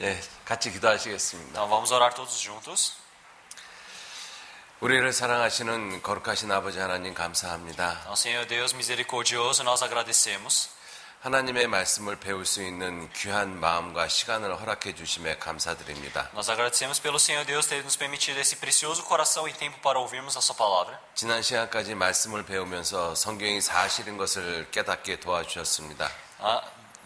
예, 같이 기도하시겠습니다. Então vamos orar todos juntos. 우리를 사랑하시는 거룩하신 아버지 하나님 감사합니다. Então, Senhor Deus misericordioso, nós agradecemos. 하나님의 말씀을 배울 수 있는 귀한 마음과 시간을 허락해 주심에 감사드립니다. Nós agradecemos pelo Senhor Deus ter nos permitido esse precioso coração e tempo para ouvirmos a sua palavra. 지난 시간까지 말씀을 배우면서 성경이 사실인 것을 깨닫게 도와주셨습니다.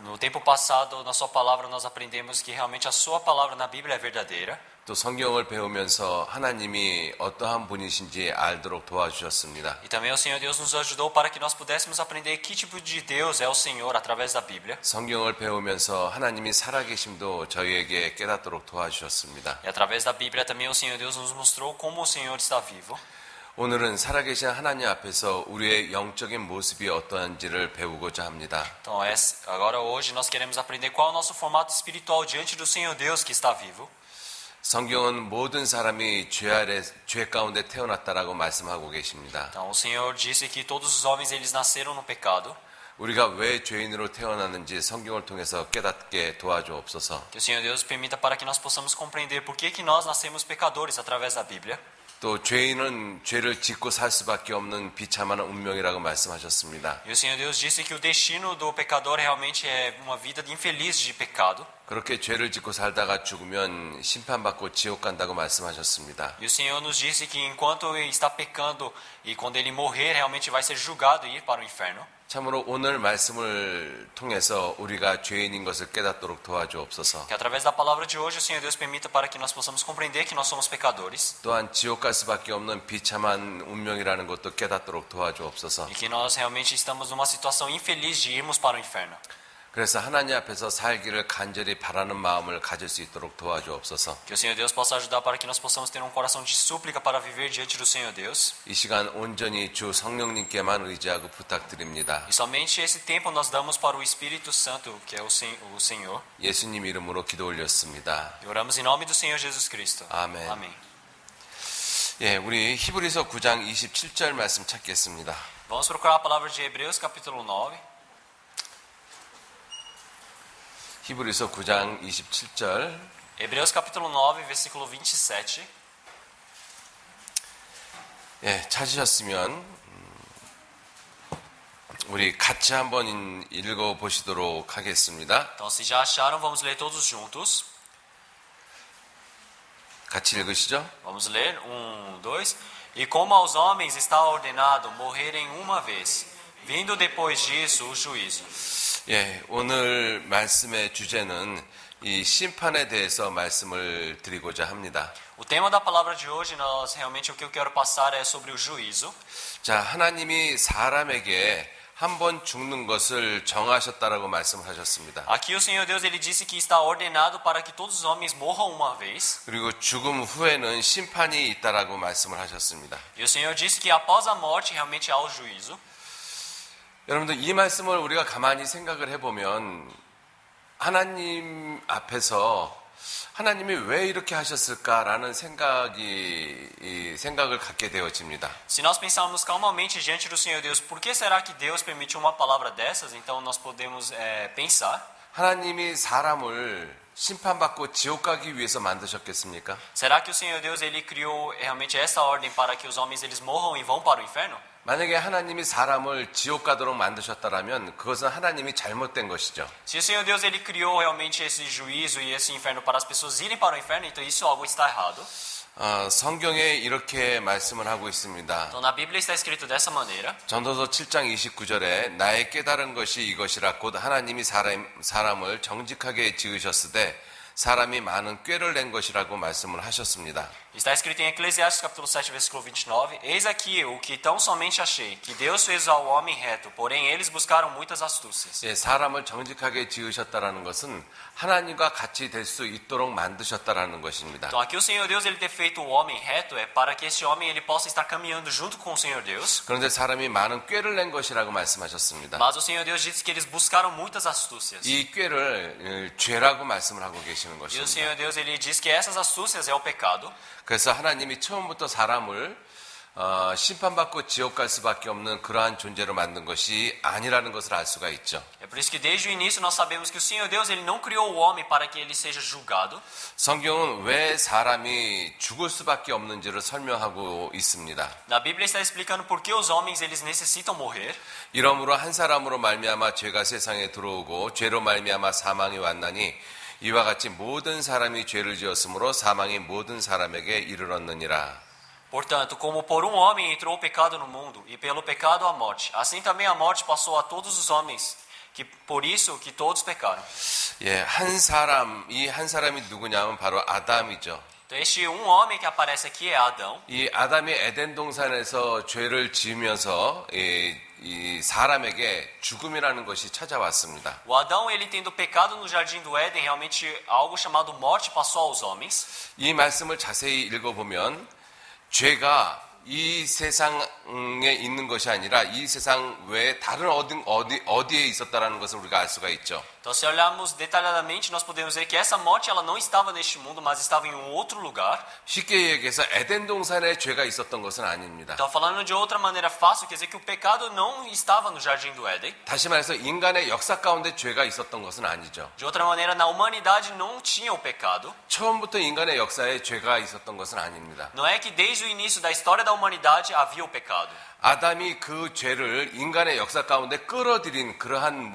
No tempo passado, na sua palavra, nós aprendemos que realmente a sua palavra na Bíblia é verdadeira. 또 성경을 배우면서 하나님이 어떠한 분이신지 알도록 도와주셨습니다. E também o Senhor Deus nos ajudou para que nós pudéssemos aprender que tipo de Deus é o Senhor através da Bíblia. 성경을 배우면서 하나님이 살아계심도 저희에게 깨닫도록 도와주셨습니다. E através da Bíblia também o Senhor Deus nos mostrou como o Senhor está vivo. 오늘은 살아계신 하나님 앞에서 우리의 영적인 모습이 어떠한지를 배우고자 합니다. Então, agora hoje nós queremos aprender qual é o nosso formato espiritual diante do Senhor Deus que está vivo. 성경은 모든 사람이 죄 가운데 태어났다라고 말씀하고 계십니다. Então, o Senhor disse que todos os homens eles nasceram no pecado. 우리가 왜 죄인으로 태어났는지 성경을 통해서 깨닫게 도와주옵소서. Que o Senhor Deus permita para que nós possamos compreender por que nós nascemos pecadores através da Bíblia. 또 죄인은 죄를 짓고 살 수밖에 없는 비참한 운명이라고 말씀하셨습니다. E o Senhor Deus disse que o destino do pecador realmente é uma vida infeliz de pecado. 그렇게 죄를 짓고 살다가 죽으면 심판받고 지옥 간다고 말씀하셨습니다. E o Senhor nos disse que enquanto ele está pecando e quando ele morrer realmente vai ser julgado e ir para o inferno. 참으로 오늘 말씀을 통해서 우리가 죄인인 것을 깨닫도록 도와주옵소서. Que através da palavra de hoje o Senhor Deus permita para que nós possamos compreender que nós somos pecadores. 또한 지옥 갈 수밖에 없는 비참한 운명이라는 것도 깨닫도록 도와주옵소서. E que nós realmente estamos numa situação infeliz de irmos para o inferno. 그래서 하나님 앞에서 살기를 간절히 바라는 마음을 가질 수 있도록 도와주옵소서. Que o Senhor Deus possa ajudar para que nós possamos ter coração de súplica para viver diante do Senhor Deus. 이 시간 온전히 주 성령님께만 의지하고 부탁드립니다. E somente esse tempo nós damos para o Espírito Santo, que é o Senhor. 예수님 이름으로 기도 올렸습니다. E oramos em nome do Senhor Jesus Cristo. 아멘. Amém. 예, 우리 히브리서 9장 27절 말씀 찾겠습니다. Vamos procurar a palavra de Hebreus capítulo 9. 히브리서 9장 27절. Hebreus capítulo 9, versículo 27. 예, 찾으셨으면 우리 같이 한번 읽어 보시도록 하겠습니다. Então, se já acharam, vamos ler todos juntos. 같이 읽으시죠? Vamos ler. 1, 2. E como aos homens está ordenado morrerem uma vez, vindo depois disso o juízo. 예, 오늘 말씀의 주제는 이 심판에 대해서 말씀을 드리고자 합니다. O tema da palavra de hoje, realmente o que eu quero passar é sobre o juízo. 자, 하나님이 사람에게 한 번 죽는 것을 정하셨다라고 말씀을 하셨습니다. Aqui o Senhor Deus ele disse que está ordenado para que todos os homens morram uma vez. 그리고 죽음 후에는 심판이 있다라고 말씀을 하셨습니다. E o Senhor disse que após a morte realmente há o juízo. 여러분들 이 말씀을 우리가 가만히 생각을 해보면 하나님 앞에서 하나님이 왜 이렇게 하셨을까라는 생각을 갖게 되어집니다. Se nós pensarmos calmamente diante do Senhor Deus, por que será que Deus permitiu uma palavra dessas? Então nós podemos pensar. 하나님이 사람을 심판받고 지옥 가기 위해서 만드셨겠습니까? Será que o Senhor Deus ele criou realmente essa ordem para que os homens eles morram e vão para o inferno? 만약에 하나님이 사람을 지옥 가도록 만드셨다라면 그것은 하나님이 잘못된 것이죠. Se o Senhor Deus ele criou realmente esse juízo e esse inferno para as pessoas irem para o inferno, então isso algo está errado. 성경에 이렇게 말씀을 하고 있습니다. Então na Bíblia está escrito dessa maneira. 전도서 7장 29절에 나의 깨달은 것이 이것이라 곧 하나님이 사람을 정직하게 지으셨으되 사람이 많은 꾀를 낸 것이라고 말씀을 하셨습니다. Está escrito em Eclesiastes capítulo 7, versículo 29. Eis aqui o que tão somente achei, que Deus fez ao homem reto, porém eles buscaram muitas astúcias. 예, 사람을 정직하게 지으셨다라는 것은 하나님과 같이 될 수 있도록 만드셨다라는 것입니다. Então aqui o Senhor Deus ele ter feito o homem reto é para que esse homem ele possa estar caminhando junto com o Senhor Deus. 그런데 사람이 많은 꾀를 낸 것이라고 말씀하셨습니다. Mas o Senhor Deus disse que eles buscaram muitas astúcias. 이 꾀를 죄라고 말씀을 하고 계시는 E o 것입니다. Senhor Deus ele diz que essas astúcias é o pecado. 그래서 하나님이 처음부터 사람을 심판받고 지옥 갈 수밖에 없는 그러한 존재로 만든 것이 아니라는 것을 알 수가 있죠. É por isso que desde o início nós sabemos que o Senhor Deus ele não criou o homem para que ele seja julgado. 성경은 왜 사람이 죽을 수밖에 없는지를 설명하고 있습니다. Na Bíblia está explicando por que os homens eles necessitam morrer. 이러므로 한 사람으로 말미암아 죄가 세상에 들어오고 죄로 말미암아 사망이 왔나니 이와 같이 모든 사람이 죄를 지었으므로 사망이 모든 사람에게 이르렀느니라. Portanto, como por um homem entrou o pecado no mundo, e pelo pecado a morte, assim também a morte passou a todos os homens, que por isso que todos pecaram. 예, 이 한 사람이 누구냐면 바로 아담이죠. Então, este um homem que aparece aqui é Adão. 이 아담이 에덴 동산에서 죄를 지으면서 이 사람에게 죽음이라는 것이 찾아왔습니다. O Adão, ele tendo pecado no jardim do Éden, realmente algo chamado morte passou aos homens. 이 말씀을 자세히 읽어보면 죄가 이 세상에 있는 것이 아니라 이 세상 외에 다른 어디에 있었다라는 것을 우리가 알 수가 있죠. Então, se olharmos detalhadamente, nós podemos ver que essa morte ela não estava neste mundo, mas estava em um outro lugar. 쉽게 얘기해서 에덴 동산에 죄가 있었던 것은 아닙니다. Então, falando de outra maneira fácil, quer dizer que o pecado não estava no jardim do Éden. 다시 말해서 인간의 역사 가운데 죄가 있었던 것은 아니죠. De outra maneira, na humanidade não tinha o pecado. 처음부터 인간의 역사에 죄가 있었던 것은 아닙니다. Não é que desde o início da história da humanidade havia o pecado. 아담이 그 죄를 인간의 역사 가운데 끌어들인 그러한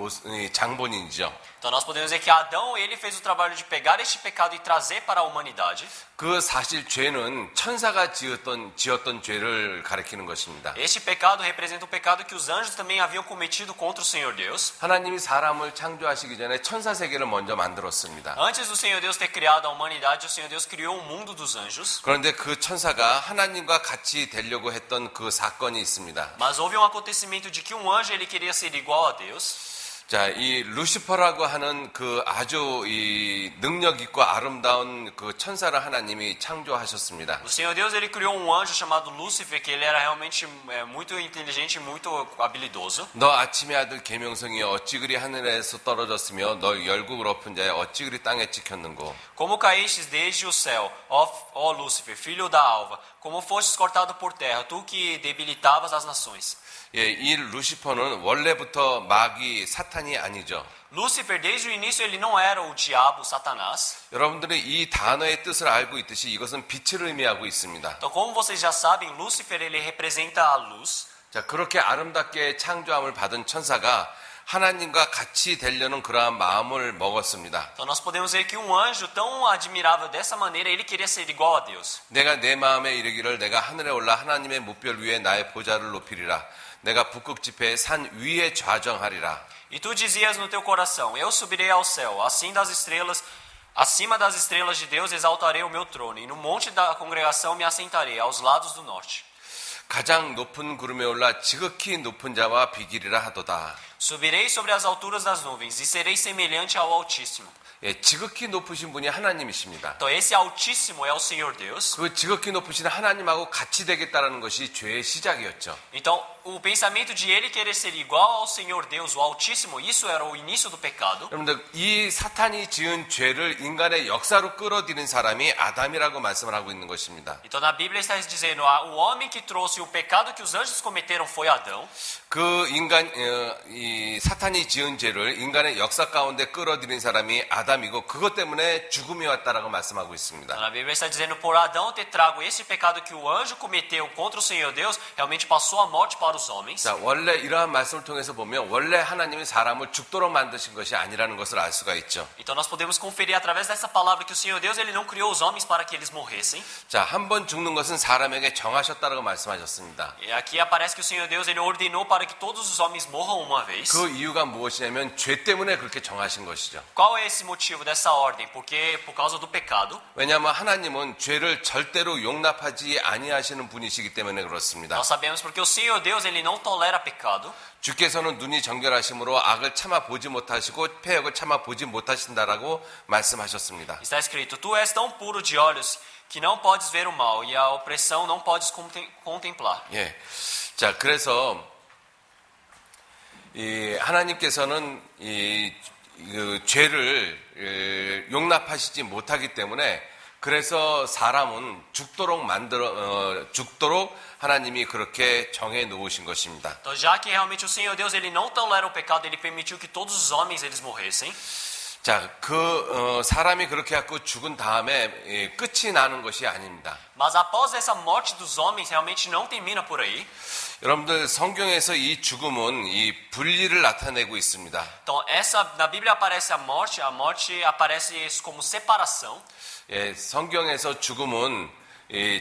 장본인이죠. Então nós podemos dizer que Adão ele fez o trabalho de pegar este pecado e trazer para a humanidade. 그 사실 죄는 천사가 지었던 죄를 가리키는 것입니다. Este pecado representa o pecado que os anjos também haviam cometido contra o Senhor Deus. 하나님이 사람을 창조하시기 전에 천사 세계를 먼저 만들었습니다. Antes do Senhor Deus ter criado a humanidade, o Senhor Deus criou o mundo dos anjos. 그런데 그 천사가 하나님과 같이 되려고 했던 그 사건이 있습니다. Mas houve um acontecimento de que um anjo ele queria ser igual a Deus. 자, 이 루시퍼라고 하는 그 아주 이 능력 있고 아름다운 그 천사를 하나님이 창조하셨습니다. O Senhor Deus ele criou um anjo chamado Lúcifer, que ele era realmente muito inteligente e muito habilidoso. 너 아침의 아들 계명성이 어찌 그리 하늘에서 떨어졌으며 너 열국을 엎은 자의 어찌 그리 땅에 찍혔는고. Como caístes desde o céu, ó Lúcifer, filho da alva, como fostes cortado por terra, tu que debilitavas as nações. 예, 이 루시퍼는 원래부터 마귀 사탄이 아니죠. Lúcifer, desde o início, ele não era o diabo, Satanás. 여러분들이 이 단어의 뜻을 알고 있듯이 이것은 빛을 의미하고 있습니다. Então, como vocês já sabem, Lúcifer, ele representa a luz. 자, 그렇게 아름답게 창조함을 받은 천사가 하나님과 같이 되려는 그러한 마음을 먹었습니다. Então, nós podemos ver que um anjo tão admirável dessa maneira, ele queria ser igual a Deus. 내가 내 마음에 이르기를 내가 하늘에 올라 하나님의 뭇별 위에 나의 보좌를 높이리라. 내가 북극 지폐의 산 위에 좌정하리라. E tu dizias no teu coração, eu subirei ao céu, assim das estrelas, acima das estrelas de Deus exaltarei o meu trono, e no monte da congregação me assentarei, aos lados do norte. 가장 높은 구름에 올라 지극히 높은 자와 비기리라 하도다. Subirei sobre as alturas das nuvens, e serei semelhante ao Altíssimo. 예, 지극히 높으신 분이 하나님이십니다. Então esse Altíssimo é o Senhor Deus. 그 지극히 높으신 하나님하고 같이 되겠다라는 것이 죄의 시작이었죠. Então o pensamento de ele querer ser igual ao Senhor Deus, o Altíssimo, isso era o início do pecado. 여러분들 이 사탄이 지은 죄를 인간의 역사로 끌어들인 사람이 아담이라고 말씀을 하고 있는 것입니다. Então na Bíblia está dizendo, o homem que trouxe o pecado que os anjos cometeram foi Adão. 그 이 사탄이 지은 죄를 인간의 역사 가운데 끌어들인 사람이 아담이고 그것 때문에 죽음이 왔다라고 말씀하고 있습니다. Então, na Bíblia está dizendo, por Adão ter trago esse pecado que o anjo cometeu contra o Senhor Deus, realmente passou a morte para os homens. 자, 원래 이러한 말씀을 통해서 보면 원래 하나님이 사람을 죽도록 만드신 것이 아니라는 것을 알 수가 있죠. Então nós podemos conferir através dessa palavra que o Senhor Deus ele não criou os homens para que eles morressem. 자, 한 번 죽는 것은 사람에게 정하셨다라고 말씀하셨습니다. E aqui aparece que o Senhor Deus ele ordenou para que todos os homens morram uma vez. 그 이유가 무엇이냐면 죄 때문에 그렇게 정하신 것이죠. Qual é esse motivo dessa ordem? Porque por causa do pecado. 왜냐하면 하나님은 죄를 절대로 용납하지 아니하시는 분이시기 때문에 그렇습니다. Nós sabemos porque o Senhor Deus ele não tolera pecado. 주께서는 눈이 정결하심으로 악을 참아 보지 못하시고 패역을 참아 보지 못하신다라고 말씀하셨습니다. Está escrito: Tu és tão puro de olhos que não podes ver o mal e a opressão não podes contemplar. 예, 자 그래서 이 하나님께서는 그 죄를 용납하시지 못하기 때문에 그래서 사람은 죽도록 하나님이 그렇게 정해 놓으신 것입니다. Então, já que realmente o Senhor Deus ele não tolera o pecado, ele permitiu que todos os homens eles morressem. 자, 사람이 그렇게 해갖고 죽은 다음에 끝이 나는 것이 아닙니다. Mas após essa morte dos homens, realmente não termina por aí. 여러분들 성경에서 이 죽음은 이 분리를 나타내고 있습니다. Então, na Bíblia aparece a morte aparece como separação. 예, 성경에서 죽음은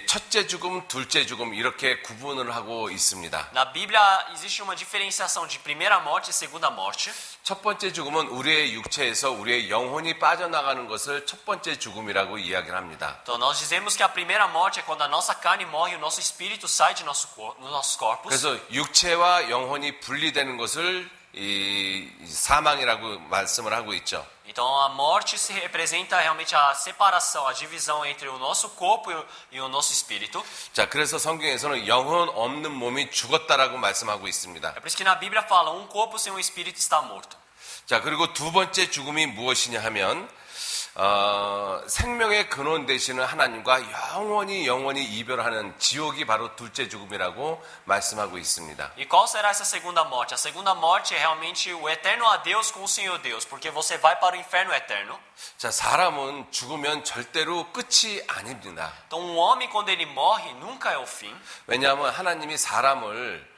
첫째 죽음, 둘째 죽음 이렇게 구분을 하고 있습니다. Na Bíblia existe uma diferenciação de primeira morte e segunda morte. 첫 번째 죽음은 우리의 육체에서 우리의 영혼이 빠져나가는 것을 첫 번째 죽음이라고 이야기를 합니다. Então, nós dizemos que a primeira morte é quando a nossa carne morre e o nosso espírito sai de nossos corpos. 그래서 육체와 영혼이 분리되는 것을 이 사망이라고 말씀을 하고 있죠. Então, a morte se representa realmente a separação, a divisão entre o nosso corpo e o nosso espírito. 자, 그래서 성경에서는 영혼 없는 몸이 죽었다라고 말씀하고 있습니다. É por isso que na Bíblia fala, um corpo sem um espírito está morto. 자, 그리고 두 번째 죽음이 무엇이냐 하면 생명의 근원 되시는 하나님과 영원히 이별하는 지옥이 바로 둘째 죽음이라고 말씀하고 있습니다. E qual será essa segunda morte? A segunda morte é realmente o eterno adeus com o Senhor Deus, porque você vai para o inferno eterno. 자, 사람은 죽으면 절대로 끝이 아닙니다. Então, um homem, quando ele morre, nunca é o fim. 왜냐하면 하나님이 사람을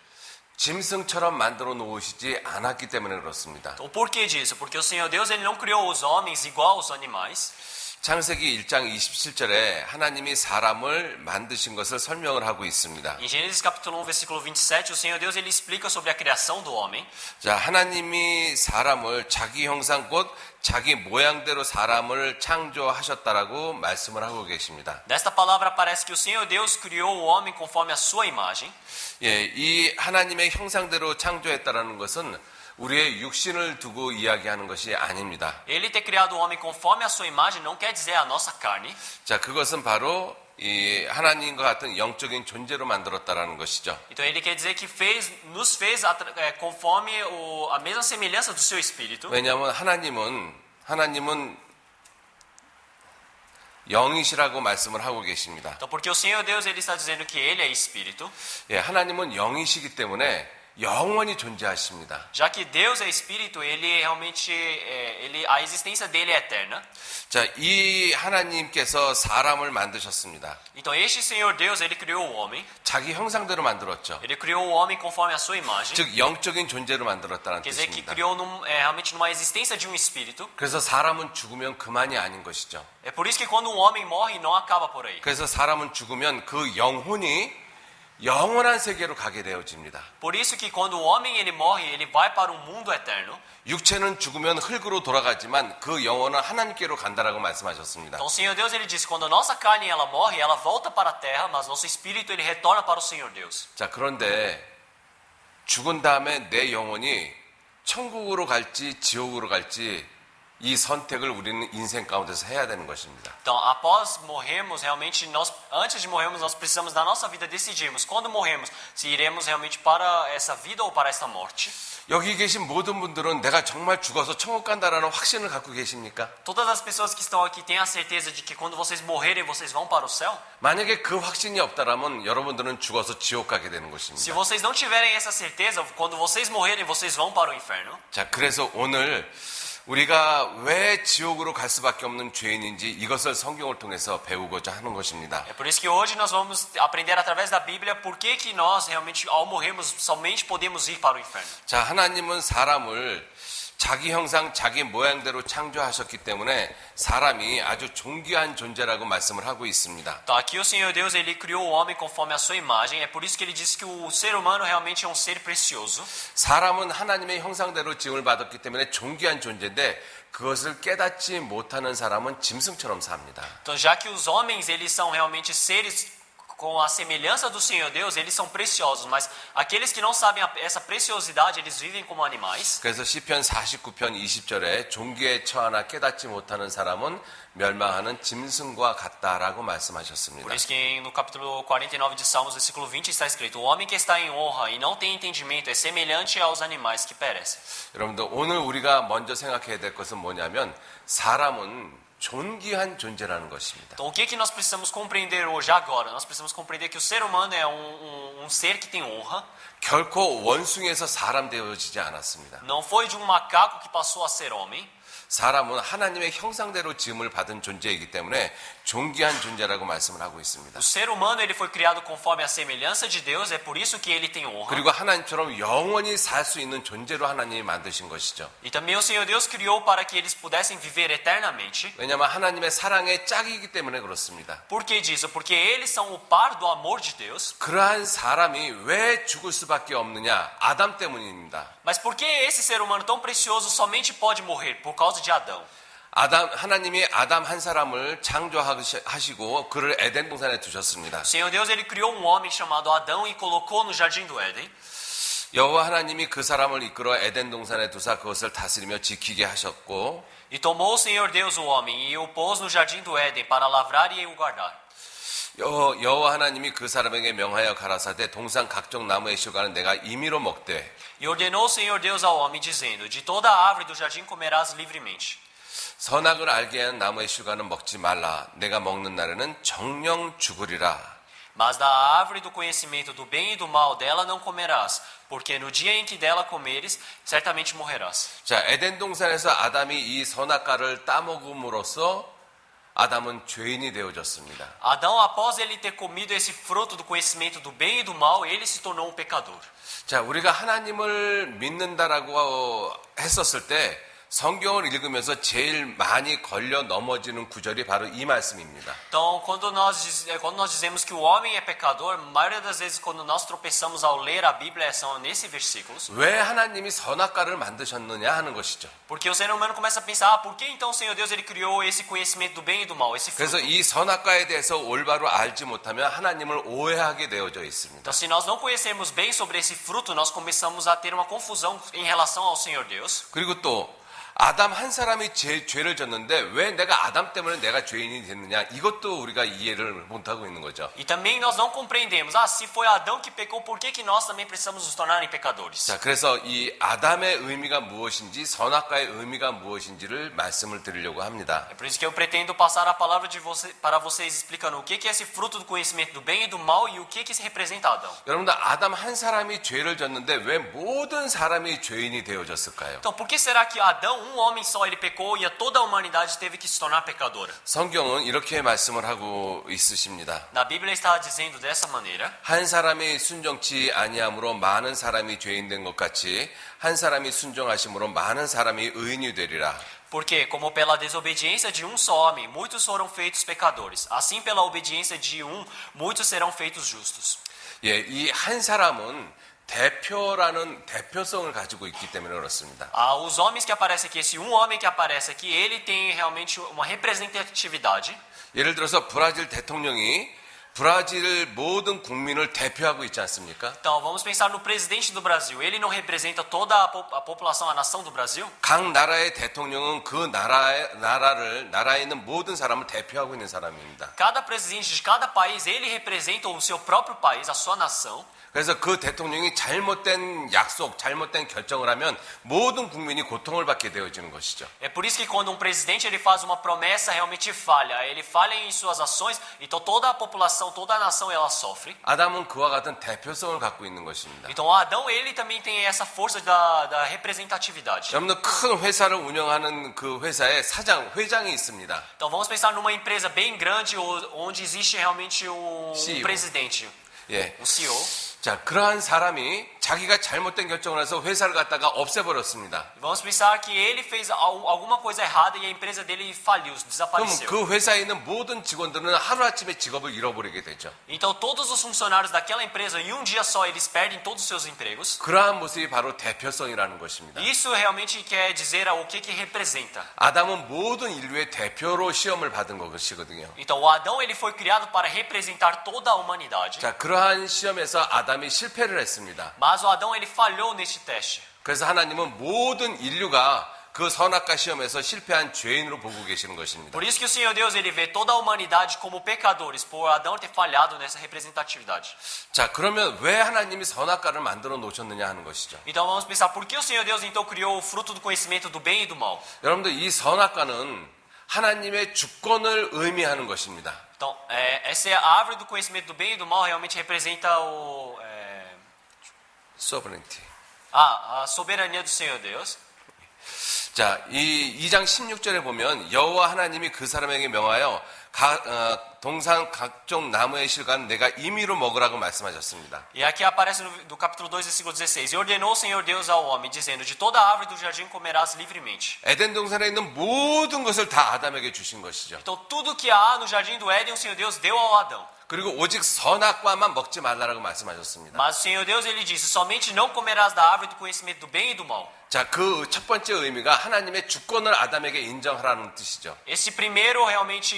짐승처럼 만들어 놓으시지 않았기 때문에 그렇습니다. Então, por que disso? Porque o Senhor Deus ele não criou os homens igual aos animais. 창세기 1장 27절에 하나님이 사람을 만드신 것을 설명을 하고 있습니다. Em Gênesis capítulo 1, versículo 27, o Senhor Deus ele explica sobre a criação do homem. 자, 하나님이 사람을 자기 형상 곧 자기 모양대로 사람을 창조하셨다라고 말씀을 하고 계십니다. Nesta palavra parece que o Senhor Deus criou o homem conforme a sua imagem. 예, 이 하나님의 형상대로 창조했다라는 것은 우리의 육신을 두고 이야기하는 것이 아닙니다. Ele ter criado o homem conforme a sua imagem não quer dizer a nossa carne. 자, 그것은 바로 이 하나님과 같은 영적인 존재로 만들었다라는 것이죠. Então ele quer dizer que nos fez conforme a mesma semelhança do seu espírito. 왜냐하면 하나님은 영이시라고 말씀을 하고 계십니다. Então porque o Senhor Deus ele está dizendo que ele é espírito. 예, 하나님은 영이시기 때문에 영원히 존재하십니다. Já que Deus é espírito, ele realmente a existência dele é eterna. 자, 이 하나님께서 사람을 만드셨습니다. Então este Senhor Deus, ele criou o homem. 자기 형상대로 만들었죠. Ele criou o homem conforme a sua imagem. 즉 영적인 존재로 만들었다는 Quer dizer que 뜻입니다. criou realmente numa existência de um espírito. 그래서 사람은 죽으면 그만이 아닌 것이죠. É por isso que quando um homem morre, não acaba por aí. 그래서 사람은 죽으면 그 영혼이 영원한 세계로 가게 되어집니다. Por isso que quando o homem ele morre, ele vai para um mundo eterno. 육체는 죽으면 흙으로 돌아가지만 그 영혼은 하나님께로 간다라고 말씀하셨습니다. Então o Senhor Deus ele diz, quando a nossa carne ela morre, ela volta para a terra, mas nosso espírito ele retorna para o Senhor Deus. 자, 그런데 죽은 다음에 내 영혼이 천국으로 갈지 지옥으로 갈지 이 선택을 우리는 인생 가운데서 해야 되는 것입니다. Então, após morrermos, realmente antes de morrermos, nós precisamos da nossa vida decidirmos quando morremos, se iremos realmente para essa vida ou para esta morte. 여기 계신 모든 분들은 내가 정말 죽어서 천국 간다라는 확신을 갖고 계십니까? Todas as pessoas que estão aqui têm a certeza de que quando vocês morrerem, vocês vão para o céu? 만약에 그 확신이 없다라면 여러분들은 죽어서 지옥 가게 되는 Se 것입니다. vocês não tiverem essa certeza, quando vocês morrerem, vocês vão para o inferno. 자, 그래서 오늘 우리가 왜 지옥으로 갈 수밖에 없는 죄인인지 이것을 성경을 통해서 배우고자 하는 것입니다. É por isso que hoje nós vamos aprender através da Bíblia por que nós realmente, ao morrermos, somente podemos ir para o inferno. 자, 하나님은 사람을 자기 형상, 자기 모양대로 창조하셨기 때문에 사람이 아주 존귀한 존재라고 말씀을 하고 있습니다. Então, aqui o Senhor Deus ele criou o homem conforme a sua imagem. É por isso que ele diz que o ser humano realmente é um ser precioso. 사람은 하나님의 형상대로 지음을 받았기 때문에 존귀한 존재인데 그것을 깨닫지 못하는 사람은 짐승처럼 삽니다. Então, já que os homens eles são realmente seres com a semelhança do Senhor Deus, eles são preciosos, mas aqueles que não sabem essa preciosidade, eles vivem como animais. 그래서 시편 49편 20절에 종기에 처하나 깨닫지 못하는 사람은 멸망하는 짐승과 같다라고 말씀하셨습니다. Por isso que no capítulo 49 de Salmos, versículo 20 está escrito: o homem que está em honra e não tem entendimento é semelhante aos animais que perecem. 여러분들 오늘 우리가 먼저 생각해야 될 것은 뭐냐면 사람은 존귀한 존재라는 것입니다. Então, o que nós precisamos compreender hoje, agora? Nós precisamos compreender que o ser humano é um ser que tem honra. 결코 원숭이에서 사람 되어지지 않았습니다. Não foi de um macaco que passou a ser homem. 사람은 하나님의 형상대로 지음을 받은 존재이기 때문에 존귀한 존재라고 말씀을 하고 있습니다. O ser humano ele foi criado conforme a semelhança de Deus, é por isso que ele tem honra. 그리고 하나님처럼 영원히 살 수 있는 존재로 하나님이 만드신 것이죠. E também o Senhor Deus criou para que eles pudessem viver eternamente. 왜냐하면 하나님의 사랑의 짝이기 때문에 그렇습니다. Por que disso? Porque eles são o par do amor de Deus. 그러한 사람이 왜 죽을 수밖에 없느냐? 아담 때문입니다. Mas por que esse ser humano tão precioso somente pode morrer? Por causa de Adão. 하나님이 아담 한 사람을 창조하시고 그를 에덴 동산에 두셨습니다. O Senhor Deus ele criou um homem chamado Adão e colocou no jardim do Éden. 여호와 하나님이 그 사람을 이끌어 에덴 동산에 두사 그것을 다스리며 지키게 하셨고 E tomou o Senhor Deus o homem e o pôs no jardim do Éden para lavrar e o guardar. 여호와 하나님이 그 사람에게 명하여 가라사대 동산 각종 나무의 실과는 내가 임의로 먹되 E ordenou o Senhor Deus ao homem dizendo: De toda a árvore do jardim comerás livremente. 선악을 알게 하는 나무의 실과는 먹지 말라. 내가 먹는 날에는 정령 죽으리라. Mas da árvore do conhecimento do bem e do mal dela não comerás, porque no dia em que dela comeres, certamente morrerás. 자, 에덴 동산에서 아담이 이 선악과를 따먹음으로써 아담은 죄인이 되어졌습니다. Adão, após ele ter comido esse fruto do conhecimento do bem e do mal, ele se tornou um pecador. 자, 우리가 하나님을 믿는다라고 했었을 때 성경을 읽으면서 제일 많이 걸려 넘어지는 구절이 바로 이 말씀입니다. Então, quando nós dizemos que o homem é pecador, a maioria das vezes quando nós tropeçamos ao ler a Bíblia são nesses versículos. 왜 하나님이 선악과를 만드셨느냐 하는 것이죠. Porque o ser humano começa a pensar, por que então o Senhor Deus ele criou esse conhecimento do bem e do mal, esse fruto? 그래서 이 선악과에 대해서 올바로 알지 못하면 하나님을 오해하게 되어져 있습니다. Então, se nós não conhecermos bem sobre esse fruto, nós começamos a ter uma confusão em relação ao Senhor Deus. 그리고 또 아담 한 사람이 죄를 졌는데 왜 내가 아담 때문에 내가 죄인이 됐느냐 이것도 우리가 이해를 못하고 있는 거죠. E também nós não compreendemos, se foi Adão que pecou, por que nós também precisamos nos tornar em pecadores? 자, 그래서 이 아담의 의미가 무엇인지 선악과의 의미가 무엇인지를 말씀을 드리려고 합니다. É por isso que eu pretendo passar a palavra para vocês explicando o que é esse fruto do conhecimento do bem e do mal e o que se representa Adão. 여러분들 아담 한 사람이 죄를 졌는데 왜 모든 사람이 죄인이 되어졌을까요? Então, por que será que Adão, um homem só, ele pecou e toda a humanidade teve que se tornar pecadora? 성경은 이렇게 말씀을 하고 있으십니다. Na Bíblia está dizendo dessa maneira: 한 사람이 순종치 아니함으로 많은 사람이 죄인 된 것 같이 한 사람이 순종하심으로 많은 사람이 의인이 되리라. Porque, como pela desobediência de um só homem, muitos foram feitos pecadores, assim pela obediência de um, muitos serão feitos justos. 예, 이 한 사람은 대표라는 대표성을 가지고 있기 때문에 그렇습니다. Os homens que aparecem aqui, esse um homem que aparece aqui, ele tem realmente uma representatividade. 예를 들어서 브라질 대통령이 브라질 모든 국민을 대표하고 있지 않습니까? Então, vamos pensar no presidente do Brasil. Ele não representa toda a população, a nação do Brasil? 각 나라의 대통령은 그 나라에 있는 모든 사람을 대표하고 있는 사람입니다. Cada presidente de cada país, ele representa o seu próprio país, a sua nação. 그래서 그 대통령이 잘못된 약속, 잘못된 결정을 하면 모든 국민이 고통을 받게 되어지는 것이죠. É por isso que quando presidente ele faz uma promessa realmente falha, ele falha em suas ações, então toda a população, toda a nação ela sofre. 아담은 그와 같은 대표성을 갖고 있는 것입니다. Então Adão ele também tem essa força da representatividade. 여러분들 큰 회사를 운영하는 그 회사에 회장이 있습니다. Então vamos pensar numa empresa bem grande onde existe realmente CEO. presidente, 예. CEO. 자, 그러한 사람이 자기가 잘못된 결정을 해서 회사를 갖다가 없애버렸습니다. Vamos pensar que ele fez alguma coisa errada e a empresa dele faliu, 그럼 desapareceu. 그 회사에 있는 모든 직원들은 하루아침에 직업을 잃어버리게 되죠. Então todos os funcionários daquela empresa em um dia só eles perdem todos os seus empregos. 그러한 모습이 바로 대표성이라는 것입니다. Isso realmente quer dizer o que representa. 아담은 모든 인류의 대표로 시험을 받은 것이거든요. Então o Adão ele foi criado para representar toda a humanidade. 자, 그러한 시험에서 아담이 실패를 했습니다. Mas o Adão ele falhou neste teste. 그래서 하나님은 모든 인류가 그 선악과 시험에서 실패한 죄인으로 보고 계시는 것입니다. Por isso que o Senhor Deus ele vê toda a humanidade como pecadores por Adão ter falhado nessa representatividade. 자, 그러면 왜 하나님이 선악과를 만들어 놓으셨느냐 하는 것이죠. Então vamos pensar por que o Senhor Deus então criou o fruto do conhecimento do bem e do mal. 여러분들 이 선악과는 하나님의 주권을 의미하는 것입니다. Então, essa é a árvore do conhecimento do bem e do mal, realmente representa sovereignty. a soberania do Senhor Deus. 자, 이 2장 16절에 보면 여호와 하나님이 그 사람에게 명하여 동산 각종 나무의 실과는 내가 임의로 먹으라고 말씀하셨습니다. E aqui aparece no capítulo 2, versículo 16. E ordenou o Senhor Deus ao homem, dizendo, de toda árvore do jardim comerás livremente. 에덴 동산에 있는 모든 것을 다 아담에게 주신 것이죠. Então, tudo que há no jardim do Éden, o Senhor Deus deu ao Adão. 그리고 오직 선악과만 먹지 말라라고 말씀하셨습니다. Mas o Senhor Deus, ele disse, somente não comerás da árvore do conhecimento do bem e do mal. 자, 그 첫 번째 의미가 하나님의 주권을 아담에게 인정하라는 뜻이죠. Esse primeiro, realmente,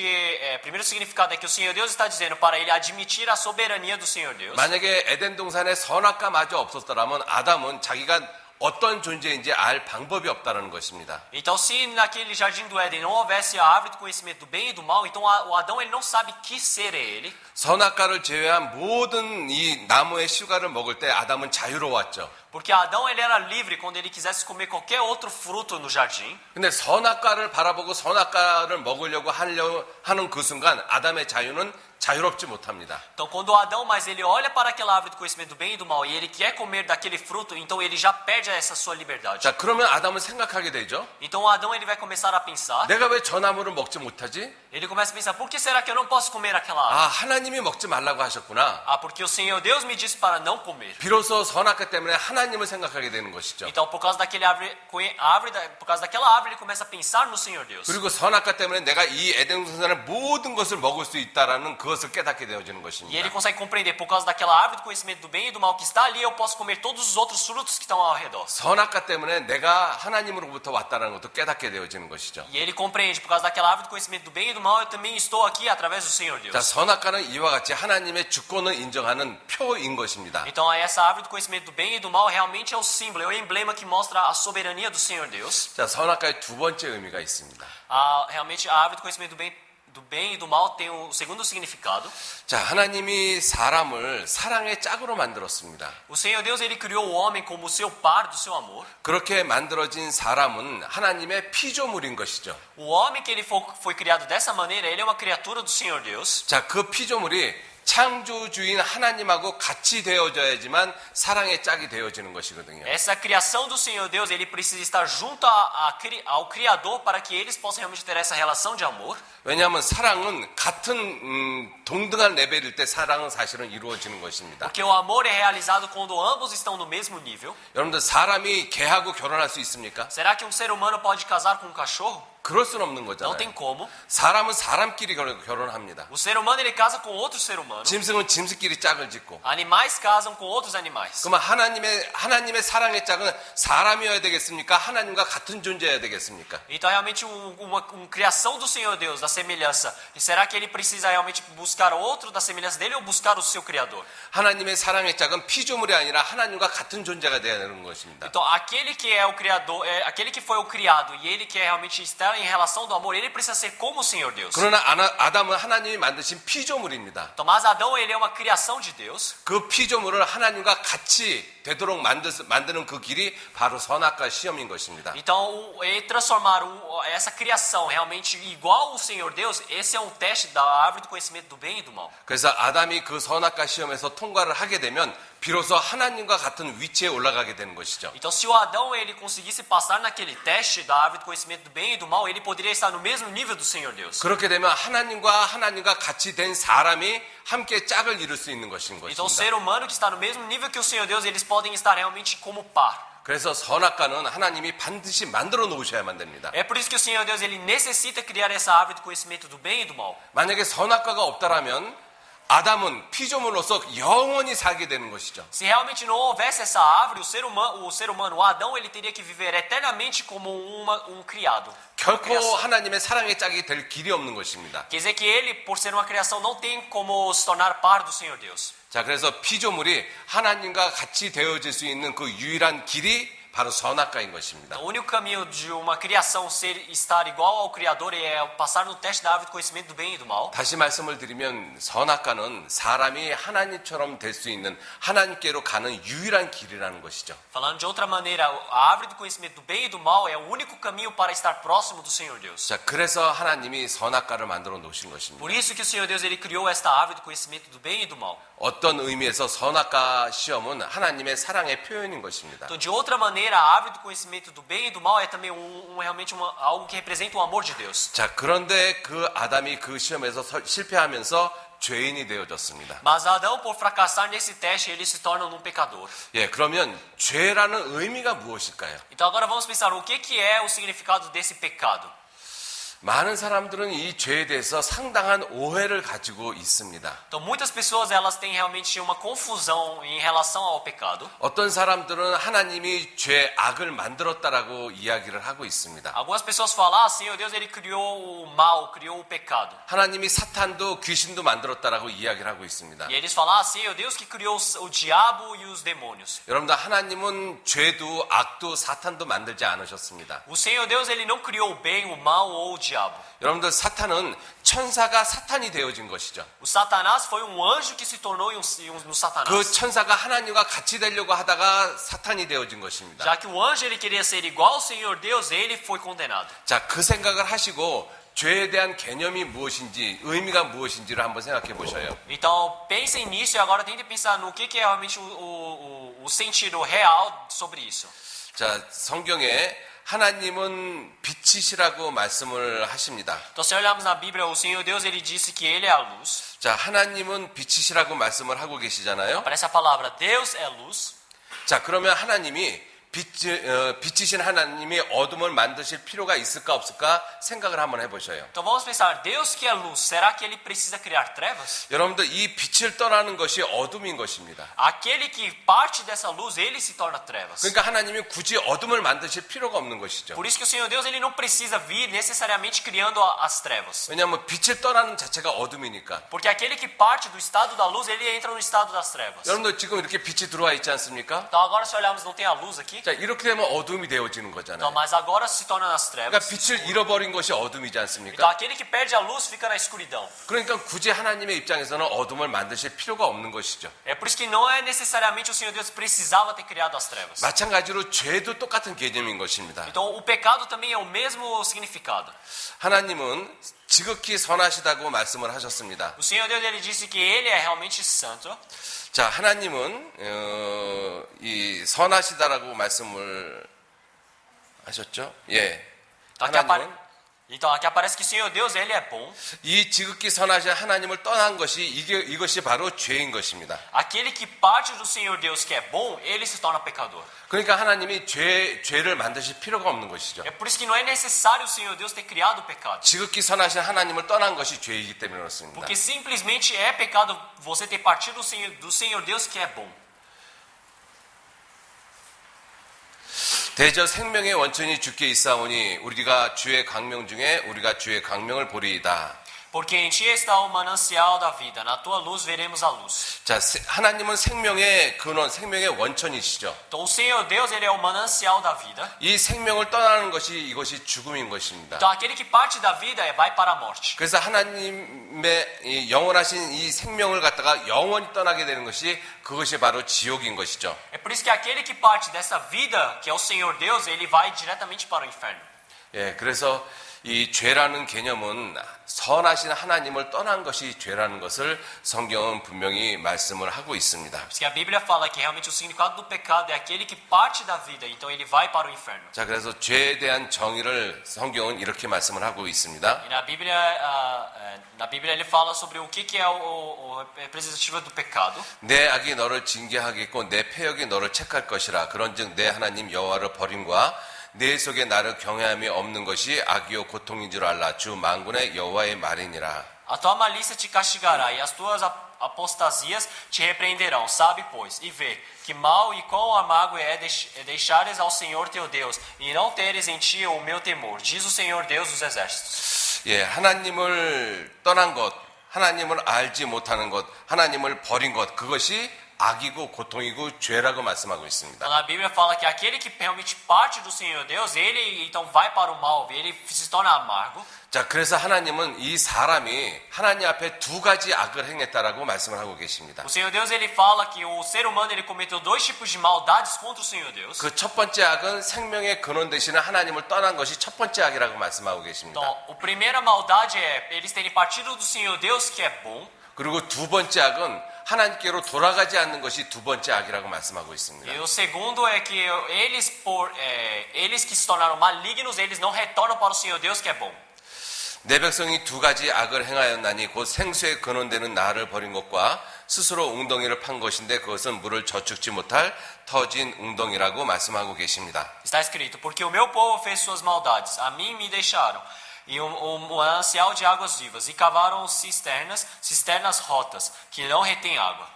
primeiro significado é que o Senhor Deus está dizendo para ele admitir a soberania do Senhor Deus. 만약에 에덴 동산에 선악과마저 없었더라면 아담은 자기가 어떤 존재인지 알 방법이 없다는 것입니다. Então, se naquele jardim do Éden não houvesse a árvore do conhecimento do bem e do mal, então o Adão ele não sabe que ser é ele. 선악과를 제외한 모든 이 나무의 실과를 먹을 때 아담은 자유로웠죠. Porque Adão ele era livre quando ele quisesse comer qualquer outro fruto no jardim. 근데 선악과를 바라보고 선악과를 먹으려고 하는 그 순간 아담의 자유는 자유롭지 못합니다. Então, quando Adão, mas ele olha para aquela árvore do conhecimento do bem e do mal e ele quer comer daquele fruto, então ele já perde essa sua liberdade. 자, 그러면 아담은 생각하게 되죠. Então, Adão ele vai começar a pensar. 내가 왜 저 나무를 먹지 못하지? Ele começa a pensar, por que será que eu não posso comer aquela árvore? 아, 하나님이 먹지 말라고 하셨구나. Ah, porque o Senhor Deus me disse para não comer. 비로소 선악과 때문에 하나님을 생각하게 되는 것이죠. Então, por causa daquela árvore, ele começa a pensar no Senhor Deus. 그리고 선악과 때문에 내가 이 에덴 동산의 모든 것을 먹을 수 있다라는 그것을 깨닫게 되어지는 E 것입니다. ele consegue compreender, por causa daquela árvore do conhecimento do bem e do mal que está ali, eu posso comer todos os outros frutos que estão ao redor. 선악과 때문에 내가 하나님으로부터 왔다는 것도 깨닫게 되어지는 것이죠. E ele compreende, por causa daquela árvore do conhecimento do bem e do mal, eu também estou aqui através do Senhor Deus. 자, 선악과는 이와 같이 하나님의 주권을 인정하는 표인 것입니다. Então, essa árvore do conhecimento do bem e do mal realmente é o símbolo, é o emblema que mostra a soberania do Senhor Deus. 자, 선악과의 두 번째 의미가 있습니다. Realmente, a árvore do conhecimento do bem e do mal tem o segundo significado. 자, 하나님이 사람을 사랑의 짝으로 만들었습니다. O Senhor Deus, ele criou o homem como o seu par do seu amor. 그렇게 만들어진 사람은 하나님의 피조물인 것이죠. O homem que ele foi criado dessa maneira, ele é uma criatura do Senhor Deus. 자, 그 pi조물이 창조주인 하나님하고 같이 되어져야지만 사랑의 짝이 되어지는 것이거든요. Essa criação do Senhor Deus, ele precisa estar junto ao Criador para que eles possam realmente ter essa relação de amor. 왜냐하면 사랑은 같은 동등한 레벨일 때 사랑은 사실은 이루어지는 것입니다. Porque o amor é realizado quando ambos estão no mesmo nível. 여러분들 사람이 개하고 결혼할 수 있습니까? Será que um ser humano pode casar com um cachorro? 그럴 수는 없는 Não 거잖아요. tem como. 사람은 사람끼리 결혼합니다. O ser humano ele casa com outro ser humano. 짐승은 짐승끼리 짝을 짓고. Animais casam com outros animais. 그러면 하나님의 사랑의 짝은 사람이어야 되겠습니까? 하나님과 같은 존재여야 되겠습니까? Então realmente uma criação do Senhor Deus, da semelhança. E será que ele precisa realmente buscar outro da semelhança dele ou buscar o seu Criador? 하나님의 사랑의 짝은 피조물이 아니라 하나님과 같은 존재가 되어야 되는 것입니다. Então aquele que é o Criador, aquele que foi o criado e ele que realmente está em relação do amor, ele precisa ser como o Senhor Deus. 그러나 아담은 하나님이 만드신 피조물입니다. Então, mas Adão ele é uma criação de Deus. 그 피조물을 하나님과 같이 되도록 만드는 그 길이 바로 선악과 시험인 것입니다. Então, transformar essa criação realmente igual ao Senhor Deus, esse é um teste da árvore do conhecimento do bem e do mal. 그래서 아담이 그 선악과 시험에서 통과를 하게 되면 비로소 하나님과 같은 위치에 올라가게 되는 것이죠. Então, se o Adão ele conseguisse passar naquele teste da árvore do conhecimento do bem e do mal, ele poderia estar no mesmo nível do Senhor Deus. 그렇게 되면 하나님과 같이 된 사람이 함께 짝을 이룰 수 있는 것인 Então, o 것입니다. ser humano que está no mesmo nível que o Senhor Deus, eles podem estar realmente como par. 그래서 선악과는 하나님이 반드시 만들어 놓으셔야만 됩니다. É por isso que o Senhor Deus ele necessita criar essa árvore do conhecimento do bem e do mal. 만약에 선악과가 없다라면 아담은 피조물로서 영원히 살게 되는 것이죠. Se realmente não houvesse essa árvore, o ser humano, o Adão, ele teria que viver eternamente como um criado. 결코 하나님의 사랑의 짝이 될 길이 없는 것입니다. Quer dizer que ele, por ser uma criação, não tem como se tornar par do Senhor Deus. 자, 그래서 피조물이 하나님과 같이 되어질 수 있는 그 유일한 길이 바로 선악과인 것입니다. O único caminho de uma criação estar igual ao Criador é passar no teste da árvore do conhecimento do bem e do mal. 다시 말씀을 드리면 선악과는 사람이 하나님처럼 될 수 있는 하나님께로 가는 유일한 길이라는 것이죠. Falando de outra maneira, a árvore do conhecimento do bem e do mal é o único caminho para estar próximo do Senhor Deus. 자, 그래서 하나님이 선악과를 만들어 놓으신 것입니다. Por isso que o Senhor Deus ele criou esta árvore do conhecimento do bem e do mal. 어떤 의미에서 선악과 시험은 하나님의 사랑의 표현인 것입니다. Então, de outra maneira, a árvore do conhecimento do bem e do mal é também realmente algo que representa o amor de Deus. 자, 그런데 그 아담이 그 시험에서 실패하면서 죄인이 되어졌습니다. Mas Adão, por fracassar nesse teste, ele se torna um pecador. 예, 그러면 죄라는 의미가 무엇일까요? Então agora vamos pensar o que é o significado desse pecado. 많은 사람들은 이 죄에 대해서 상당한 오해를 가지고 있습니다. Então muitas pessoas elas têm realmente uma confusão em relação ao pecado. 어떤 사람들은 하나님이 죄 악을 만들었다라고 이야기를 하고 있습니다. Algumas pessoas falam, Senhor Deus ele criou o mal, criou o pecado. 하나님이 사탄도 귀신도 만들었다라고 이야기를 하고 있습니다. E eles falam, Senhor Deus que criou o diabo e os demônios. 여러분들 하나님은 죄도 악도 사탄도 만들지 않으셨습니다. O Senhor Deus ele não criou o bem, o mal ou o diabo. 여러분들 사탄은 천사가 사탄이 되어진 것이죠. O Satanás foi anjo que se tornou um Satanás. 그 천사가 하나님과 같이 되려고 하다가 사탄이 되어진 것입니다. Já que o anjo ele queria ser igual ao Senhor Deus, ele foi condenado. 자, 그 생각을 하시고 죄에 대한 개념이 무엇인지, 의미가 무엇인지를 한번 생각해 보셔요. Então, pensem nisso e agora tentem pensar no que é realmente o sentido real sobre isso. 자, 성경에 하나님은 빛이시라고 말씀을 하십니다. Então, se olharmos na Bíblia, o Senhor Deus ele disse que ele é a luz. 자, 하나님은 빛이시라고 말씀을 하고 계시잖아요. Aparece a palavra Deus é luz. 자, 그러면 하나님이 빛이신 하나님이 어둠을 만드실 필요가 있을까 없을까 생각을 한번 해보셔요. Então vamos pensar, Deus que é luz, será que ele precisa criar trevas? 여러분들 이 빛을 떠나는 것이 어둠인 것입니다. Aquele que parte dessa luz, ele se torna trevas. 그러니까 하나님이 굳이 어둠을 만드실 필요가 없는 것이죠. Por isso que o Senhor Deus ele não precisa vir necessariamente criando as trevas. 왜냐하면 빛을 떠나는 자체가 어둠이니까. Porque aquele que parte do estado da luz, ele entra no estado das trevas. 여러분들 지금 이렇게 빛이 들어와 있지 않습니까? Então agora se olharmos, não tem a luz aqui? 자, 이렇게 되면 어둠이 되어지는 Então, 거잖아요. mas agora se torna nas 그러니까 trevas. 빛을 잃어버린 것이 어둠이지 Então 않습니까? aquele que perde a luz fica na escuridão. 그러니까 굳이 하나님의 입장에서는 어둠을 만드실 필요가 없는 것이죠. É por isso que não é necessariamente o Senhor Deus precisava ter criado as trevas. 마찬가지로 죄도 똑같은 개념인 것입니다. Então o pecado também é o mesmo significado. 하나님은 지극히 선하시다고 말씀을 하셨습니다. O Senhor Deus ele disse que ele é realmente santo. 자, 하나님은 이 선하시다라고 말씀을 하셨죠? 예. 하나님은 Então aqui aparece que o Senhor Deus ele é bom. 이 지극히 선하신 하나님을 떠난 것이 이것이 바로 죄인 것입니다. Aquele que parte do Senhor Deus que é bom, ele se torna pecador. 그러니까 하나님이 죄를 만드실 필요가 없는 것이죠. É por isso que não é necessário o Senhor Deus ter criado o pecado. 지극히 선하신 하나님을 떠난 것이 죄이기 때문에 그렇습니다. Porque simplesmente é pecado você ter partido do Senhor Deus que é bom. 대저 생명의 원천이 주께 있사오니 우리가 주의 강명 중에 우리가 주의 강명을 보리이다. Porque em ti está o manancial da vida, na tua luz veremos a luz. 자, 하나님은 생명의 근원, 생명의 원천이시죠. Então o Senhor Deus ele é o manancial da vida. 이 생명을 떠나는 것이 이것이 죽음인 것입니다. Então aquele que parte da vida vai para a morte. 그래서 하나님의 이 영원하신 이 생명을 갖다가 영원히 떠나게 되는 것이 그것이 바로 지옥인 것이죠. É por isso que aquele que parte dessa vida, que é o Senhor Deus, ele vai diretamente para o inferno. 예, 그래서 이 죄라는 개념은 선하신 하나님을 떠난 것이 죄라는 것을 성경은 분명히 말씀을 하고 있습니다. Por isso que a Bíblia fala que realmente o significado do pecado é aquele que parte da vida, então ele vai para o inferno. 자, 그래서 죄에 대한 정의를 성경은 이렇게 말씀을 하고 있습니다. E na Bíblia ele fala sobre o que é o representativo do pecado. 내 악이 너를 징계하겠고 내 패역이 너를 책할 것이라. 그런즉 내 하나님 여호와를 버림과 내 속에 나를 경외함이 없는 것이 악이요 고통인 줄 알라. 주 만군의 여호와의 말이니라. A tua malícia te castigará e as tuas apostasias te repreenderão. Sabe, pois, e vê que mal e quão amargo é deixares ao Senhor teu Deus e não teres em ti o meu temor, diz o Senhor Deus dos exércitos. 예, 하나님을 떠난 것, 하나님을 알지 못하는 것, 하나님을 버린 것, 그것이 악이고 고통이고 죄라고 말씀하고 있습니다. Então, na Bíblia fala que aquele que realmente parte do Senhor Deus, ele então vai para o mal, ele se torna amargo. 자, 그래서 하나님은 이 사람이 하나님 앞에 두 가지 악을 행했다라고 말씀을 하고 계십니다. O Senhor Deus ele fala que o ser humano ele cometeu dois tipos de maldades contra o Senhor Deus. 그 첫 번째 악은 생명의 근원 되시는 하나님을 떠난 것이 첫 번째 악이라고 말씀하고 계십니다. Então, a primeira maldade é eles terem partido do Senhor Deus, que é bom. 그리고 두 번째 악은 하나님께로 돌아가지 않는 것이 두 번째 악이라고 말씀하고 있습니다. E o segundo é que eles que se tornaram malignos, eles não retornam para o Senhor Deus, que é bom. 내 백성이 두 가지 악을 행하였나니 곧 생수의 근원되는 나를 버린 것과 스스로 웅덩이를 판 것인데 그것은 물을 저축지 못할 터진 웅덩이라고 말씀하고 계십니다. Está escrito, porque o meu povo fez suas maldades, a mim me deixaram, e um manancial de águas vivas, e cavaram cisternas rotas, que não retêm água.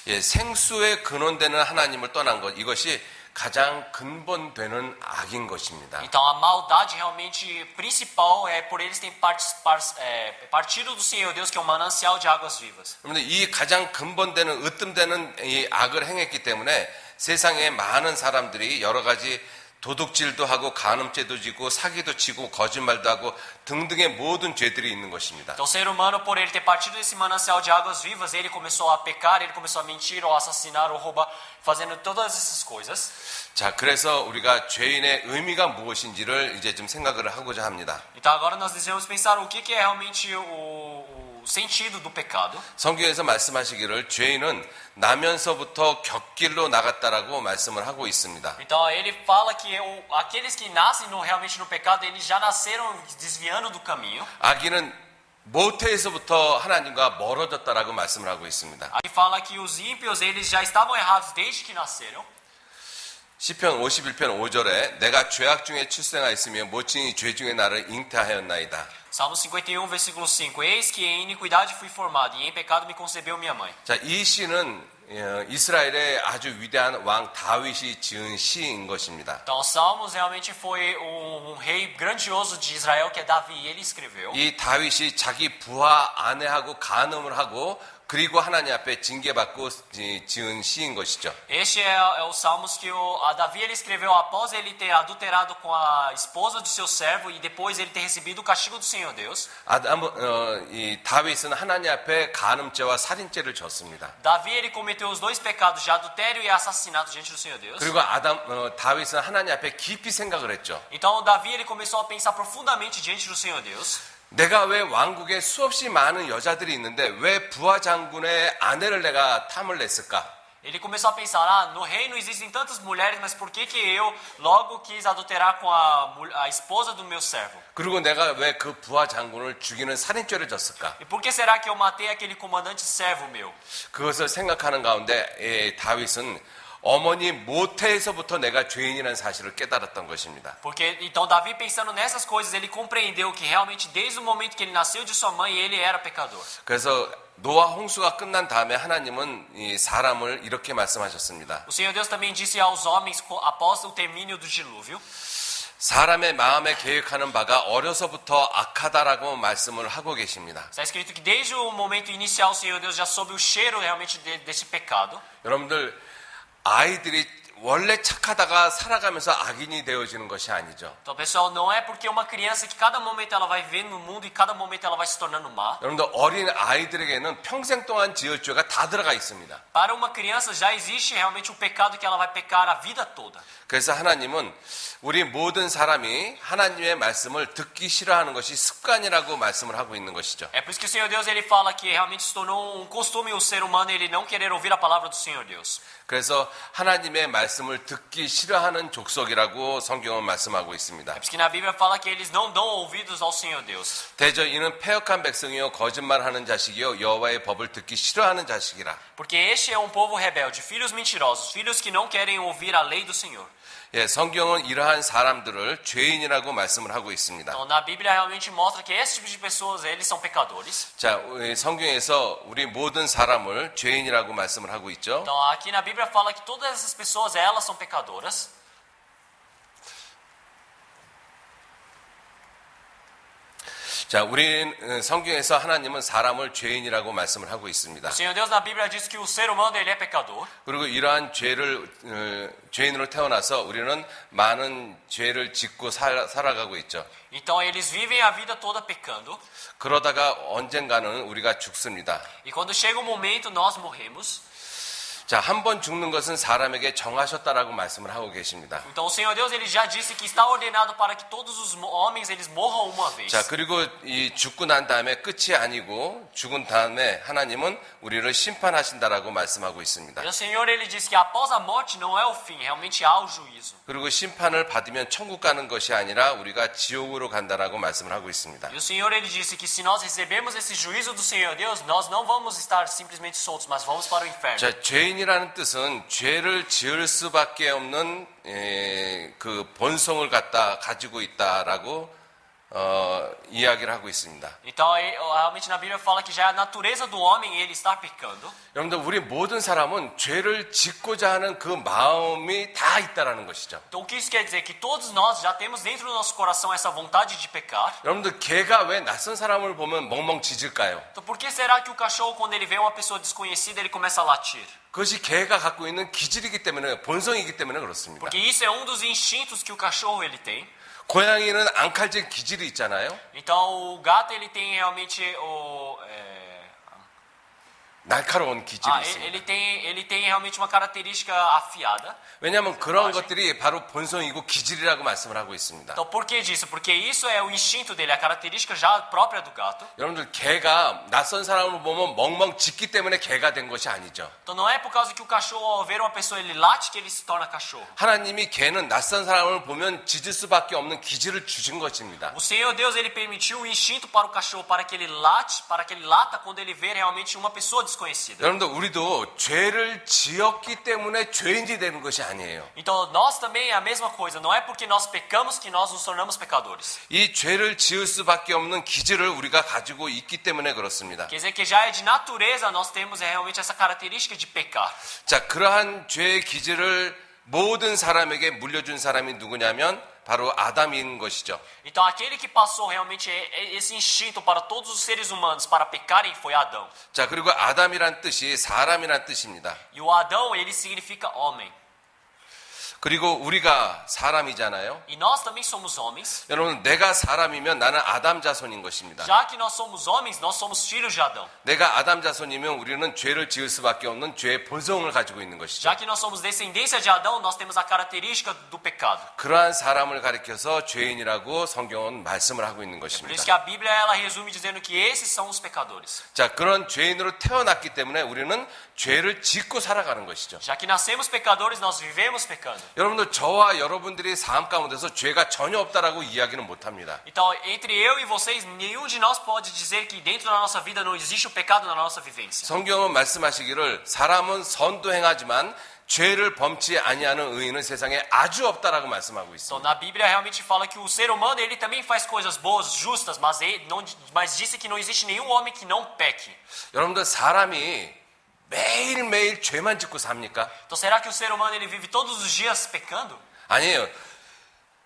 예, 생수의 근원되는 하나님을 떠난 것, 이것이 가장 근본되는 악인 것입니다. Então a maldade realmente principal é por eles terem partido do Senhor Deus, que é um manancial de águas vivas. 그런데 이 가장 근본되는 으뜸되는 이 악을 행했기 때문에 세상에 많은 사람들이 여러 가지 도둑질도 하고 간음죄도 지고 사기도 치고 거짓말도 하고 등등의 모든 죄들이 있는 것입니다. Então o ser humano, por ele ter partido desse manancial de águas vivas, ele começou a pecar, ele começou a mentir, ou assassinar, ou roubar, fazendo todas essas coisas. 자, 그래서 우리가 죄인의 의미가 무엇인지를 이제 좀 생각을 하고자 합니다. Então agora nós devemos pensar o que é realmente o sentido do pecado. 성경에서 말씀하시기를 죄인은 나면서부터 곁길로 나갔다라고 말씀을 하고 있습니다. Então ele fala que aqueles que nascem realmente no pecado, eles já nasceram desviando do caminho. 악인은 모태에서부터 하나님과 멀어졌다라고 말씀을 하고 있습니다. Aí fala que os ímpios, eles já estavam errados desde que nasceram. 시편 51편 5절에 내가 죄악 중에 출생하였으며 모친이 죄 중에 나를 잉태하였나이다. Salmo 51, versículo 5. Eis que em iniquidade fui formado, e em pecado me concebeu minha mãe. 자, 이 시는 이스라엘의 아주 위대한 왕 다윗이 지은 시인 것입니다. Então, Salmos realmente foi rei grandioso de Israel, que é Davi, e ele escreveu. 이 다윗이 자기 부하 아내하고 간음을 하고 그리고 하나님 앞에 징계받고 지은 시인 것이죠. Este é o Salmos que Davi ele escreveu após ele ter adulterado com a esposa do seu servo e depois ele ter recebido o castigo do Senhor Deus. 이 다윗은 하나님 앞에 간음죄와 살인죄를 졌습니다. Davi ele cometeu os dois pecados de adultério e assassinato diante do Senhor Deus. 그리고 다윗은 하나님 앞에 깊이 생각을 했죠. Então Davi ele começou a pensar profundamente diante do Senhor Deus. 내가 왜 왕국에 수없이 많은 여자들이 있는데 왜 부하 장군의 아내를 내가 탐을 냈을까? Ele começou a pensar, no reino existem tantas mulheres, mas por que eu logo quis adulterar com a esposa do meu servo? 그리고 내가 왜 그 부하 장군을 죽이는 살인죄를 졌을까? E por que será que eu matei aquele comandante servo meu? 그것을 생각하는 가운데 다윗은 어머니 모태에서부터 내가 죄인이라는 사실을 깨달았던 것입니다. Porque então Davi, pensando nessas coisas, ele compreendeu que realmente desde o momento que ele nasceu de sua mãe, ele era pecador. 그래서 노아 홍수가 끝난 다음에 하나님은 이 사람을 이렇게 말씀하셨습니다. O Senhor Deus também disse aos homens após o termínio do dilúvio. 사람의 마음에 계획하는 바가 어려서부터 악하다라고 말씀을 하고 계십니다. Está escrito que desde o momento inicial o Senhor Deus já soube o cheiro realmente desse pecado. 여러분들 아이들이 원래 착하다가 살아가면서 악인이 되어지는 것이 아니죠. Então, pessoal, não é porque uma criança que cada momento ela vai vivendo no mundo e cada momento ela vai se tornando má. 여러분들 어린 아이들에게는 평생 동안 지을 죄가 다 들어가 있습니다. Para uma criança já existe realmente um pecado que ela vai pecar a vida toda. 그래서 하나님은 우리 모든 사람이 하나님의 말씀을 듣기 싫어하는 것이 습관이라고 말씀을 하고 있는 것이죠. É por isso que o Senhor Deus ele fala que realmente se tornou costume o ser humano ele não querer ouvir a palavra do Senhor Deus. 그래서 하나님의 말씀을 듣기 싫어하는 족속이라고 성경은 말씀하고 있습니다. É por isso que na Bíblia fala que eles não dão ouvidos ao Senhor Deus. 대저 이는 패역한 백성이요 거짓말하는 자식이요 여호와의 법을 듣기 싫어하는 자식이라. Porque este é um povo rebelde, filhos mentirosos, filhos que não querem ouvir a lei do Senhor. 예, 성경은 이러한 사람들을 죄인이라고 말씀을 하고 있습니다. Então, na Bíblia realmente mostra que esse tipo de pessoas, eles são pecadores. 자, 성경에서 우리 모든 사람을 죄인이라고 말씀을 하고 있죠. Então, aqui na Bíblia fala que todas essas pessoas, elas são pecadoras. 자, 우리 성경에서 하나님은 사람을 죄인이라고 말씀을 하고 있습니다. O Senhor Deus na Bíblia diz que o ser humano ele é pecador. 그리고 이러한 죄인으로 태어나서 우리는 많은 죄를 짓고 살아가고 있죠. Então eles vivem a vida toda pecando. 그러다가 언젠가는 우리가 죽습니다. E quando chega o momento nós morremos. 자, 한 번 죽는 것은 사람에게 정하셨다라고 말씀을 하고 계십니다. Então o Senhor Deus ele já disse que está ordenado para que todos os homens eles morram uma vez. 자, 그리고 이 죽고 난 다음에 끝이 아니고 죽은 다음에 하나님은 우리를 심판하신다라고 말씀하고 있습니다. E o Senhor ele diz que após a morte não é o fim, realmente há o juízo. 그리고 심판을 받으면 천국 가는 것이 아니라 우리가 지옥으로 간다라고 말씀을 하고 있습니다. E o Senhor ele disse que se nós recebermos esse juízo do Senhor Deus, nós não vamos estar simplesmente soltos, mas vamos para o inferno. 자, 죄인이라는 뜻은 죄를 지을 수밖에 없는 그 본성을 가지고 있다라고 이야기를 하고 있습니다. Então, realmente na Bíblia fala que já é a natureza do homem ele estar pecando. 여러분들, 우리 모든 사람은 죄를 짓고자 하는 그 마음이 다 있다라는 것이죠. Então, o que isso quer dizer? Que todos nós já temos dentro do nosso coração essa vontade de pecar. 여러분들, 개가 왜 낯선 사람을 보면 멍멍 짖을까요? Então, por que será que o cachorro, quando ele vê uma pessoa desconhecida, ele começa a latir? 그것이 개가 갖고 있는 기질이기 때문에, 본성이기 때문에 그렇습니다. Porque isso é um dos instintos que o cachorro ele tem. 고양이는 앙칼진 기질이 있잖아요. Então, o gato ele tem realmente 날카로운 기질이 있습니다. ele tem realmente uma característica afiada. 왜냐하면 그런 것들이 바로 본성이고 기질이라고 말씀을 하고 있습니다. Então, por que disso? Porque isso é o instinto dele, a característica já própria do gato. 여러분들, 개가 낯선 사람을 보면 멍멍 짖기 때문에 개가 된 것이 아니죠. Então, não é por causa que o cachorro, ao ver uma pessoa, ele late que ele se torna cachorro. 하나님이 개는 낯선 사람을 보면 짖을 수밖에 없는 기질을 주신 것입니다. O Senhor Deus, ele permitiu o instinto para o cachorro, para que ele lata quando ele vê realmente uma pessoa desconhecida. 여러분들, 우리도 죄를 지었기 때문에 죄인이 되는 것이 아니에요. Então, nós também é a mesma coisa. Não é porque nós pecamos que nós nos tornamos pecadores. 이 죄를 지을 수밖에 없는 기질을 우리가 가지고 있기 때문에 그렇습니다. Quer dizer que já é de natureza nós temos realmente essa característica de pecar. 자, 그러한 죄의 기질을 모든 사람에게 물려준 사람이 누구냐면 바로 아담인 것이죠. Então, aquele que passou realmente esse instinto para todos os seres humanos para pecarem foi Adão. 자, 그리고 아담이란 뜻이 사람이란 뜻입니다. E o Adão, ele significa homem. 그리고 우리가 사람이잖아요. E nós também somos homens. 여러분, 내가 사람이면 나는 아담 자손인 것입니다. Já que nós somos homens, nós somos filhos de Adão. 내가 아담 자손이면 우리는 죄를 지을 수밖에 없는 죄의 본성을 가지고 있는 것이죠. Já que nós somos descendência de Adão, nós temos a característica do pecado. 그러한 사람을 가리켜서 죄인이라고 성경은 말씀을 하고 있는 Por isso 것입니다. que a Bíblia ela resume dizendo que esses são os pecadores. 자, 그런 죄인으로 태어났기 때문에 우리는 죄를 짓고 살아가는 것이죠. Já que nascemos pecadores, nós vivemos pecando. 여러분들, 저와 여러분들이 삶 가운데서 죄가 전혀 없다라고 이야기는 못합니다. Então, entre eu e vocês, nenhum de nós pode dizer que dentro da nossa vida não existe o pecado na nossa vivência. 성경은 말씀하시기를 사람은 선도 행하지만 죄를 범치 아니하는 의인은 세상에 아주 없다라고 말씀하고 Então, 있습니다. na Bíblia realmente fala que o ser humano ele também faz coisas boas, justas, mas disse que não existe nenhum homem que não peque. 여러분들, 사람이 매일매일 죄만 짓고 삽니까? Então, será que o ser humano ele vive todos os dias pecando? 아니에요.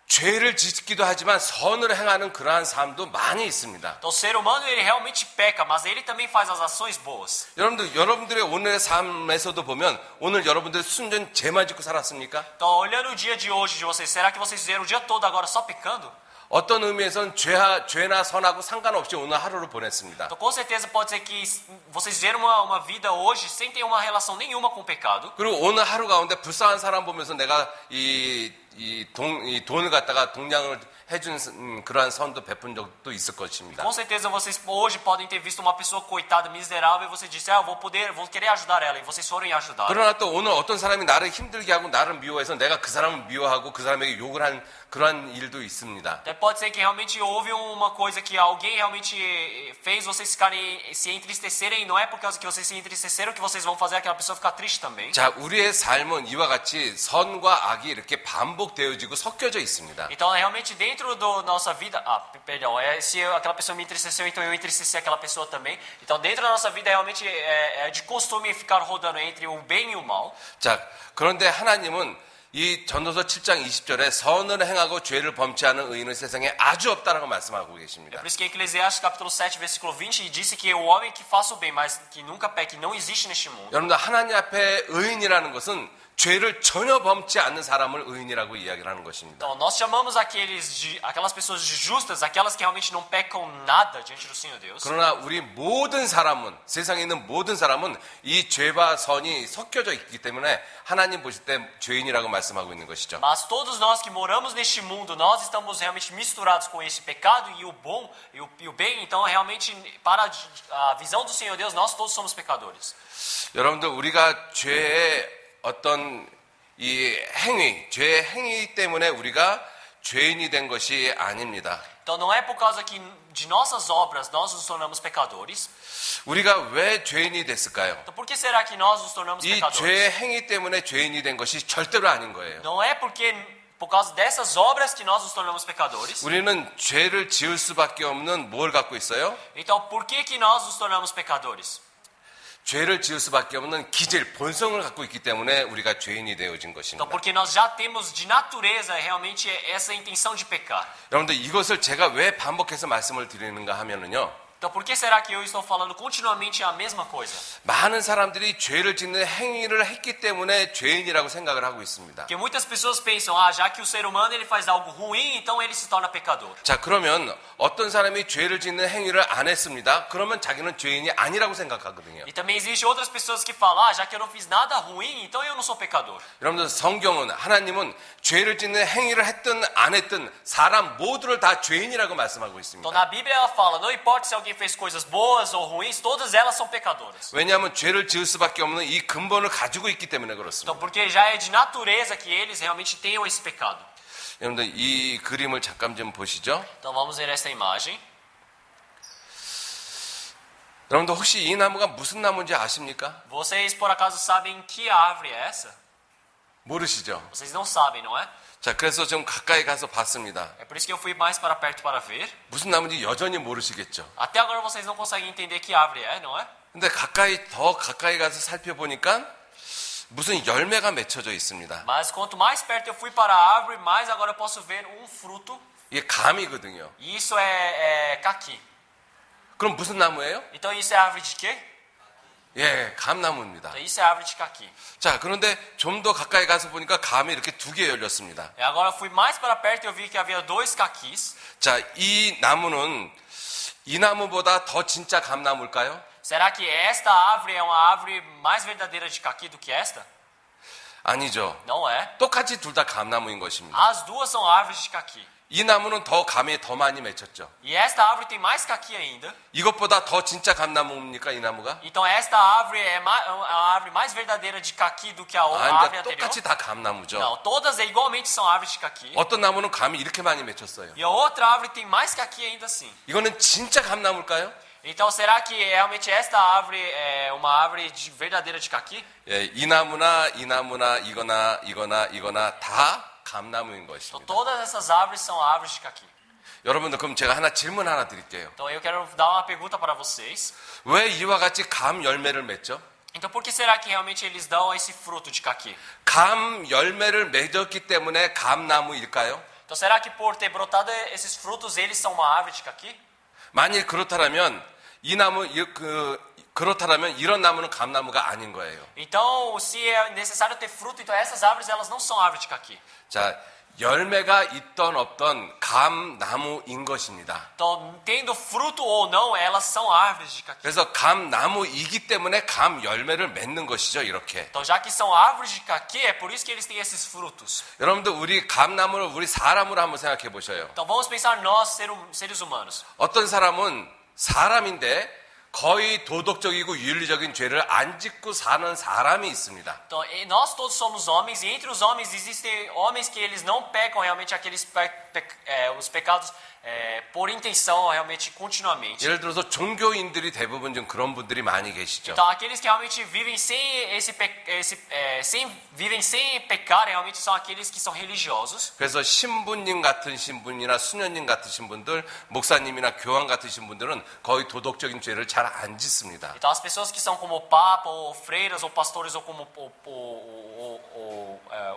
죄를 짓기도 하지만 선을 행하는 그러한 삶도 많이 있습니다. Então, o ser humano ele realmente peca, mas ele também faz as ações boas. 여러분들의 오늘의 삶에서도 보면 오늘 여러분들 순전 죄만 짓고 살았습니까? Então, olhando o dia de hoje de vocês, será que vocês viveram o dia todo agora só pecando? 어떤 의미에서는 죄나 선하고 상관없이 오늘 하루를 보냈습니다. Então, com certeza pode ser que vocês viveram uma vida hoje sem ter uma relação nenhuma com o pecado. 그리고 오늘 하루 가운데 불쌍한 사람 보면서 내가 이 돈을 갖다가 동량을 해준 그러한 선도 베푼 적도 있을 것입니다. Com certeza vocês hoje podem ter visto uma pessoa coitada, miserável, e você disse, eu vou querer ajudar ela, e vocês foram e ajudaram. 그러나 또 오늘 어떤 사람이 나를 힘들게 하고 나를 미워해서 내가 그 사람을 미워하고 그 사람에게 욕을 한 그러한 일도 있습니다. Até pode ser que realmente houve uma coisa que alguém realmente fez vocês ficarem, se entristecerem, e não é por causa que vocês se entristeceram que vocês vão fazer aquela pessoa ficar triste também. 자, 우리의 삶은 이와 같이 선과 악이 이렇게 반복되어지고 섞여져 있습니다. Então, realmente, dentro da nossa vida... se aquela pessoa me entristeceu, então eu entristeci aquela pessoa também. Então, dentro da nossa vida, realmente, é de costume ficar rodando entre o bem e o mal. 자, 그런데 하나님은 이 전도서 7장 20절에 선을 행하고 죄를 범치 않은 의인은 세상에 아주 없다라고 말씀하고 É 계십니다. por isso que em Eclesiastes capítulo 7, versículo 20, disse que o homem que faça o bem, mas que nunca peque, não existe neste mundo. 여러분들 하나님 앞에 의인이라는 것은 죄를 전혀 범치 않는 사람을 의인이라고 이야기를 하는 것입니다. Então, nós chamamos aquelas pessoas de justas, aquelas que realmente não pecam nada diante do Senhor Deus. 그러나 우리 모든 사람은, 세상에 있는 모든 사람은 이 죄와 선이 섞여져 있기 때문에 하나님 보실 때 죄인이라고 말씀하고 있는 것이죠. Mas todos nós que moramos neste mundo, nós estamos realmente misturados com esse pecado e o bom e o bem. Então, realmente, para a visão do Senhor Deus, nós todos somos pecadores. 여러분들 우리가 죄의 어떤 이 행위, 죄의 행위 때문에 우리가 죄인이 된 것이 아닙니다. Então, não é por causa que de nossas obras nós nos tornamos pecadores. 우리가 왜 죄인이 됐을까요? Então, por que será que nós nos tornamos 이 pecadores? 죄의 행위 때문에 죄인이 된 것이 절대로 아닌 거예요. Não é porque por causa dessas obras que nós nos tornamos pecadores. 우리는 죄를 지을 수밖에 없는 뭘 갖고 있어요? Então, por que nós nos tornamos pecadores? 죄를 지을 수밖에 없는 기질, 본성을 갖고 있기 때문에 우리가 죄인이 되어진 Então, 것입니다. porque nós já temos de natureza realmente essa intenção de pecar. 여러분들 이것을 제가 왜 반복해서 말씀을 드리는가 하면은요. Então, por que será que eu estou falando continuamente a mesma coisa? 많은 사람들이 죄를 짓는 행위를 했기 때문에 죄인이라고 생각을 하고 있습니다. Porque muitas pessoas pensam, já que o ser humano ele faz algo ruim, então ele se torna pecador. 자, 그러면 어떤 사람이 죄를 짓는 행위를 안 했습니다. 그러면 자기는 죄인이 아니라고 생각하거든요. E também existem outras pessoas que falam, já que eu não fiz nada ruim, então eu não sou pecador. 여러분들 성경은 하나님은 죄를 짓는 행위를 했든 안 했든 사람 모두를 다 죄인이라고 말씀하고 있습니다. Então na Bíblia ela fala, não importa se alguém fez coisas boas ou ruins, todas elas são pecadoras. 왜냐하면 죄를 지을 수밖에 없는 이 근본을 가지고 있기 때문에 그렇습니다. Então porque já é de natureza que eles realmente tenham esse pecado. 여러분들 이 그림을 잠깐 좀 보시죠. Então vamos ver esta imagem. 여러분들 혹시 이 나무가 무슨 나무인지 아십니까? Vocês por acaso sabem que árvore é essa? 모르시죠? Vocês não sabem, não é? 자, 그래서 좀 가까이 가서 봤습니다. É por isso que eu fui mais para perto para ver. 무슨 나무인지 여전히 모르시겠죠? Até agora vocês não conseguem entender que árvore é, não é? 근데 더 가까이 가서 살펴보니까 무슨 열매가 맺혀져 있습니다. Mas quanto mais perto eu fui para a árvore, mais agora eu posso ver fruto. 이게 감이거든요. E isso é caqui. 그럼 무슨 나무예요? Então isso é árvore de quê? 예, 감나무입니다. Então isso é árvore de caqui. 자, 그런데 좀 더 가까이 가서 보니까 감이 이렇게 두 개 열렸습니다. E agora eu fui mais para perto e eu vi que havia dois caquis. 자, 이 나무는 이 나무보다 더 진짜 감나무일까요? Será que esta árvore é uma árvore mais verdadeira de caqui do que esta? 아니죠. Não é. 똑같이 둘 다 감나무인 것입니다. As duas são árvores de caqui. 이 나무는 감이 더 많이 맺혔죠. E esta árvore tem mais caqui ainda. 이것보다 더 진짜 감나무입니까, 이 나무가? Então esta árvore é a árvore mais verdadeira de caqui do que a outra árvore 아닙니다. anterior? 똑같이 다 감나무죠. Não, todas igualmente são árvores de caqui. 어떤 나무는 감이 이렇게 많이 맺혔어요. E a outra árvore tem mais caqui ainda assim. 이거는 진짜 감나무일까요? Então será que realmente esta árvore é uma árvore verdadeira de caqui? 예, 이 나무나 이거나 다 감나무인 Então 것입니다. todas essas árvores são árvores de caqui. 여러분들 그럼 제가 질문 하나 드릴게요. Então eu quero dar uma pergunta para vocês. 왜 이와 같이 감 열매를 맺죠? Então por que será que realmente eles dão esse fruto de caqui? 감 열매를 맺었기 때문에 감나무일까요? Então será que por ter brotado esses frutos eles são uma árvore de caqui? 만일 그렇다면 그렇다면 이런 나무는 감나무가 아닌 거예요. Então se é necessário ter fruto, então essas árvores elas não são árvores de caqui. 자, 열매가 있던 없던 감나무인 것입니다. Então tendo fruto ou não, elas são árvores de caqui. 그래서 감나무이기 때문에 감 열매를 맺는 것이죠, 이렇게. Então já que são árvores de caqui, é por isso que eles têm esses frutos. 여러분들 우리 감나무를 우리 사람으로 한번 생각해 보셔요. Então vamos pensar nós, seres humanos. 어떤 사람은 사람인데 거의 도덕적이고 윤리적인 죄를 안 짓고 사는 사람이 있습니다. Então, nós todos somos homens e entre os homens existem homens que eles não pecam realmente os pecados por intenção realmente continuamente. 예를 들어서 종교인들이 대부분 좀 그런 분들이 많이 계시죠. Então aqueles que realmente vivem sem pecar realmente são aqueles que são religiosos. 그래서 신부님 같은 신분이나 수녀님 같으신 분들, 목사님이나 교황 같으신 분들은 거의 도덕적인 죄를 잘 안 짓습니다. Então as pessoas que são como papa ou freiras ou pastores ou como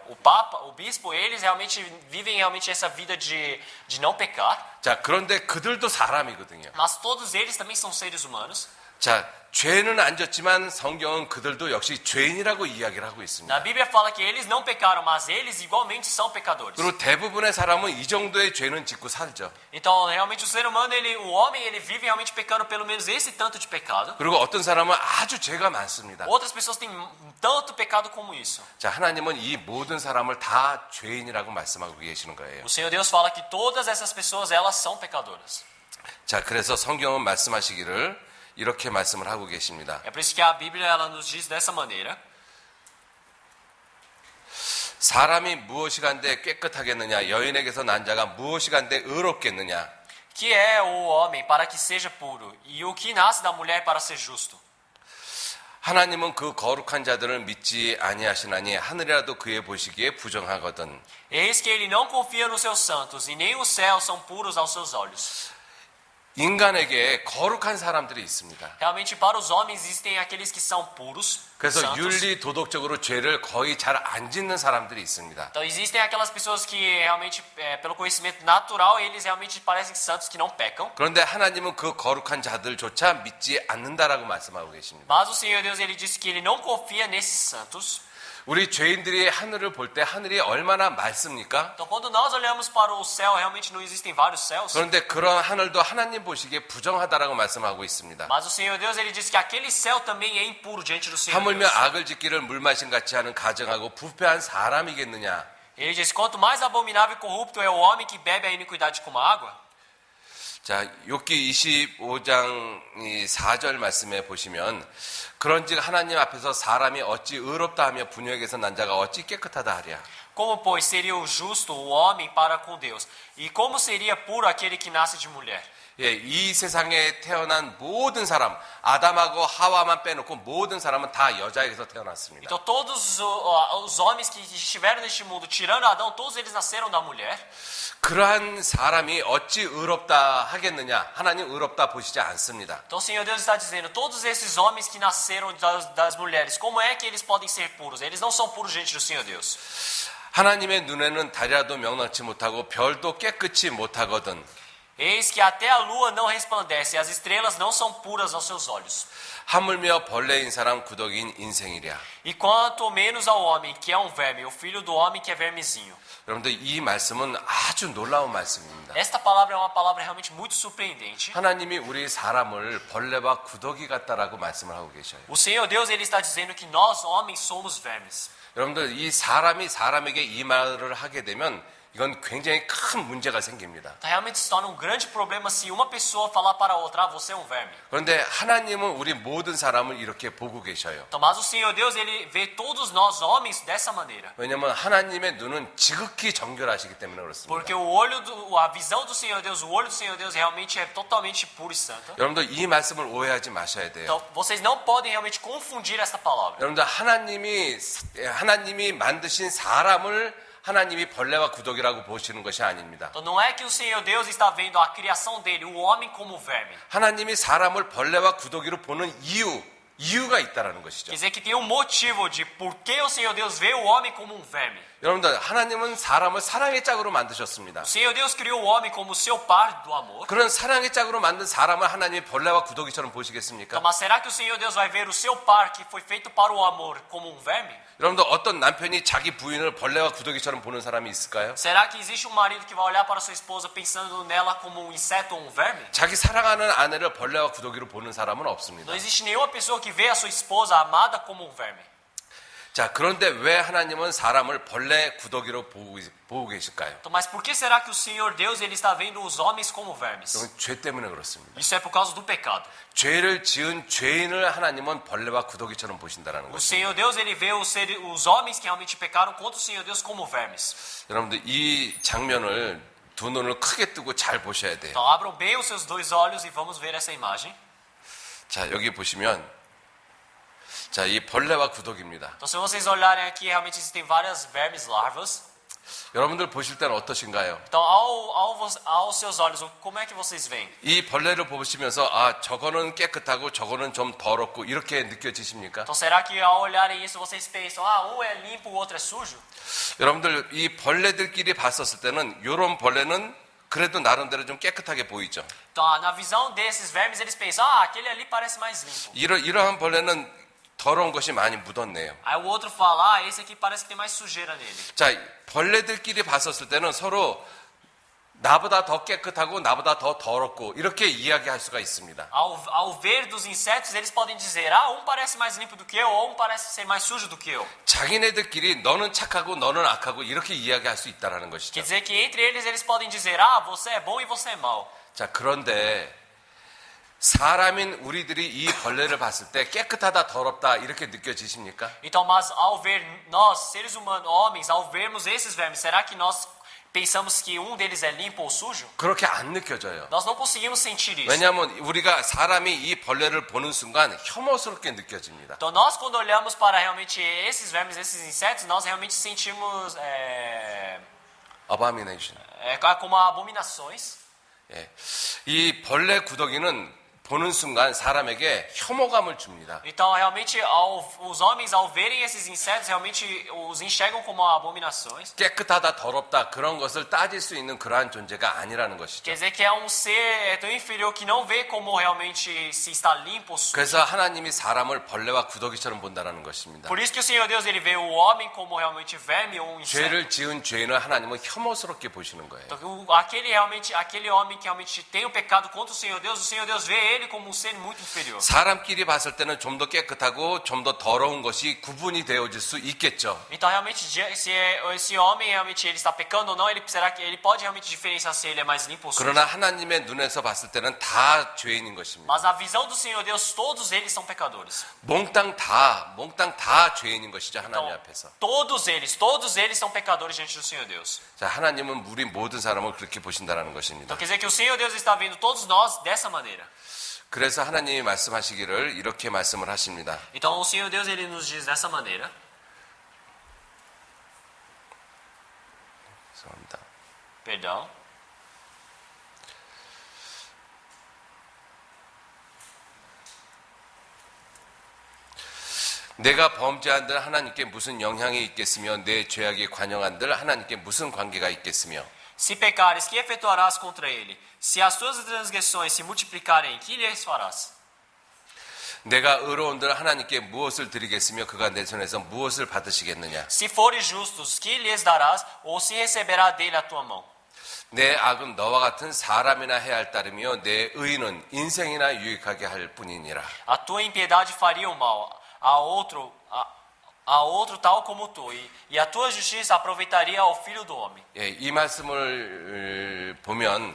o Papa, o Bispo, eles realmente vivem realmente essa vida de não pecar. 자, 그런데 그들도 사람이거든요. Mas todos eles também são seres humanos. 자, 죄는 안 졌지만 성경은 그들도 역시 죄인이라고 이야기를 하고 있습니다. Na Bíblia fala que eles não pecaram, mas eles igualmente são pecadores. 그리고 대부분의 사람은 이 정도의 죄는 짓고 살죠. Então, realmente o ser humano, o homem, ele vive realmente pecando pelo menos esse tanto de pecado. 그리고 어떤 사람은 아주 죄가 많습니다. Outras pessoas têm tanto pecado como isso. 자, 하나님은 이 모든 사람을 다 죄인이라고 말씀하고 계시는 거예요. O Senhor Deus fala que todas essas pessoas, elas são pecadoras. 자, 그래서 성경은 말씀하시기를 이렇게 말씀을 하고 계십니다. É por isso que a Bíblia ela nos diz dessa maneira. 사람이 무엇이 간데 깨끗하겠느냐? 여인에게서 난 자가 무엇이 간데 의롭겠느냐? Que é o homem para que seja puro, e o que nasce da mulher para ser justo. 하나님은 그 거룩한 자들을 믿지 아니하시나니 하늘이라도 그의 보시기에 부정하거든. Eis que ele não confia nos seus santos, e nem os céus são puros aos seus olhos. 인간에게 거룩한 사람들이 있습니다. Realmente, para os homens existem aqueles que são puros, 그래서 santos. 윤리 도덕적으로 죄를 거의 잘 안 짓는 사람들이 있습니다. Então, existem aquelas pessoas que realmente, pelo conhecimento natural, eles realmente parecem santos que não pecam. 그런데 하나님은 그 거룩한 자들조차 믿지 않는다라고 말씀하고 계십니다. Mas o Senhor Deus, ele disse que ele não confia nesses santos. 우리 죄인들이 하늘을 볼 때 하늘이 얼마나 맑습니까? Então, quando nós olhamos para o céu, realmente não existem vários céus. 그런데 그런 하늘도 하나님 보시기에 부정하다라고 말씀하고 있습니다. Mas o Senhor Deus, ele disse que aquele céu também é impuro diante do Senhor 하물며 Deus. 악을 짓기를 물마신 같이 하는 가정하고 부패한 사람이겠느냐? Ele disse, quanto mais abominável e corrupto é o homem que bebe a iniquidade como água. 자, 욥기 25장 4절 말씀에 보시면 그런즉 하나님 앞에서 사람이 어찌 의롭다 하며 분역에서 난 자가 어찌 깨끗하다 하랴. Como, pois, seria o justo o homem para com Deus? E como seria puro aquele que nasce de mulher? 예, 이 세상에 태어난 모든 사람, 아담하고 하와만 빼놓고 모든 사람은 다 여자에게서 태어났습니다. Então, todos os homens que estiveram neste mundo, tirando Adão, todos eles nasceram da mulher. 그러한 사람이 어찌 의롭다 하겠느냐? 하나님 의롭다 보시지 않습니다. Então, o Senhor Deus está dizendo, todos esses homens que nasceram das mulheres, como é que eles podem ser puros? Eles não são puros diante do Senhor Deus. 하나님의 눈에는 달이라도 명랑치 못하고 별도 깨끗이 못하거든. Eis que até a lua não resplandece, e as estrelas não são puras aos seus olhos. 하물며 벌레인 사람 구덕인 인생이랴. E quanto menos ao homem, que é um verme, o filho do homem que é vermezinho. 여러분들 이 말씀은 아주 놀라운 말씀입니다. Esta palavra é uma palavra realmente muito surpreendente. 하나님이 우리 사람을 벌레와 구더기 같다라고 말씀을 하고 계셔요. O Senhor Deus, ele está dizendo que nós, homens, somos vermes. 여러분들 이 사람이 사람에게 이 말을 하게 되면 이건 굉장히 큰 문제가 생깁니다. Realmente se torna um grande problema se uma pessoa falar para a outra, você é um verme. 그런데 하나님은 우리 모든 사람을 이렇게 보고 계셔요. Então, mas o Senhor Deus, ele vê todos nós, homens, dessa maneira. 왜냐하면 하나님의 눈은 지극히 정결하시기 때문에 그렇습니다. Porque a visão do Senhor Deus, o olho do Senhor Deus realmente é totalmente puro e santo. 여러분들 이 말씀을 오해하지 마셔야 돼요. Então, vocês não podem realmente confundir esta palavra. 여러분들 하나님이 만드신 사람을 하나님이 벌레와 구더기라고 보시는 것이 아닙니다. Então, não é que o Senhor Deus está vendo a criação dele, o homem como verme. 하나님이 사람을 벌레와 구더기로 보는 이유가 있다라는 것이죠. Quer dizer que tem um motivo de por que o Senhor Deus vê o homem como um verme. 여러분들 하나님은 사람을 사랑의 짝으로 만드셨습니다. O Senhor Deus criou o homem como seu par do amor. 그런 사랑의 짝으로 만든 사람을 하나님이 벌레와 구더기처럼 보시겠습니까? Então, mas será que o Senhor Deus vai ver o seu par que foi feito para o amor como um verme? 여러분들 어떤 남편이 자기 부인을 벌레와 구더기처럼 보는 사람이 있을까요? Será que existe um marido que vai olhar para sua esposa pensando nela como um inseto ou um verme? 자기 사랑하는 아내를 벌레와 구더기로 보는 사람은 없습니다. Não existe nenhuma pessoa que vê a sua esposa amada como um verme. 자, 그런데 왜 하나님은 사람을 벌레 구더기로 보고 계실까요? Então, mas por que será que o Senhor Deus ele está vendo os homens como vermes? 그건 죄 때문에 그렇습니다. Isso é por causa do pecado. 죄를 지은 죄인을 하나님은 벌레와 구더기처럼 보신다라는 O 것입니다. Senhor Deus ele vê os homens que realmente pecaram contra o Senhor Deus como vermes. 여러분들 이 장면을 두 눈을 크게 뜨고 잘 보셔야 돼요. Então abram bem os seus dois olhos e vamos ver essa imagem. 자, 여기 보시면 자, 이 벌레와 구더기입니다. Então se vocês olharem aqui, realmente existem várias vermes larvas. 여러분들 보실 때는 어떠신가요? Então, aos seus olhos, como é que vocês veem? 이 벌레를 보시면서 아 저거는 깨끗하고 저거는 좀 더럽고 이렇게 느껴지십니까? Então, será que ao olharem isso, vocês pensam, um é limpo, o outro é sujo? 여러분들 이 벌레들끼리 봤었을 때는 이런 벌레는 그래도 나름대로 좀 깨끗하게 보이죠. Então, na visão desses vermes, eles pensam, aquele ali parece mais limpo. 이러한 벌레는 더러운 것이 많이 묻었네요. Aí o outro fala, esse aqui parece que tem mais sujeira nele. 자, 벌레들끼리 봤었을 때는 서로 나보다 더 깨끗하고 나보다 더 더럽고 이렇게 이야기할 수가 있습니다. Ao ver dos insetos, eles podem dizer, parece mais limpo do que eu, ou parece ser mais sujo do que eu. 자기네들끼리 너는 착하고 너는 악하고 이렇게 이야기할 수 있다라는 것이죠. Quer dizer que entre eles podem dizer, você é bom e você é mau. 자, 그런데 사람인 우리들이 이 벌레를 봤을 때 깨끗하다 더럽다 이렇게 느껴지십니까? Então, mas ao ver nós, seres humanos, homens, ao vermos esses vermes, será que nós pensamos que um deles é limpo ou sujo? 그렇게 안 느껴져요. Nós não conseguimos sentir isso. 왜냐하면 우리가 사람이 이 벌레를 보는 순간 혐오스럽게 느껴집니다. Então, nós quando olhamos para realmente esses vermes, esses insetos, nós realmente sentimos Abomination. como abominações. 예. 이 벌레 구더기는 보는 순간 사람에게 혐오감을 줍니다. Então, realmente, os homens, ao verem esses insetos, realmente os enxergam como abominações. 깨끗하다 더럽다 그런 것을 따질 수 있는 그러한 존재가 아니라는 것이죠. Quer dizer que é ser tão inferior que não vê como realmente se está limpo ou sujo. 그래서 하나님이 사람을 벌레와 구더기처럼 본다는 것입니다. Por isso que o Senhor Deus, ele vê o homem como realmente verme ou um inseto. 죄를 지은 죄인을 하나님은 혐오스럽게 보시는 거예요. Então, aquele homem que realmente tem o pecado contra o Senhor Deus vê ele como um ser muito inferior. 사람끼리 봤을 때는 좀 더 깨끗하고 좀 더 더러운 것이 구분이 되어질 수 있겠죠. Então, realmente, se esse homem realmente ele está pecando ou não, será que ele pode realmente diferenciar se ele é mais limpo ou sujo? 그러나 하나님의 눈에서 봤을 때는 다 죄인인 것입니다. Mas na visão do Senhor Deus, todos eles são pecadores. 몽땅 다 죄인인 것이죠. 하나님 Então, 앞에서. todos eles são pecadores diante do Senhor Deus. 자, 하나님은 우리 모든 사람을 그렇게 보신다는 것입니다. Então, quer dizer que o Senhor Deus está vendo todos nós dessa maneira. 그래서 하나님이 말씀하시기를 이렇게 말씀을 하십니다. Então, o Senhor Deus, ele nos diz dessa maneira. 죄송합니다. Perdão. 내가 범죄한들 하나님께 무슨 영향이 있겠으며 내 죄악이 관영한들 하나님께 무슨 관계가 있겠으며 Se pecares, que efetuarás contra ele? Se as tuas transgressões se multiplicarem, que lhes farás? 내가 의로운들 하나님께 무엇을 드리겠으며 그가 내 손에서 무엇을 받으시겠느냐? Se fores justos, que lhes darás? Ou se receberá dele a tua mão? 내 악은 너와 같은 사람이나 해야 할 따름이요 내 의는 인생이나 유익하게 할 뿐이니라. A tua impiedade faria o mal a outro tal como tu, e a tua justiça aproveitaria ao filho do homem. 예, 이 말씀을 보면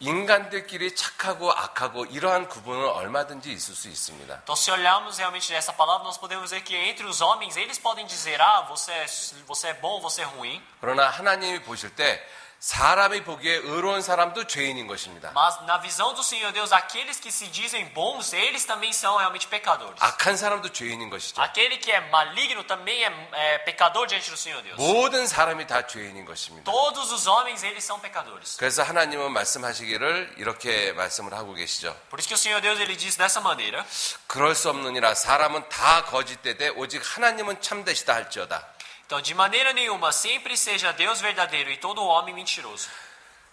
인간들끼리 착하고 악하고 이러한 구분은 얼마든지 있을 수 있습니다. Então, se olharmos realmente essa palavra, nós podemos ver que entre os homens, eles podem dizer, você é bom, você é ruim. 그러나 하나님이 보실 때 사람이 보기에 의로운 사람도 죄인인 것입니다. Mas na visão do Senhor Deus, aqueles que se dizem bons, eles também são realmente pecadores. 악한 사람도 죄인인 것이죠. Aquele que é maligno também é pecador diante do Senhor Deus. 모든 사람이 다 죄인인 것입니다. Todos os homens, eles são pecadores. 그래서 하나님은 말씀하시기를 이렇게 말씀을 하고 계시죠. Por isso que o Senhor Deus, ele diz dessa maneira. 그럴 수 없느니라 사람은 다 거짓되되 오직 하나님은 참되시다 할지어다. Então, de maneira nenhuma, sempre seja Deus verdadeiro e todo homem mentiroso.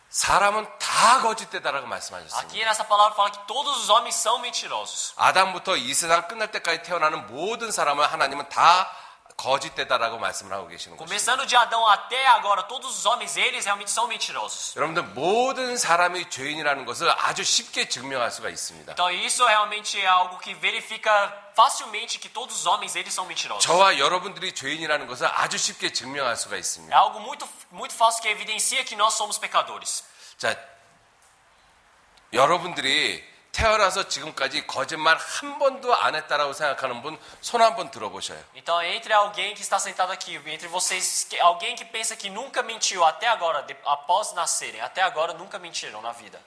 사람은 다 거짓되다라고 말씀하셨습니다. Aqui nessa palavra fala que todos os homens são mentirosos. 아담부터 이 세상 끝날 때까지 태어나는 모든 사람을 하나님은 다 거짓되다라고 말씀을 하고 계시는 것입니다. Começando de Adão até agora, todos os homens, eles realmente são mentirosos. 여러분들 모든 사람이 죄인이라는 것을 아주 쉽게 증명할 수가 있습니다. Então, isso realmente é algo que verifica facilmente que todos os homens, eles são mentirosos. 저와 여러분들이 죄인이라는 것을 아주 쉽게 증명할 수가 É 있습니다. algo muito fácil que evidencia que nós somos pecadores. 자, 여러분들이 태어나서 지금까지 거짓말 한 번도 안 했다라고 생각하는 분 손 한번 들어보셔요. Então, entre alguém que está sentado aqui, entre vocês, alguém que pensa que nunca mentiu até agora, após nascerem, até agora nunca mentiram na vida.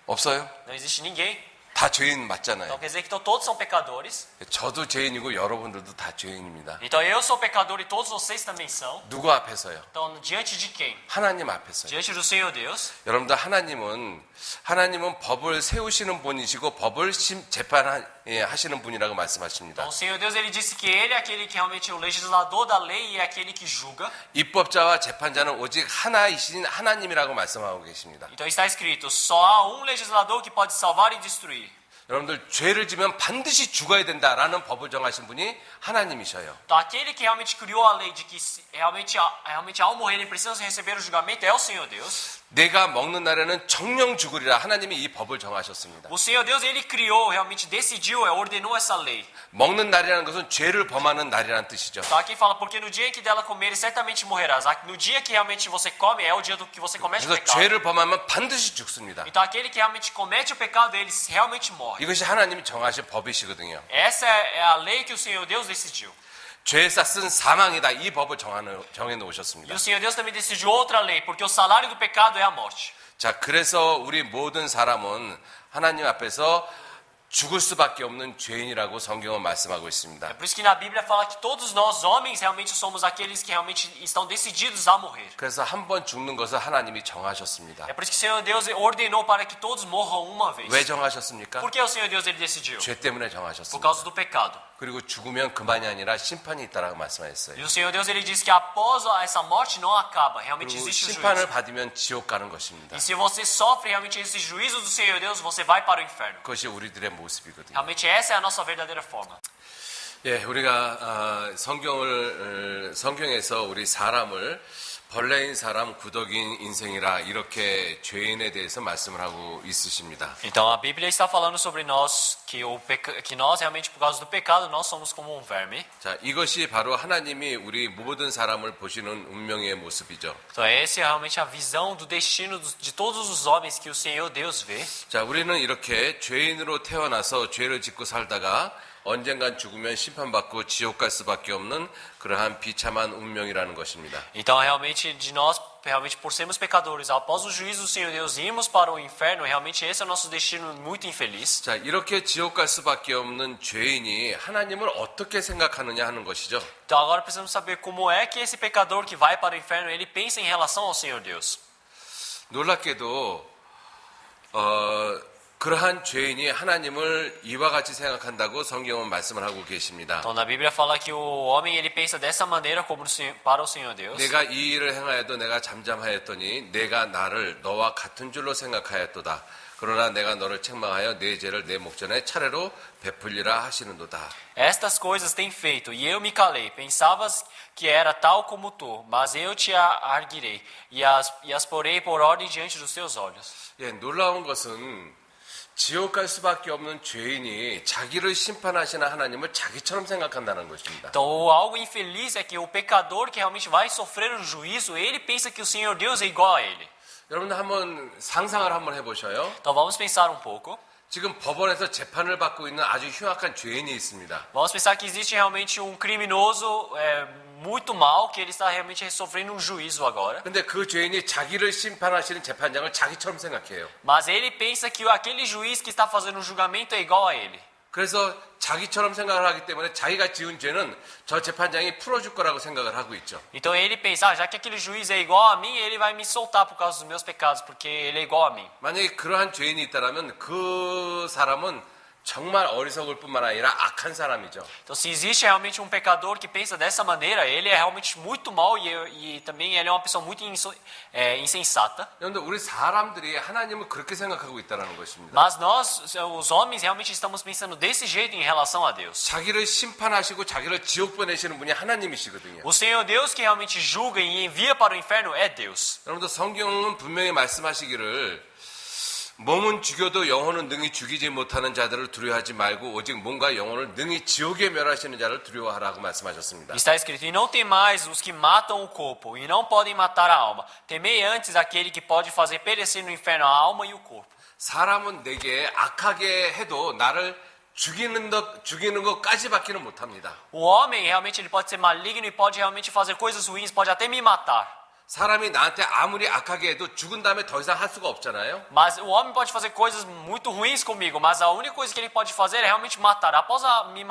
없어요? Não existe ninguém. 다 죄인 맞잖아요. Então quer dizer que então, todos são pecadores. 저도 죄인이고 여러분들도 다 죄인입니다. Então eu sou pecador e todos vocês também são. 누구 앞에서요? Então diante de quem? 하나님 앞에서요. Diante do Senhor Deus. 여러분들 하나님은 법을 세우시는 분이시고 법을 재판하시는 분이라고 말씀하십니다. Então o Senhor Deus ele disse que ele é aquele que realmente é o legislador da lei e é aquele que julga. 입법자와 재판자는 오직 하나이신 하나님이라고 말씀하고 계십니다. Então está escrito, só há um legislador que pode salvar e destruir. 여러분들 죄를 지면 반드시 죽어야 된다라는 법을 정하신 분이 하나님이셔요. Então aquele que realmente criou a lei de que realmente ao morrerem precisam receber o julgamento é o Senhor Deus. 내가 먹는 날에는 정령 죽으리라 하나님이 이 법을 정하셨습니다. O Senhor Deus ele criou, realmente decidiu, ordenou essa lei. 먹는 날이라는 것은 죄를 범하는 날이라는 뜻이죠. Então aqui fala, porque no dia em que dela comerem, certamente morrerás. No dia que realmente você come, é o dia do que você comete o 그래서 pecado. 죄를 범하면 반드시 죽습니다. Então aquele que realmente comete o pecado, ele realmente morre. 이것이 하나님이 정하신 법이시거든요. Essa é a lei que o Senhor Deus decidiu. 죄의 싹은 사망이다. 이 법을 정해 E 놓으셨습니다. o Senhor Deus também decidiu outra lei, porque o salário do pecado é a morte. 자, 그래서 우리 모든 사람은 하나님 앞에서 죽을 수밖에 없는 죄인이라고 성경은 말씀하고 있습니다. É por isso que na Bíblia fala que todos nós, homens, realmente somos aqueles que realmente estão decididos a morrer. 그래서 한 번 죽는 것을 하나님이 정하셨습니다. É por isso que o Senhor Deus ordenou para que todos morram uma vez. 왜 정하셨습니까? Por que o Senhor Deus ele decidiu? 죄 때문에 Por 정하셨습니다. causa do pecado. 그리고 죽으면 그만이 아니라 심판이 있다라고 말씀하셨어요. E o Senhor Deus ele disse que após essa morte não acaba, realmente 그리고 existe o 심판을 juízo. 받으면 지옥 가는 것입니다. E se você sofre realmente esse juízo do Senhor Deus, você vai para o inferno. 그것이 우리들의 모습이거든요. Realmente essa é a nossa verdadeira forma. 예, 우리가 성경에서 우리 사람을 벌레인 사람, 구덕인 인생이라 이렇게 죄인에 대해서 말씀을 하고 있으십니다. Então a Bíblia está falando sobre nós que nós realmente por causa do pecado nós somos como um verme. 자, 이것이 바로 하나님이 우리 모든 사람을 보시는 운명의 모습이죠. Então essa é realmente a visão do destino de todos os homens que o Senhor Deus vê. 자, 우리는 이렇게 죄인으로 태어나서 죄를 짓고 sal다가 언젠간 죽으면 심판받고 지옥 갈 수밖에 없는 그러한 비참한 운명이라는 것입니다. Então realmente de nós, realmente por sermos pecadores, após o juízo do Senhor Deus irmos para o inferno, realmente esse é o nosso destino muito infeliz. 자, 이렇게 지옥 갈 수밖에 없는 죄인이 하나님을 어떻게 생각하느냐 하는 것이죠. Então agora precisamos saber como é que esse pecador que vai para o inferno, ele pensa em relação ao Senhor Deus. 놀랍게도 그러한 죄인이 하나님을 이와 같이 생각한다고 성경은 말씀을 하고 계십니다. Então na Bíblia fala que o homem ele pensa dessa maneira como para o Senhor Deus. 내가 이 일을 행하여도 내가 잠잠하였더니 내가 나를 너와 같은 줄로 생각하였도다. 그러나 내가 너를 책망하여 내 죄를 내 목전에 차례로 베풀리라 하시는도다. Estas coisas tem feito, e eu me calei. Pensavas que era tal como tu, mas eu te arguirei, e as porei por ordem diante dos teus olhos. 예, 놀라운 것은 지옥 갈 수밖에 없는 죄인이 자기를 심판하시는 하나님을 자기처럼 생각한다는 것입니다. Então, algo infeliz é que o pecador que realmente vai sofrer o juízo, ele pensa que o Senhor Deus é igual a ele. 여러분들 한번 상상을 한번 해보셔요. Então, vamos pensar um pouco. 지금 법원에서 재판을 받고 있는 아주 흉악한 죄인이 있습니다. Vamos pensar que existe realmente um criminoso muito mal, que ele está realmente sofrendo um juízo agora. 근데 그 죄인이 자기를 심판하시는 재판장을 자기처럼 생각해요. Mas ele pensa que aquele juiz que está fazendo o julgamento é igual a ele. 그래서 자기처럼 생각을 하기 때문에 자기가 지은 죄는 저 재판장이 풀어줄 거라고 생각을 하고 있죠. Então ele pensa, já que aquele juiz é igual a mim, ele vai me soltar por causa dos meus pecados, porque ele é igual a mim. 만약에 그러한 죄인이 있다면 그 사람은 정말 어리석을 뿐만 아니라 악한 사람이죠. Então se existe realmente um pecador que pensa dessa maneira, ele é realmente muito mau e também ele é uma pessoa muito insensata. 그런데 우리 사람들이 하나님을 그렇게 생각하고 있다는 것입니다. Mas nós, os homens, realmente estamos pensando desse jeito em relação a Deus. 자기를 심판하시고 자기를 지옥 보내시는 분이 하나님이시거든요. O Senhor Deus que realmente julga e envia para o inferno é Deus. 여러분들 성경은 분명히 말씀하시기를 몸은 죽여도 영혼은 능히 죽이지 못하는 자들을 두려워하지 말고 오직 몸과 영혼을 능히 지옥에 멸하시는 자를 두려워하라고 말씀하셨습니다. Está escrito, e não temais os que matam o corpo, e não podem matar a alma. Temei antes aquele que pode fazer perecer no inferno a alma e o corpo. 사람은 내게 악하게 해도 나를 죽이는 것까지밖에는 못합니다. O homem realmente ele pode ser maligno e pode realmente fazer coisas ruins, pode até me matar. 사람이 나한테 아무리 악하게 해도 죽은 다음에 더 이상 할 수가 없잖아요. Mas o homem pode fazer coisas muito ruins comigo, mas a única coisa que ele pode fazer é realmente matar. Após me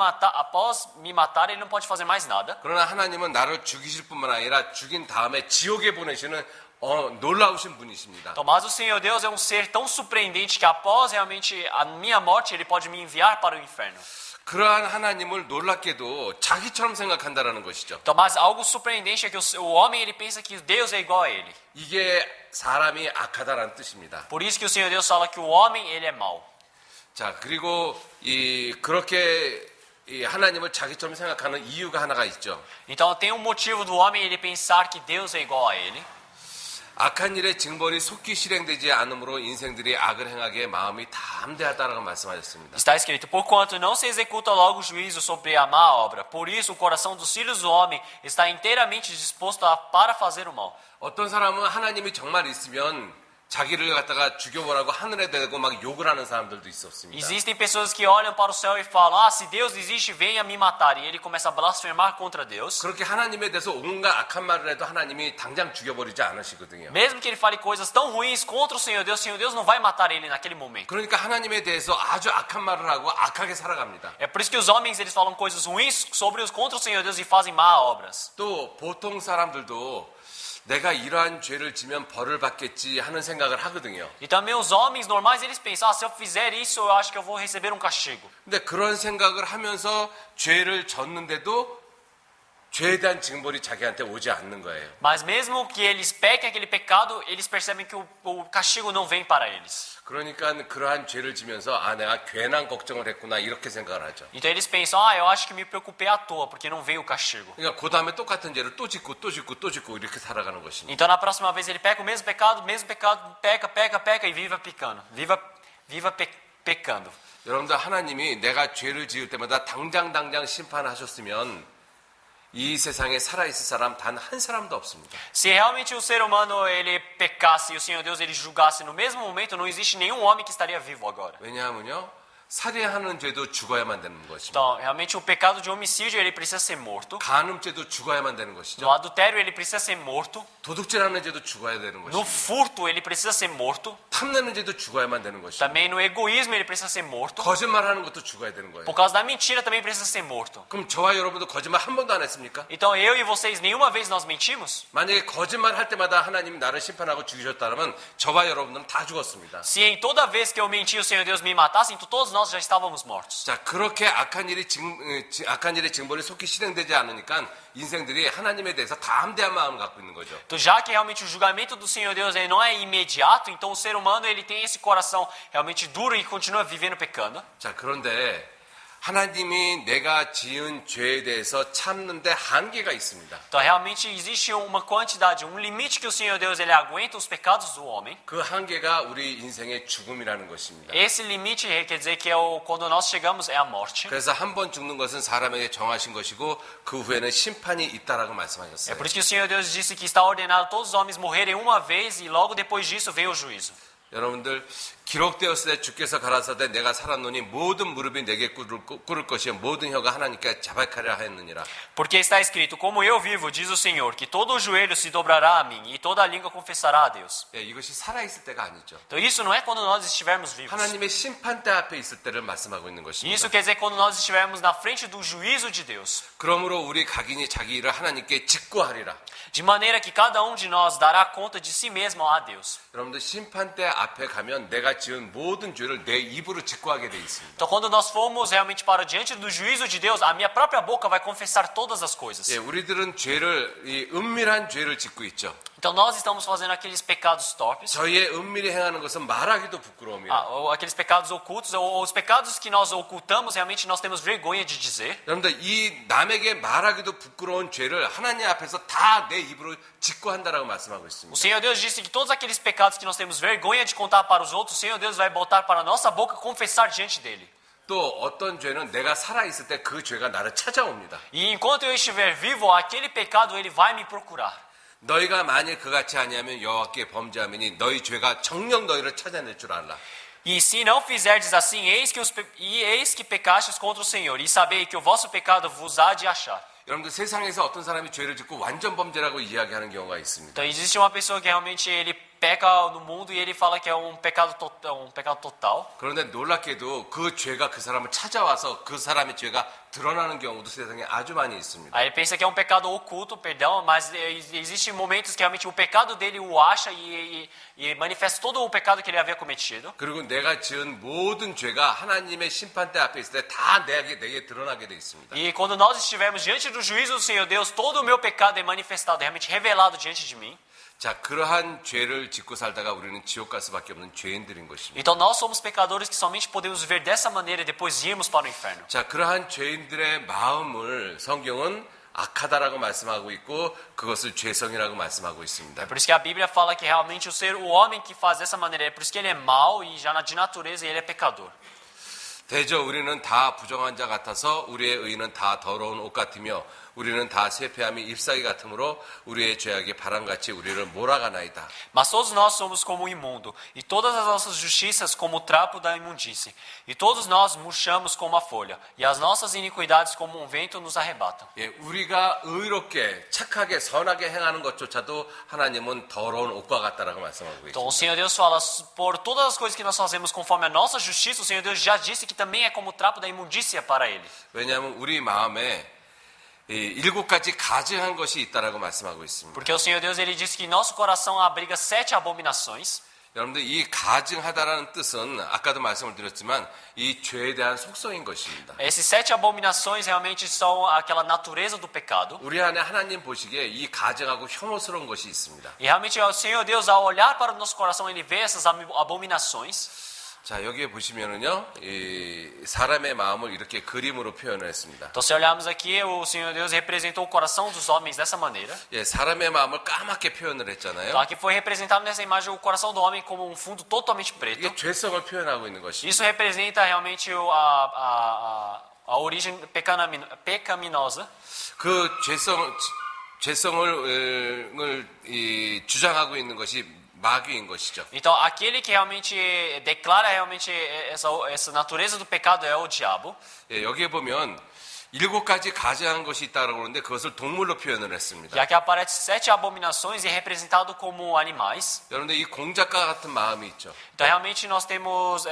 matar, ele não pode fazer mais nada. 그러나 하나님은 나를 죽이실 뿐만 아니라 죽인 다음에 지옥에 보내시는 놀라우신 분이십니다. Então, mas o Senhor Deus é um ser tão surpreendente que após realmente a minha morte, ele pode me enviar para o inferno. 그러한 하나님을 놀랍게도 자기처럼 생각한다라는 것이죠. Então, mas algo surpreendente é que o homem ele pensa que Deus é igual a ele. 이게 사람이 악하다라는 뜻입니다. Por isso que o Senhor Deus fala que o homem ele é mau. 자, 그리고 그렇게 하나님을 자기처럼 생각하는 이유가 하나가 있죠. Então, tem um motivo do homem ele pensar que Deus é igual a ele. 악한 일의 징벌이 속히 실행되지 않으므로 인생들이 악을 행하기에 마음이 담대하다라고 말씀하셨습니다. Está escrito, porquanto não se executa logo o juízo sobre a má obra. Por isso o coração dos filhos do homem está inteiramente disposto para fazer o mal. 어떤 사람은 하나님이 정말 있으면 자기를 갖다가 죽여보라고 하늘에 대고 막 욕을 하는 사람들도 있었습니다. Existem pessoas que olham para o céu e falam, se Deus existe, venha me matar. E ele começa a blasfemar contra Deus. 그렇게 하나님에 대해서 온갖 악한 말을 해도 하나님이 당장 죽여버리지 않으시거든요. Mesmo que ele fale coisas tão ruins contra o Senhor Deus não vai matar ele naquele momento. 그러니까 하나님에 대해서 아주 악한 말을 하고 악하게 살아갑니다. É por isso que os homens eles falam coisas ruins contra o Senhor Deus e fazem má obras. 또 보통 사람들도 내가 이러한 죄를 지면 벌을 받겠지 하는 생각을 하거든요. E também os homens normais eles pensam, se eu fizer isso, eu acho que eu vou receber um castigo. 근데 그런 생각을 하면서 죄를 졌는데도 죄에 대한 징벌이 자기한테 오지 않는 거예요. Mas mesmo que eles pequem aquele pecado, eles percebem que o castigo não vem para eles. 그러니까 그러한 죄를 지면서 내가 괜한 걱정을 했구나 이렇게 생각을 하죠. Então eles pensam, eu acho que me preocupei à toa, porque não veio o castigo. 그러니까 그 다음에 똑같은 죄를 또 짓고 또 짓고 또 짓고 이렇게 살아가는 것입니다. Então na próxima vez ele peca o mesmo pecado, peca e viva pecando. Pecando. 여러분들 하나님이 내가 죄를 지을 때마다 당장 심판하셨으면 이 세상에 살아있을 사람 단 한 사람도 없습니다. Se realmente o ser humano ele pecasse e o Senhor Deus ele julgasse no mesmo momento, não existe nenhum homem que estaria vivo agora. 왜냐하면요. 살해하는 죄도 죽어야만 되는 것입니다. Então, realmente o pecado de homicídio ele precisa ser morto. 간음죄도 죽어야만 되는 것이죠. No adultério ele precisa ser morto. 도둑질하는 죄도 죽어야 되는 No 것입니다. furto ele precisa ser morto. 탐내는 죄도 죽어야만 되는 것입니다. Também no egoísmo ele precisa ser morto. 거짓말하는 것도 죽어야 되는 거예요. Por causa da mentira também precisa ser morto. 그럼 저와 여러분도 거짓말 한 번도 안 했습니까? Então eu e vocês nenhuma vez nós mentimos? 만약에 거짓말 할 때마다 하나님이 나를 심판하고 죽이셨다면 저와 여러분들은 다 죽었습니다. Se em toda vez que eu menti o Senhor Deus me matasse, então todos nós já estávamos mortos. 자, 그렇게 악한 일의 징벌이 속히 실행되지 않으니까 인생들이 하나님에 대해서 담대한 마음을 갖고 있는 거죠. Então, já que realmente o julgamento do Senhor Deus ele não é imediato, então o ser humano ele tem esse coração realmente duro e continua vivendo pecando. 자, 그런데 하나님이 내가 지은 죄에 대해서 참는데 한계가 있습니다. Então, realmente existe uma quantidade, um limite que o Senhor Deus ele aguenta os pecados do homem. 그 한계가 우리 인생의 죽음이라는 것입니다. Esse limite quer dizer que quando nós chegamos é a morte. 그래서 한 번 죽는 것은 사람에게 정하신 것이고 그 후에는 심판이 있다라고 É 말씀하셨어요. por isso que o Senhor Deus disse que está ordenado todos os homens morrerem uma vez e logo depois disso vem o juízo. 여러분들 기록되었을 때 주께서 가라사대 내가 살았노니 모든 무릎이 내게 꿇을 것이요 모든 혀가 하나님께 자백하려 하였느니라. Porque está escrito, como eu vivo, diz o Senhor, que todo o joelho se dobrará a mim e toda a língua confessará a Deus. 예, 이것이 살아있을 때가 아니죠. Então isso não é quando nós estivermos vivos. 하나님의 심판대 앞에 있을 때를 말씀하고 있는 것입니다. Isso quer dizer quando nós estivermos na frente do juízo de Deus. 그러므로 우리 각인이 자기 일을 하나님께 직고하리라. De maneira que cada um de nós dará conta de si mesmo a Deus. 여러분들 심판대 앞에 가면 내가 지은 모든 죄를 내 입으로 직고하게 돼 있습니다. Então quando nós formos realmente para diante do juízo de Deus, a minha própria boca vai confessar todas as coisas. 예, 우리들은 은밀한 죄를 짓고 있죠. Então nós estamos fazendo aqueles pecados torpes. 저희의 은밀히 행하는 것은 말하기도 부끄러움이라. Ou aqueles pecados ocultos, ou os pecados que nós ocultamos, realmente nós temos vergonha de dizer. 여러분들 이 남에게 말하기도 부끄러운 죄를 하나님 앞에서 다 내 입으로 직고한다라고 말씀하고 O 있습니다. Senhor Deus disse que todos aqueles pecados que nós temos vergonha de contar para os outros, o Senhor Deus vai botar para a nossa boca confessar diante dele. 또 어떤 죄는 내가 살아있을 때 그 죄가 나를 찾아옵니다. E enquanto eu estiver vivo, aquele pecado ele vai me procurar. 너희가 만일 그같이 아니하면 여호와께 범죄하면이 너희 죄가 정녕 너희를 찾아낼 줄 알라. E se não fizerdes assim, eis que pecastes contra o Senhor, e sabei que o vosso pecado vos há de achar. 여러분들 세상에서 어떤 사람이 죄를 짓고 완전 범죄라고 이야기하는 경우가 있습니다. Então existe uma pessoa que realmente ele peca no mundo e ele fala que é um pecado total. 그런데 놀랍게도 그 죄가 그 사람을 찾아와서 그 사람의 죄가 드러나는 경우도 세상에 아주 많이 있습니다. Aí ele pensa que é um pecado oculto, perdão, mas existem momentos que realmente o pecado dele o acha e manifesta todo o pecado que ele havia cometido. 그리고 내가 지은 모든 죄가 하나님의 심판대 앞에 있을 때 다 내게 드러나게 돼 있습니다. E quando nós estivermos diante do juízo do Senhor Deus, todo o meu pecado é manifestado, realmente revelado diante de mim. 자, 그러한 죄를 짓고 살다가 우리는 지옥 갈 수밖에 없는 죄인들인 것입니다. Então nós somos pecadores que somente podemos viver dessa maneira e depois irmos para o inferno. 자, 그러한 죄인들의 마음을 성경은 악하다라고 말씀하고 있고 그것을 죄성이라고 말씀하고 있습니다. É por isso que a Bíblia fala que realmente o homem que faz dessa maneira, é por isso que ele é mau e já de natureza ele é pecador. 대저 우리는 다 부정한 자 같아서 우리의 의는 다 더러운 옷 같으며 우리는 다 쇠폐함이 잎사귀 같으므로 우리의 죄악이 바람같이 우리를 몰아가나이다. Mas todos nós somos como o imundo, e todas as nossas justiças como o trapo da imundície. E todos nós murchamos como a folha, e as nossas iniquidades como um vento nos arrebatam. 예, 우리가 의롭게 착하게 선하게 행하는 것조차도 하나님은 더러운 옷과 같다라고 말씀하고 Então 있습니다. o Senhor Deus fala, por todas as coisas que nós fazemos conforme a nossa justiça, o Senhor Deus já disse que também é como o trapo da imundícia para Ele. 왜냐하면 우리 마음에 7가지 가증한 것이 있다라고 말씀하고 있습니다. Porque o Senhor Deus ele disse que nosso coração abriga 7 abominações. 여러분들 이 가증하다라는 뜻은 아까도 말씀을 드렸지만 이 죄에 대한 속성인 것입니다. Esses 7 abominações realmente são aquela natureza do pecado. 우리 안에 하나님 보시기에 이 가증하고 혐오스러운 것이 있습니다. E realmente o Senhor Deus ao olhar para o nosso coração ele vê essas abominações. 자, 여기에 보시면은요, 이 사람의 마음을 이렇게 그림으로 표현을 했습니다. Então se olharmos aqui, o Senhor Deus representou o coração dos homens dessa maneira. 예, 사람의 마음을 까맣게 표현을 Então 했잖아요. aqui foi representado nessa imagem o coração do homem como um fundo totalmente preto. 이게 죄성을 표현하고 있는 것입니다. Isso representa realmente a origem pecaminosa. 그 죄성을 주장하고 있는 것이 마귀인 것이죠. Então aquele que realmente declara realmente essa natureza do pecado é o diabo. 예, 여기에 보면 7가지 가증한 것이 있다고 그러는데 그것을 동물로 표현을 했습니다. E aqui aparece 7 abominações e é representado como animais. 여러분들 이 공작과 같은 마음이 있죠. Então realmente nós temos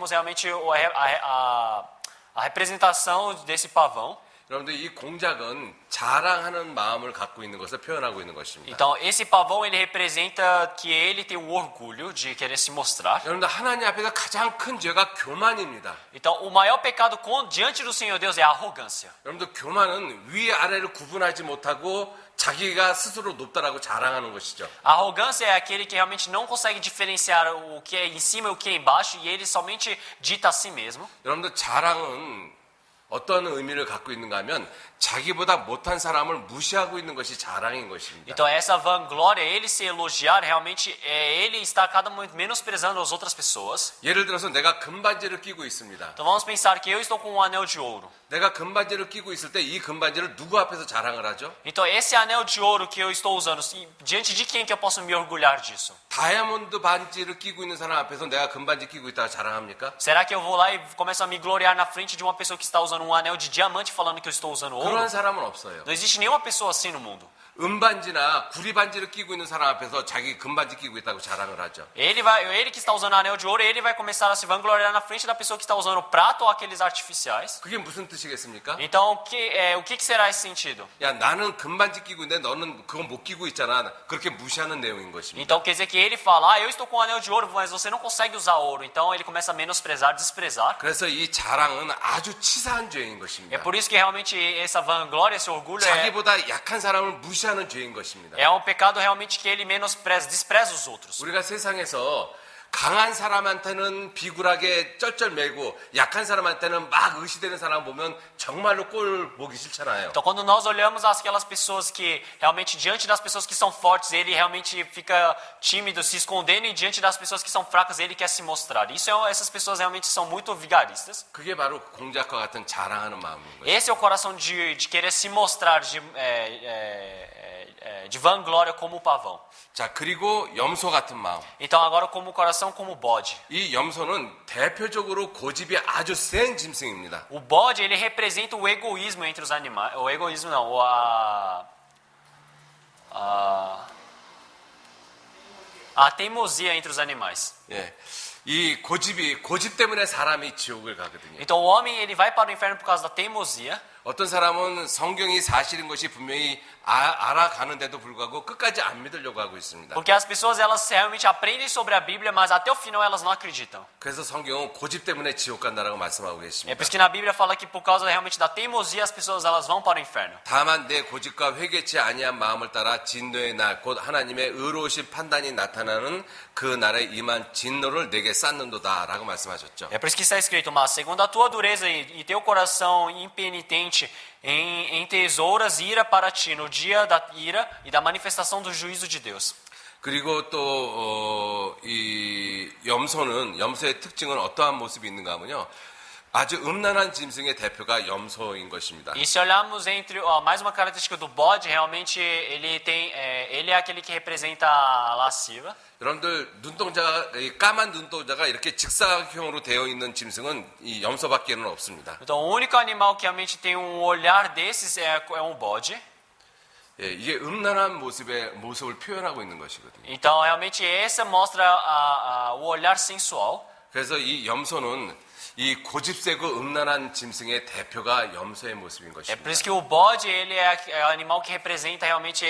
realmente a representação desse pavão. 여러분들 이 공작은 자랑하는 마음을 갖고 있는 것을 표현하고 있는 것입니다. Então esse pavão ele representa que ele tem o orgulho de querer se mostrar. 여러분들 하나님 앞에서 가장 큰 죄가 교만입니다. Então o maior pecado diante do Senhor Deus é a arrogância. 여러분들 교만은 위아래를 구분하지 못하고 자기가 스스로 높다라고 자랑하는 것이죠. A arrogância é aquele que realmente não consegue diferenciar o que é em cima e o que é embaixo e ele somente dita a si mesmo. 여러분들 자랑은 어떤 의미를 갖고 있는가 하면 자기보다 못한 사람을 무시하고 있는 것이 자랑인 것입니다. Então essa vanglória, ele se elogiar, realmente é ele estar cada momento menosprezando as outras pessoas. 예를 들어서 내가 금반지를 끼고 있습니다. Então vamos pensar que eu estou com um anel de ouro. 내가 금반지를 끼고 있을 때 이 금반지를 누구 앞에서 자랑을 하죠? Então esse anel de ouro que eu estou usando, diante de quem que eu posso me orgulhar disso? 다이아몬드 반지를 끼고 있는 사람 앞에서 내가 금반지 끼고 있다고 자랑합니까? Será que eu vou lá e começo a me gloriar na frente de uma pessoa que está usando um anel de diamante falando que eu estou usando ouro? 그런 사람은 없어요. Não existe nenhuma pessoa assim no mundo. 은반지나 구리반지를 끼고 있는 사람 앞에서 자기 금반지 끼고 있다고 자랑을 하죠. Ele que está usando anel de ouro, ele vai começar a se vangloriar na frente da pessoa que está usando prato ou aqueles artificiais. 그게 무슨 뜻이겠습니까? Então, o que será esse sentido? 야, 나는 금반지 끼고 있는데 너는 그건 못 끼고 있잖아. 그렇게 무시하는 내용인 것입니다. Então, quer dizer que ele fala, eu estou com um anel de ouro, mas você não consegue usar ouro. Então, ele começa a menosprezar, desprezar. 그래서 이 자랑은 아주 치사한 죄인 É 것입니다. por isso que realmente essa vanglória, esse orgulho 자기보다 약한 사람을 무시하는 죄인 것입니다. é um pecado realmente que ele menospreza, despreza os outros. 우리가 세상에서 강한 사람한테는 비굴하게 쩔쩔매고 약한 사람한테는 막 의시되는 사람 보면 정말로 꼴 보기 싫잖아요. Então, quando nós olhamos aquelas pessoas que realmente diante das pessoas que são fortes, ele realmente fica tímido, se escondendo, e diante das pessoas que são fracas, ele quer se mostrar. Essas pessoas realmente são muito vigaristas. 그게 바로 공작과 같은 자랑하는 마음인 거예요. Esse é o coração de querer se mostrar, de vanglória como o pavão. 자, 그리고 염소 같은 마음. Então agora como o coração como o bode. 이 염소는 대표적으로 고집이 아주 센 짐승입니다. O bode ele representa o egoísmo entre os animais. O egoísmo não, a teimosia entre os animais. 예. 이 고집 때문에 사람이 지옥을 가거든요. Então o homem ele vai para o inferno por causa da teimosia. 어떤 사람은 성경이 사실인 것이 분명히 알아가는데도 불구하고 끝까지 안 믿으려고 하고 있습니다. Porque as pessoas elas realmente aprendem sobre a Bíblia, mas até o final elas não acreditam. 그래서 성경은 고집 때문에 지옥 간다라고 말씀하고 É 계십니다. por isso que na Bíblia fala que por causa realmente da teimosia as pessoas elas vão para o inferno. 다만 내 고집과 회개치 아니한 마음을 따라 진노의 날 곧 하나님의 의로우신 판단이 나타나는 그 날에 임한 진노를 내게 쌓는도다라고 말씀하셨죠. É por isso que está escrito, mas segundo a tua dureza e teu coração impenitente em tesouras ira para ti no dia da ira e da manifestação do juízo de Deus. 그리고 또 이 염소의 특징은 어떠한 모습이 있는가 하면요. 아주 음란한 짐승의 대표가 염소인 것입니다. E se olharmos entre mais uma característica do bode, realmente ele é aquele que representa a lasciva. 여러분들 이 까만 눈동자가 이렇게 직사각형으로 되어 있는 짐승은 이 염소밖에는 없습니다. Então o único animal que realmente tem olhar desses é um bode. 예, 이게 음란한 모습을 표현하고 있는 것이거든요. Então realmente essa mostra o olhar sensual. 그래서 이 염소는 이 고집세고 음란한 짐승의 대표가 염소의 모습인 É 것입니다. por isso que o bode ele é o animal que representa realmente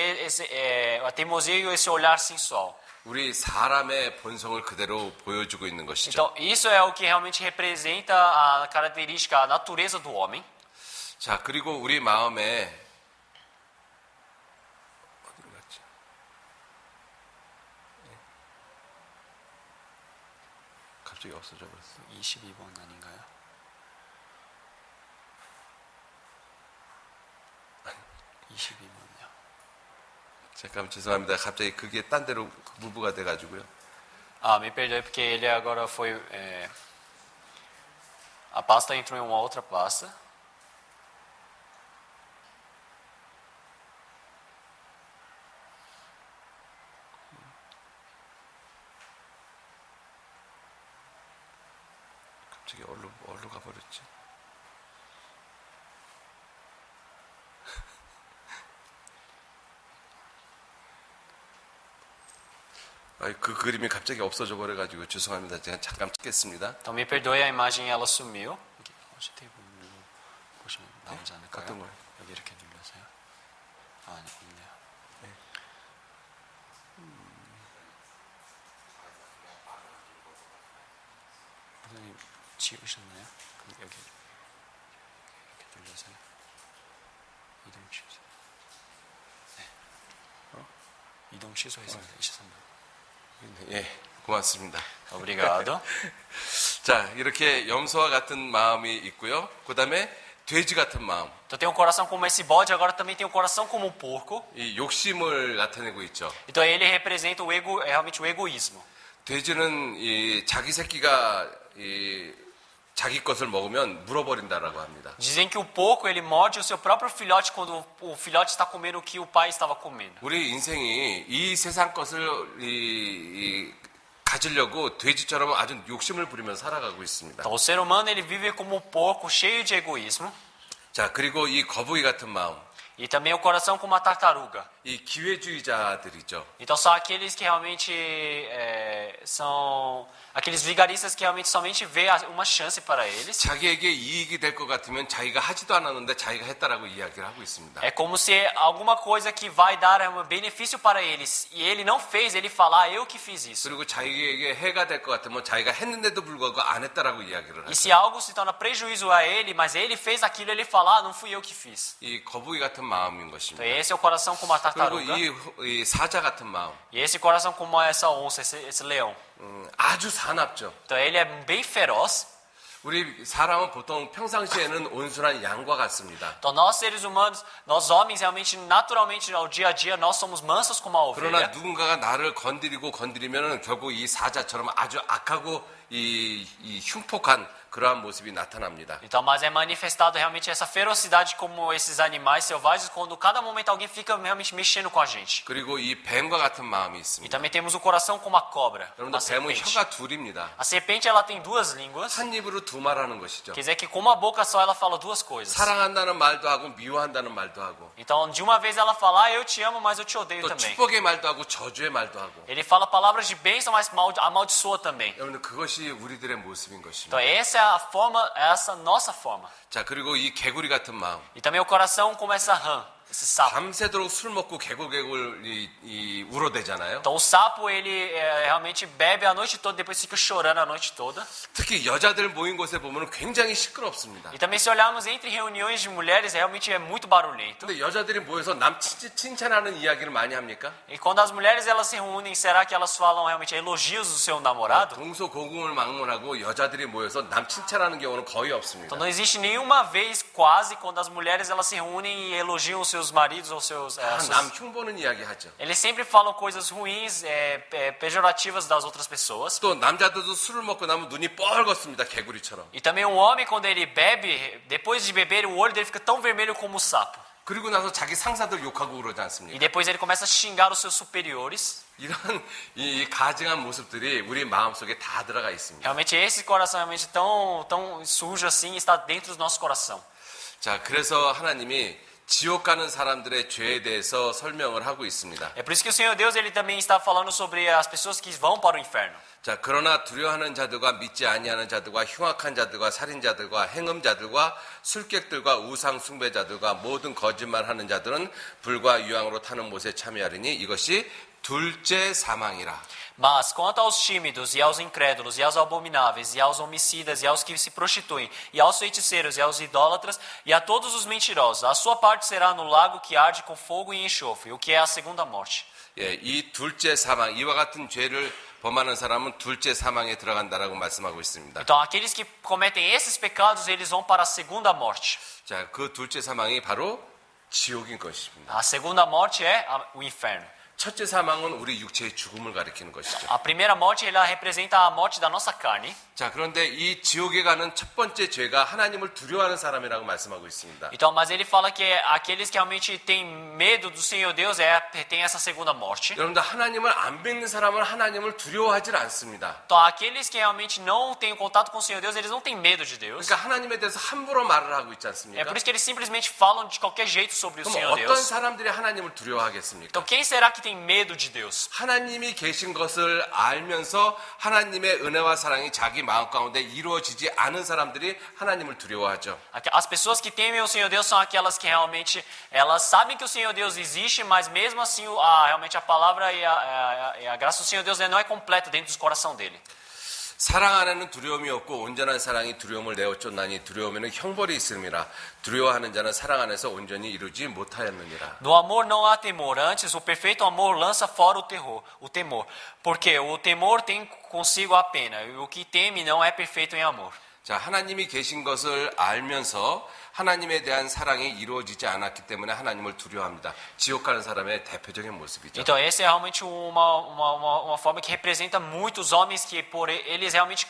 a teimosia e esse olhar sensual. 우리 사람의 본성을 그대로 보여주고 있는 것이죠. Então isso é o que realmente representa a característica, a natureza do homem. 자, 그리고 우리 마음에 어디로 갔지? 갑자기 없어져 버렸어. 22번 아닌가요? 22번이요. 잠깐 죄송합니다. 갑자기 그게 딴 데로 무브가 돼가지고요. Me perdoe porque ele agora foi a pasta entrou em uma outra pasta. 갑자기 어디로 가버렸지? 그 그림이 갑자기 없어져 버려가지고 죄송합니다. 제가 잠깐 찍겠습니다. Então me perdoe, a imagem ela sumiu. Hoje tem poxa, 나오지 않을까요? 어떤 거요? 여기 이렇게 눌러서요. 아니요. 선생님 지우셨나요? 그럼 여기 이렇게 눌러서요. 이동 취소. 네. 이동 취소했습니다. 23번. 예, 고맙습니다. Obrigado. 자, 이렇게 염소와 같은 마음이 있고요. 그 다음에 돼지 같은 마음. Então tem um coração como esse bode, agora também tem um coração como um porco. 이 욕심을 나타내고 있죠. Então ele representa realmente o egoísmo. 돼지는 자기 새끼가 자기 것을 먹으면 물어버린다라고 합니다. Dizem que o porco ele morde o seu próprio filhote quando o filhote está comendo o que o pai estava comendo. 우리 인생이 이 세상 것을 가지려고 돼지처럼 아주 욕심을 부리면서 살아가고 있습니다. Então o ser humano ele vive como um porco cheio de egoísmo. 자, 그리고 이 거북이 같은 마음. E também o coração como uma tartaruga. 이 기회주의자들이죠. Então são aqueles que realmente são aqueles vigaristas que realmente somente vê uma chance para eles. 자기에게 이익이 될 것 같으면 자기가 하지도 않았는데 자기가 했다라고 이야기를 하고 있습니다. É como se alguma coisa que vai dar um benefício para eles e ele não fez, ele fala, eu que fiz isso. 그리고 자기에게 해가 될 것 같으면 자기가 했는데도 불구하고 안 했다라고 이야기를 E 하죠. se algo se torna prejuízo a ele, mas ele fez aquilo, ele fala, não fui eu que fiz. 이 거북이 같은 마음인 Então 것입니다. esse é o coração como a 그리고 tartaruga. 이 사자 같은 마음. E esse coração como essa onça, esse leão. 아주 사납죠. Então ele é bem feroz. 우리 사람은 보통 평상시에는 온순한 양과 같습니다. Então nós seres humanos, nós homens realmente, naturalmente, ao dia a dia, nós somos mansos como a 그러나 ovelha. 누군가가 나를 건드리면은 결국 이 사자처럼 아주 악하고 이 흉폭한 그러한 모습이 나타납니다. Então, mas é manifestado realmente essa ferocidade como esses animais selvagens quando cada momento alguém fica realmente mexendo com a gente. 그리고 이 뱀과 같은 마음이 E 있습니다. também temos o coração como a cobra, 여러분들 uma 뱀은 serpente. 혀가 둘입니다. A serpente ela tem duas línguas, 한 입으로 두 말하는 것이죠. quer dizer que com uma boca só ela fala duas coisas. 사랑한다는 말도 하고 미워한다는 말도 하고 Então, de uma vez ela fala, eu te amo, mas eu te odeio 또 também. 축복의 말도 하고 저주의 말도 하고. Ele fala palavras de bênção, mas amaldiçoa também. 여러분들 그것이 우리들의 모습인 것입니다. Então, essa é a forma, essa é a nossa forma. 자, 그리고 이 개구리 같은 마음. E também o coração como essa rã, esse sapo. 밤새도록 술 먹고 개굴개굴 울어대잖아요. Então, o sapo, ele realmente bebe a noite toda, depois fica chorando a noite toda. 특히 여자들 모인 곳에 보면 굉장히 시끄럽습니다. E também, se olharmos entre reuniões de mulheres, realmente é muito barulhento. 근데 여자들이 모여서 남 칭찬하는 이야기를 많이 합니까? E quando as mulheres elas se reúnem, será que elas falam realmente elogios do seu namorado? 동서고금을 막론하고 여자들이 모여서 남 칭찬하는 경우는 거의 없습니다. Então, não existe nenhuma vez, quase, quando as mulheres elas se reúnem e elogiam os seus maridos ou seus... 남 흉보는 이야기 하죠. Eles sempre falam coisas ruins, pejorativas das outras pessoas. 또 남자들도 술을 먹고 나면 눈이 뻘겋습니다. 개구리처럼. E também um homem, quando ele bebe, depois de beber, o olho dele fica tão vermelho como o sapo. 그리고 나서 자기 상사들 욕하고 그러지 E 않습니까? depois ele começa a xingar os seus superiores. 이런 이 가증한 모습들이 우리 마음속에 다 들어가 있습니다. Realmente esse coração realmente tão sujo assim está dentro do nosso coração. 자, 그래서 하나님이 지옥 가는 사람들의 죄에 대해서 설명을 하고 있습니다. É por isso que o Senhor Deus ele também está falando sobre as pessoas que vão para o inferno. 자, 그러나 두려워하는 자들과 믿지 아니하는 자들과 흉악한 자들과 살인자들과 행음자들과 술객들과 우상 숭배자들과 모든 거짓말하는 자들은 불과 유황으로 타는 못에 참여하리니 이것이 둘째 사망이라. Mas quanto aos tímidos e aos incrédulos e aos abomináveis e aos homicidas e aos que se prostituem e aos feiticeiros e aos idólatras e a todos os mentirosos, a sua parte será no lago que arde com fogo e enxofre, o que é a segunda morte. 예, 이 둘째 사망, 이와 같은 죄를 범하는 사람은 둘째 사망에 들어간다라고 말씀하고 있습니다. Então aqueles que cometem esses pecados, eles vão para a segunda morte. 자, 그 둘째 사망이 바로 지옥인 것입니다. A segunda morte é o inferno. 첫째 사망은 우리 육체의 죽음을 가리키는 것이죠. A primeira morte ela representa a morte da nossa carne. 자, 그런데 이 지옥에 가는 첫 번째 죄가 하나님을 두려워하는 사람이라고 말씀하고 있습니다. Então, mas ele fala que aqueles que realmente têm medo do Senhor Deus tem essa segunda morte. 여러분들 하나님을 안 믿는 사람은 하나님을 두려워하지 않습니다. Então, aqueles que realmente não têm contato com o Senhor Deus, eles não têm medo de Deus. 그러니까 하나님에 대해서 함부로 말을 하고 있지 É 않습니까? por isso que eles simplesmente falam de qualquer jeito sobre o 그럼 Senhor 어떤 Deus. 사람들이 하나님을 두려워하겠습니까? Então, quem será que tem medo de Deus? 하나님이 계신 것을 알면서 하나님의 은혜와 사랑이 자기 마음 가운데 이루어지지 않은 사람들이 하나님을 두려워하죠. As pessoas que temem o Senhor Deus são aquelas que realmente elas sabem que o Senhor Deus existe, mas mesmo assim realmente a palavra e a graça do Senhor Deus não é completa dentro do coração dele. 사랑 안에는 두려움이 없고 온전한 사랑이 두려움을 내어쫓나니 두려움에는 형벌이 있음이라 두려워하는 자는 사랑 안에서 온전히 이루지 못하였느니라. No amor não há temor, antes o perfeito amor lança fora o temor, porque o temor tem consigo a pena, e o que teme não é perfeito em amor. 자, 하나님이 계신 것을 알면서 하나님에 대한 사랑이 이루어지지 않았기 때문에 하나님을 두려워합니다. 지옥 가는 사람의 대표적인 모습이죠. Então essa é realmente uma forma que representa muitos homens que por eles realmente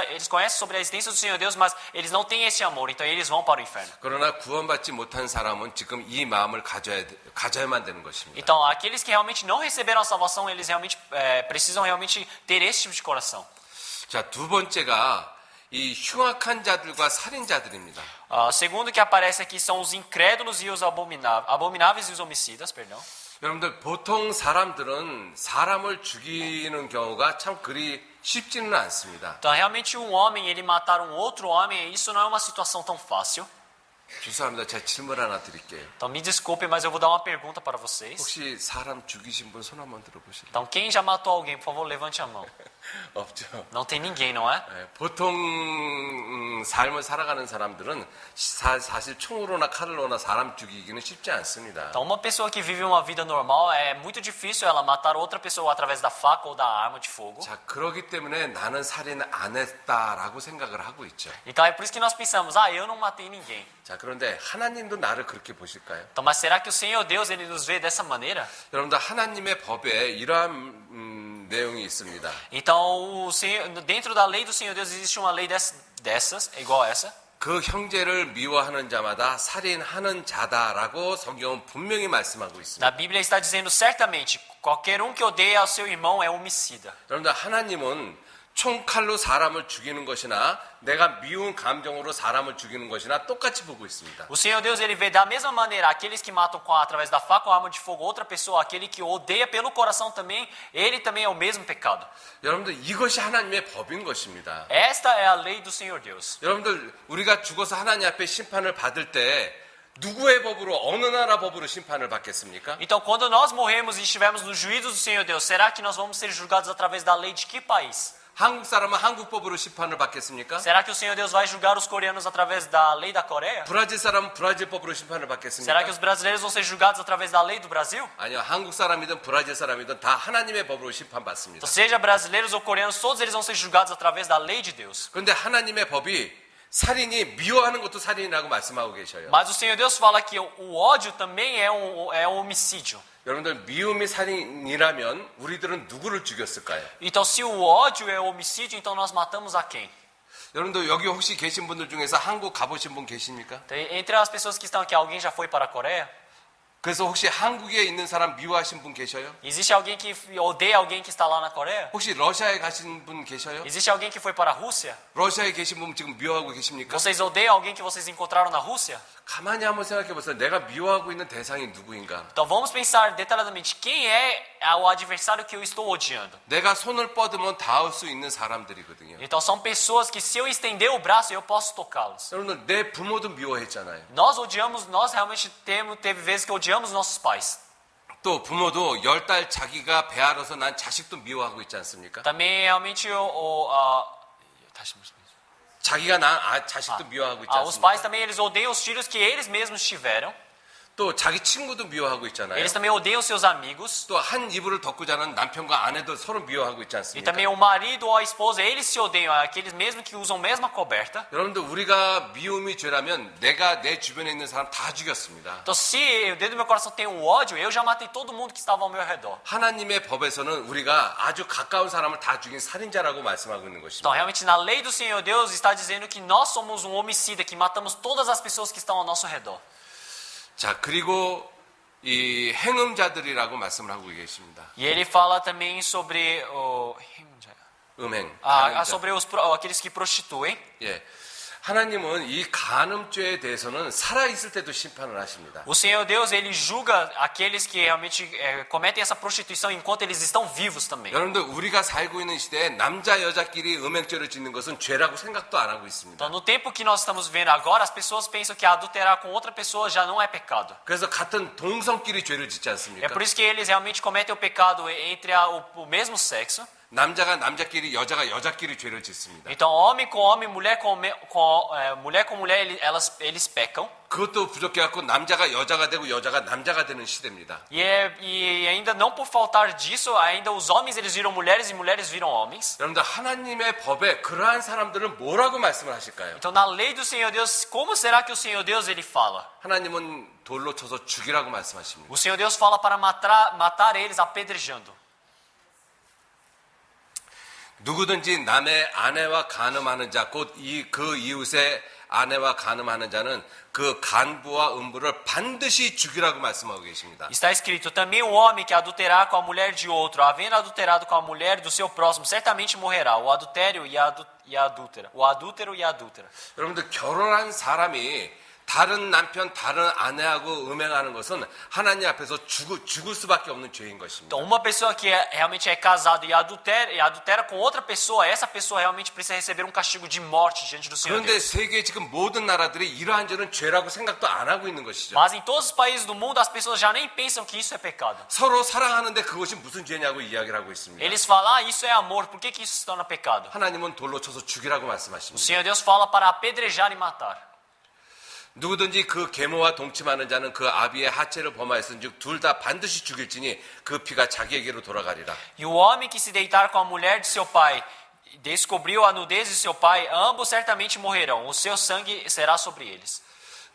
eles conhecem sobre a existência do Senhor Deus, mas eles não têm esse amor, então eles vão para o inferno. 그러나 구원받지 못한 사람은 지금 이 마음을 가져야만 되는 것입니다. Então aqueles que realmente não receberam a salvação, eles realmente precisam realmente ter esse tipo de coração. 자, 두 번째가 이 흉악한 자들과 살인자들입니다. Segundo que aparece aqui são os incrédulos e os abomináveis e os homicidas, perdão. 여러분들 보통 사람들은 사람을 죽이는 경우가 참 그리 쉽지는 않습니다. Então realmente um homem ele matar um outro homem, isso não é uma situação tão fácil. 죄송합니다. 제가 질문 하나 드릴게요. Então me desculpe, mas eu vou dar uma pergunta para vocês. 혹시 사람 죽이신 분 손 한번 들어보실래요? Então quem já matou alguém, por favor, levante a mão. 없죠. Não tem ninguém, não é? 네, 보통 삶을 살아가는 사람들은 사실 총으로나 칼로나 사람 죽이기는 쉽지 않습니다. Então uma pessoa que vive uma vida normal é muito difícil ela matar outra pessoa através da faca ou da arma de fogo. 자, 그렇기 때문에 나는 살인 안 했다라고 생각을 하고 있죠. Então é por isso que nós pensamos, eu não matei ninguém. 자, 그런데 하나님도 나를 그렇게 보실까요? Então, mas será que o Senhor Deus ele nos vê dessa maneira? 여러분들 하나님의 법에 이러한 내용이 있습니다. Então, dentro da lei do Senhor Deus existe uma lei dessas, igual essa, 그 형제를 미워하는 자마다 살인하는 자다라고 성경은 분명히 말씀하고 있습니다. na Bíblia está dizendo certamente, qualquer um que odeia ao seu irmão é homicida. 여러분들 하나님은 총칼로 사람을 죽이는 것이나 내가 미운 감정으로 사람을 죽이는 것이나 똑같이 보고 있습니다. O Senhor Deus, ele vê da mesma maneira aqueles que matam através da faca ou arma de fogo outra pessoa, aquele que odeia pelo coração também, ele também é o mesmo pecado. 여러분들 이것이 하나님의 법인 것입니다. Esta é a lei do Senhor Deus. 여러분들 우리가 죽어서 하나님 앞에 심판을 받을 때 누구의 법으로 어느 나라 법으로 심판을 받겠습니까? Então, quando nós morremos e estivermos no juízo do Senhor Deus, será que nós vamos ser julgados através da lei de que país? 한국 사람은 한국 법으로 심판을 받겠습니까? Será que o Senhor Deus vai julgar os coreanos através da lei da Coreia? 브라질 사람은 브라질 법으로 심판을 받겠습니까? Será que os brasileiros vão ser julgados através da lei do Brasil? 아니요, 한국 사람이든 브라질 사람이든 다 하나님의 법으로 심판받습니다. Então, seja brasileiros ou coreanos, todos eles vão ser julgados através da lei de Deus. 그런데 하나님의 법이 살인이 미워하는 것도 살인이라고 말씀하고 계셔요. Mas o Senhor Deus fala que o ódio também é um homicídio. 여러분들 미움이 살인이라면 우리들은 누구를 죽였을까요? Então, se o ódio é homicídio, então nós matamos a quem? 여러분들 여기 혹시 계신 분들 중에서 한국 가보신 분 계십니까? Então, entre as pessoas que estão aqui, alguém já foi para a Coreia? 그래서 혹시 한국에 있는 사람 미워하신 분 계셔요? Existe alguém que odeia alguém que está lá na Coreia? 혹시 러시아에 가신 분 계셔요? Existe alguém que foi para a Rússia? 러시아에 계신 분 지금 미워하고 계십니까? Vocês odeiam alguém que vocês encontraram na Rússia? 가만히 한번 생각해 보세요. 내가 미워하고 있는 대상이 누구인가? Então vamos pensar detalhadamente quem é o adversário que eu estou odiando. 내가 손을 뻗으면 닿을 수 있는 사람들이거든요. Então são pessoas que se eu estender o braço eu posso tocá-los. 여러분들 내 부모도 미워했잖아요. Nós realmente teve vezes que odiamos nossos pais. 또 부모도 10달 자기가 배알아서 난 자식도 미워하고 있지 않습니까? Também realmente 자기가 난 자식도 미워하고 있지 os pais 않습니까? também eles odeiam os filhos que eles mesmos tiveram. 또 자기 친구도 미워하고 있잖아요. Eles também odeiam seus amigos. 또 한 이불을 덮고 자는 남편과 아내도 서로 미워하고 있지 E 않습니까? também o marido ou a esposa, eles se odeiam, aqueles mesmos que usam a mesma coberta. 여러분들 우리가 미움이 죄라면 내가 내 주변에 있는 사람 다 죽였습니다. Então se dentro do meu coração tem um ódio, eu já matei todo mundo que estava ao meu redor. 하나님의 법에서는 우리가 아주 가까운 사람을 다 죽인 살인자라고 말씀하고 있는 Então 것입니다. realmente na lei do Senhor Deus está dizendo que nós somos um homicida, que matamos todas as pessoas que estão ao nosso redor. 자, 그리고 이 행음자들이라고 말씀을 하고 계십니다. E ele fala também sobre 음행, sobre aqueles que prostituem. 예. 하나님은 이 간음죄에 대해서는 살아있을 때도 심판을 하십니다. O Senhor Deus, ele julga aqueles que realmente cometem essa prostituição enquanto eles estão vivos também. 여러분들 우리가 살고 있는 시대에 남자 여자끼리 음행죄를 짓는 것은 죄라고 생각도 안 하고 있습니다. Então, no tempo que nós estamos vivendo agora, as pessoas pensam que adulterar com outra pessoa já não é pecado. 그래서 같은 동성끼리 죄를 짓지 É 않습니까? por isso que eles realmente cometem o pecado entre o mesmo sexo. 남자가 남자끼리 여자가 여자끼리 죄를 짓습니다. Então, homem com homem, mulher com mulher, eles pecam. 그것도 부족해갖고 남자가 여자가 되고 여자가 남자가 되는 시대입니다. E ainda não por faltar disso, ainda os homens eles viram mulheres e mulheres viram homens. 여러분들 하나님의 법에 그러한 사람들은 뭐라고 말씀을 하실까요? Então, na lei do Senhor Deus, como será que o Senhor Deus ele fala? 하나님은 돌로 쳐서 죽이라고 말씀하십니다. O Senhor Deus fala para matar eles apedrejando. 누구든지 남의 아내와 간음하는 자, 곧 그 이웃의 아내와 간음하는 자는 그 간부와 음부를 반드시 죽이라고 말씀하고 계십니다. Está escrito, também o homem que adulterar com a mulher de outro, havendo adulterado com a mulher do seu próximo, certamente morrerá. O adultério e a adúltera. O adúltero e a adúltera. 여러분들 결혼한 사람이 다른 남편, 다른 아내하고 음행하는 것은 하나님 앞에서 죽을 수밖에 없는 죄인 것입니다. Então, uma pessoa que realmente é casada e adultera com outra pessoa, essa pessoa realmente precisa receber um castigo de morte diante do Senhor 그런데 Deus. 세계 지금 모든 나라들이 이러한 죄는 죄라고 생각도 안 하고 있는 것이죠. Mas em todos os países do mundo, as pessoas já nem pensam que isso é pecado. 서로 사랑하는데 그것이 무슨 죄냐고 이야기를 하고 있습니다. Eles falam, isso é amor, por que isso se torna pecado? 하나님은 돌로 쳐서 죽이라고 O 말씀하십니다. Senhor Deus fala para apedrejar e matar. 누구든지 그 계모와 동침하는 자는 그 아비의 하체를 범하였은즉 둘 다 반드시 죽일지니 그 피가 자기에게로 돌아가리라. E o homem que se deitar com a mulher de seu pai descobriu a nudez de seu pai, ambos certamente morrerão. O seu sangue será sobre eles.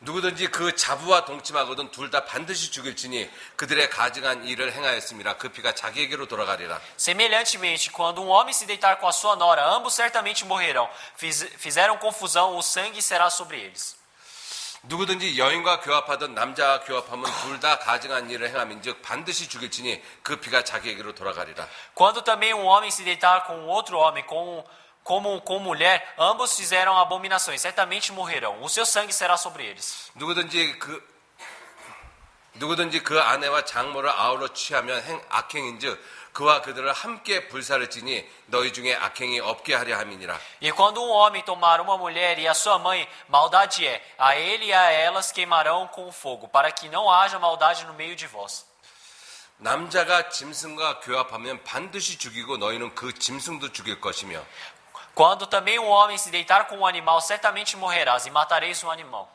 누구든지 그 자부와 동침하거든 둘 다 반드시 죽일지니 그들의 가증한 일을 행하였음이라 그 피가 자기에게로 돌아가리라. Semelhantemente, quando um homem se deitar com a sua nora, ambos certamente morrerão. Fizeram confusão, o sangue será sobre eles. 누구든지 여인과 교합하든 남자와 교합하면 둘 다 가증한 일을 행함인즉 반드시 죽일지니 그 피가 자기에게로 돌아가리라. Quando também um homem se deitar com outro homem, com mulher, ambos fizeram abominações, certamente morrerão. O seu sangue será sobre eles. 누구든지 그 아내와 장모를 아울러 취하면 악행인즉 그와 그들을 함께 불사를 지니 너희 중에 악행이 없게 하려 함이니라. E quando um homem tomar uma mulher e a sua mãe, maldade é, a ele e a elas queimarão com fogo, para que não haja maldade no meio de vós. 남자가 짐승과 교합하면 반드시 죽이고 너희는 그 짐승도 죽일 것이며 Quando também um homem se deitar com um animal, certamente morrerás, e matareis um animal.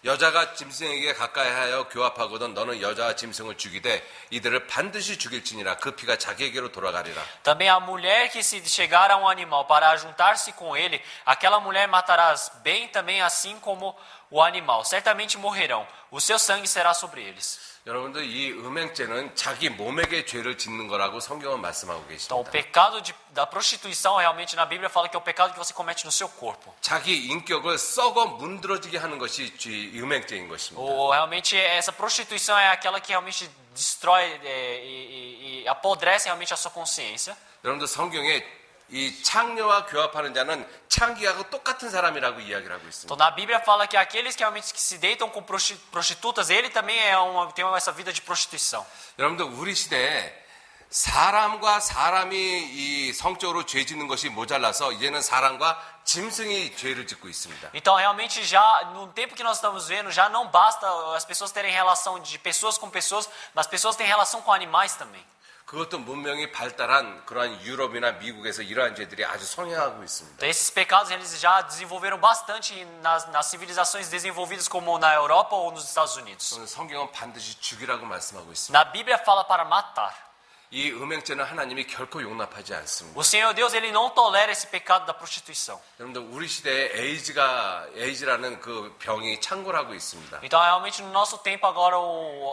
여자가 짐승에게 가까이하여 교합하거든 너는 여자와 짐승을 죽이되 이들을 반드시 죽일지니라 그 피가 자기에게로 돌아가리라. Também a mulher que se chegar a um animal para juntar-se com ele, aquela mulher matarás bem também assim como o animal. Certamente morrerão. O seu sangue será sobre eles. 여러분들 이 음행죄는 자기 몸에게 죄를 짓는 거라고 성경은 말씀하고 Então, o 계십니다. pecado da prostituição, realmente, na Bíblia fala que é o pecado que você comete no seu corpo. 자기 인격을 썩어 문드러지게 하는 것이 음행죄인 것입니다. Ou, realmente, essa prostituição é aquela que realmente destrói e apodrece realmente a sua consciência. 여러분들 성경에 이 창녀와 교합하는 자는 창기하고 똑같은 사람이라고 이야기를 하고 있습니다. Então, na Bíblia fala que aqueles que realmente que se deitam com prostitutas, ele também tem essa vida de prostituição. 여러분들 우리 시대에 사람과 사람이 이 성적으로 죄 짓는 것이 모자라서 이제는 사람과 짐승이 죄를 짓고 있습니다. Então, realmente, já no tempo que nós estamos vendo, já não basta as pessoas terem relação de pessoas com pessoas, mas pessoas têm relação com animais também. 그것도 문명이 발달한 그러한 유럽이나 미국에서 이러한 죄들이 아주 성행하고 있습니다. Então, esses pecados eles já desenvolveram bastante nas civilizações desenvolvidas como na Europa ou nos Estados Unidos. 오늘 성경은 반드시 죽이라고 말씀하고 있습니다. Na Bíblia fala para matar. 이 음행죄는 하나님이 결코 용납하지 않습니다. O Senhor Deus ele não tolera esse pecado da prostituição. 여러분들 우리 시대에 에이즈라는 그 병이 창궐하고 있습니다. Então, realmente, no nosso tempo agora,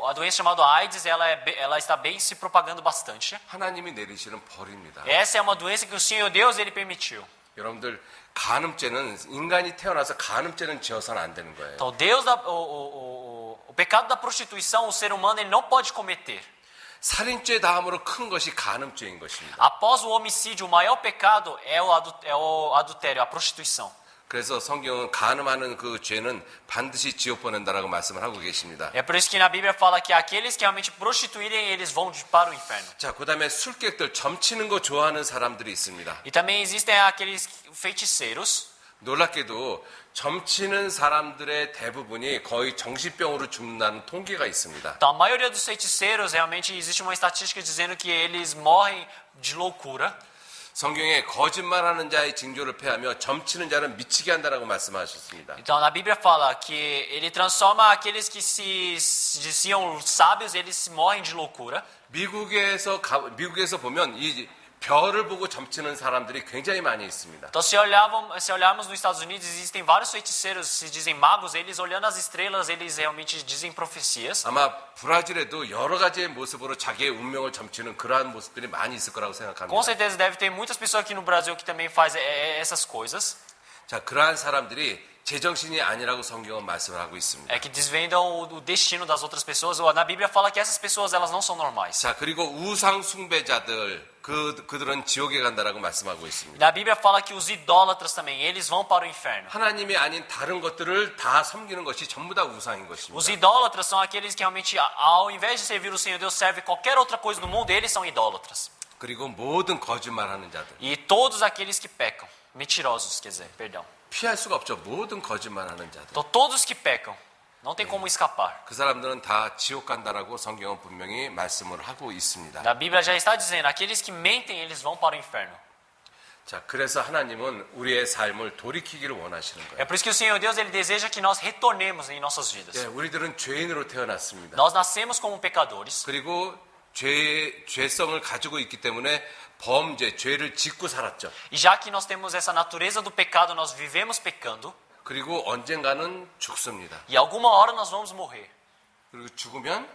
a doença chamada AIDS, ela está bem se propagando bastante. 하나님이 내리시는 벌입니다. Essa é uma doença que o Senhor Deus ele permitiu. 여러분들 간음죄는 인간이 태어나서 간음죄는 지어서는 안 되는 거예요. Então, o pecado da prostituição, o ser humano ele não pode cometer. 살인죄 다음으로 큰 것이 간음죄인 것입니다. Após o homicídio, o maior pecado é o adultério, a prostituição. 그래서 성경은 간음하는 그 죄는 반드시 지옥 보낸다라고 말씀을 하고 계십니다. É por isso que na Bíblia fala que aqueles que realmente prostituírem, eles vão para o inferno. 자, 그다음에 술객들 점치는 거 좋아하는 사람들이 있습니다. E também existem aqueles feiticeiros. 놀랍게도 점치는 사람들의 대부분이 거의 정신병으로 죽는다는 통계가 있습니다. Então, a maioria dos feiticeiros, realmente, existe uma estatística dizendo que eles morrem de loucura. 성경에 거짓말하는 자의 징조를 폐하며 점치는 자는 미치게 한다라고 말씀하셨습니다. Então, na Bíblia fala que ele transforma aqueles que se diziam sábios, eles morrem de loucura. 미국에서 보면 이 별을 보고 점치는 사람들이 굉장히 많이 있습니다. Então, se olharmos nos Estados Unidos, existem vários feiticeiros, se dizem magos, eles olhando as estrelas, eles realmente dizem profecias. 아마 브라질에도 여러 가지의 모습으로 자기의 운명을 점치는 그러한 모습들이 많이 있을 거라고 생각합니다. Com certeza deve ter muitas pessoas aqui no Brasil que também fazem essas coisas. 자, 그러한 사람들이 제정신이 아니라고 성경은 말씀을 하고 있습니다. É que desvendam o destino das outras pessoas. Na Bíblia fala que essas pessoas elas não são normais. 자, 그리고 우상 숭배자들 그들은 지옥에 간다라고 말씀하고 있습니다. Na Bíblia fala que os idólatras também, eles vão para o inferno. 하나님이 아닌 다른 것들을 다 섬기는 것이 전부 다 우상인 것입니다. Os idólatras são aqueles que realmente, ao invés de servir o Senhor Deus, servem qualquer outra coisa no mundo, eles são idólatras. 그리고 모든 거짓말하는 자들. E todos aqueles que pecam, mentirosos, quer dizer, perdão. 피할 수가 없죠. 모든 거짓말하는 자들. Então todos que pecam, não tem como escapar. 그 사람들은 다 지옥 간다라고 성경은 분명히 말씀을 하고 있습니다. Na Bíblia já está dizendo, aqueles que mentem, eles vão para o inferno. 자, 그래서 하나님은 우리의 삶을 돌이키기를 원하시는 거예요. É por isso que o Senhor Deus ele deseja que nós retornemos em nossas vidas. 예, 우리들은 죄인으로 태어났습니다. Nós nascemos como pecadores. 그리고 죄성을 가지고 있기 때문에 죄를 짓고 살았죠. E já que nós temos essa natureza do pecado, nós vivemos pecando. 그리고 언젠가는 죽습니다. E alguma hora nós vamos morrer. 그리고 죽으면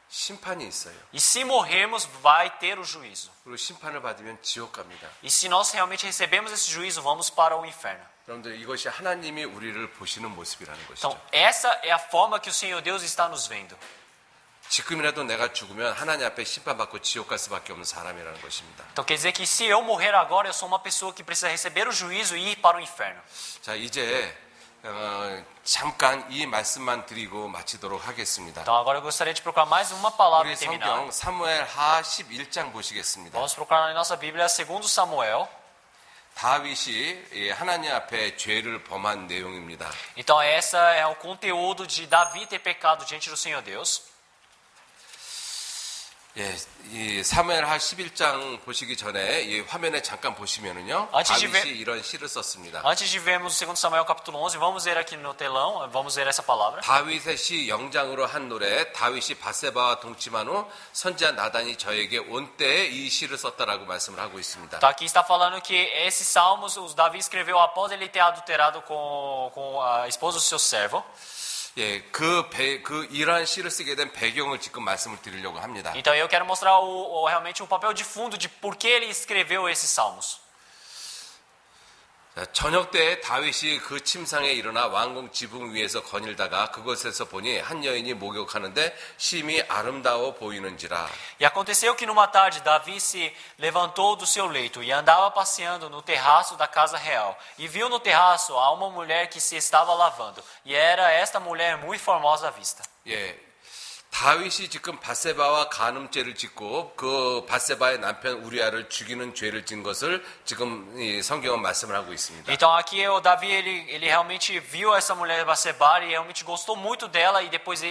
심판이 있어요. E se morrermos, vai ter o juízo. 그리고 심판을 받으면 지옥 갑니다. E se nós realmente recebemos esse juízo, vamos para o inferno. 여러분들 이것이 하나님이 우리를 보시는 모습이라는 Então, 것이죠. essa é a forma que o Senhor Deus está nos vendo. 지금이라도 내가 죽으면 하나님 앞에 심판받고 지옥 갈 수밖에 없는 사람이라는 것입니다. Então quer dizer que se eu morrer agora, eu sou uma pessoa que precisa receber o juízo e ir para o inferno. 자, 이제 잠깐 이 말씀만 드리고 마치도록 하겠습니다. Então agora eu gostaria de procurar mais uma palavra 우리 e terminar. 성경 사무엘하 11장 보시겠습니다. Vamos procurar na nossa Bíblia, segundo Samuel. 다윗이 하나님 앞에 죄를 범한 내용입니다. Então essa é o conteúdo de Davi ter pecado diante do Senhor Deus. 예, 이 사무엘하 11장 보시기 전에 이 화면에 잠깐 보시면은요. 안치지 다윗이 이런 시를 썼습니다. Antes de vermos o segundo Samuel capítulo 11, vamos ver aqui no telão, vamos ver essa palavra. 다윗의 시 영장으로 한 노래 다윗이 바세바와 동침한 후 선지자 나단이 저에게 온 때에 이 시를 썼다라고 말씀을 하고 있습니다. Então aqui está falando que esses salmos, os Davi escreveu após ele ter adulterado com a esposa do seu servo. 예, 이러한 시를 쓰게 된 배경을 지금 말씀을 드리려고 합니다. Então eu quero mostrar realmente o papel de fundo de por que ele escreveu esses salmos. 자, 저녁 때 다윗이 그 침상에 일어나 왕궁 지붕 위에서 거닐다가 그곳에서 보니 한 여인이 목욕하는데 심히 아름다워 보이는지라. E aconteceu que numa tarde Davi se levantou do seu leito e andava passeando no terraço da casa real. E viu no terraço a uma mulher que se estava lavando. E era esta mulher muito formosa à vista. 예. 다윗이 지금 바세바와 간음죄를 짓고 그 바세바의 남편 우리아를 죽이는 죄를 진 것을 지금 이 성경은 말씀을 하고 있습니다. Então aqui o Davi ele realmente viu essa mulher Batseba e realmente gostou muito dela e depois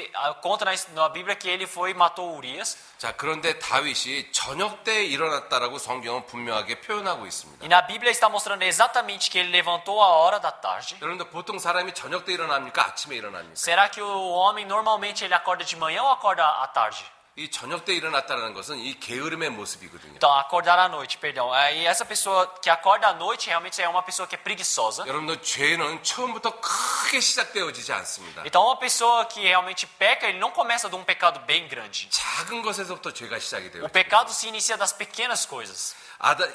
conta na Bíblia que ele foi e matou Urias. 자, 그런데 다윗이 저녁 때 일어났다라고 성경은 분명하게 표현하고 있습니다. E na Bíblia está mostrando exatamente que ele levantou a hora da tarde. 여러분들 보통 사람이 저녁 때 일어납니까? 아침에 일어납니까? Será que o homem normalmente ele acorda de manhã ou acorda à tarde? 이 저녁 때 일어났다는 것은 이 게으름의 모습이거든요. Então, acordar à noite, perdão. E essa pessoa que acorda à noite realmente é uma pessoa que é preguiçosa. 여러분들 죄는 처음부터 크게 시작되어지지 않습니다. Então, uma pessoa que realmente peca, ele não começa de um pecado bem grande. 작은 것에서부터 죄가 시작이 돼요. O pecado se inicia das pequenas coisas.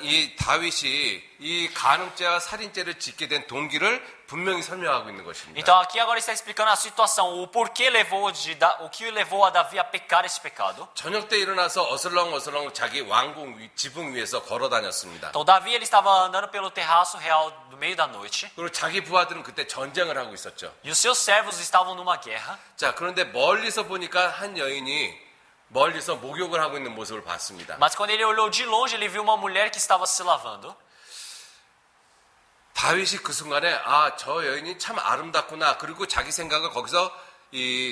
이 다윗이 이 간음죄와 살인죄를 짓게 된 동기를 분명히 설명하고 있는 것입니다. Então, aqui agora está explicando a situação, o porquê levou o que levou a Davi a pecar esse pecado. 저녁 때 일어나서 어슬렁어슬렁 자기 왕궁 지붕 위에서 걸어 다녔습니다. Então, Davi ele estava andando pelo terraço real no meio da noite. 그리고 자기 부하들은 그때 전쟁을 하고 있었죠. E os seus servos estavam numa guerra. 자, 그런데 멀리서 보니까 한 여인이 멀리서 목욕을 하고 있는 모습을 봤습니다. Mas quando ele olhou de longe, ele viu uma mulher que estava se lavando. 다윗이 그 순간에 저 여인이 참 아름답구나. 그리고 자기 생각을 거기서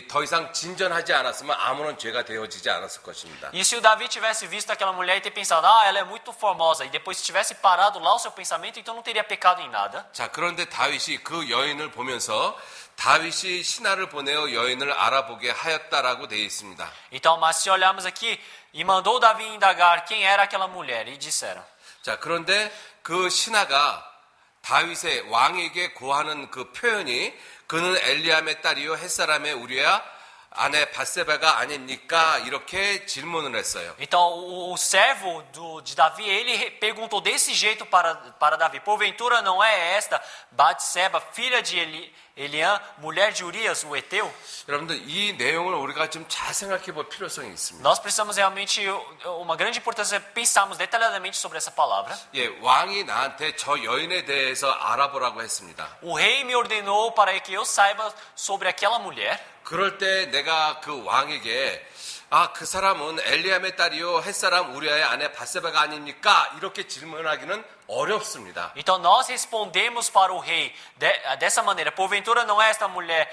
더 이상 진전하지 않았으면 아무런 죄가 되어지지 않았을 것입니다. E se o Davi tivesse visto aquela mulher e ter pensado, ela é muito formosa, e depois tivesse parado lá o seu pensamento, então não teria pecado em nada. 자, 그런데 다윗이 그 여인을 보면서 다윗이 신하를 보내어 여인을 알아보게 하였다라고 되어 있습니다. Então, mas se olharmos aqui, e mandou Davi indagar quem era aquela mulher, e disseram. 자, 그런데 그 신하가 다윗의 왕에게 고하는 그 표현이 그는 엘리암의 딸이요 햇사람의 우리야 아내 바세바가 아닙니까? 이렇게 질문을 했어요. Então, o servo de Davi, ele perguntou desse jeito para Davi, porventura não é esta Batseba, filha de Eliã, mulher de Urias, o Eteu? 여러분들 이 내용을 우리가 좀 잘 생각해 볼 필요성이 있습니다. Nós precisamos realmente, uma grande importância, pensarmos detalhadamente sobre essa palavra. 예, 왕이 나한테 저 여인에 대해서 알아보라고 했습니다. O rei me ordenou para que eu saiba sobre aquela mulher. 그럴 때 내가 그 왕에게 그 사람은 엘리암의 딸이요 햇사람 우리아의 아내 바세바가 아닙니까? 이렇게 질문하기는 어렵습니다. Então nós respondemos para o rei dessa maneira: porventura não é esta mulher,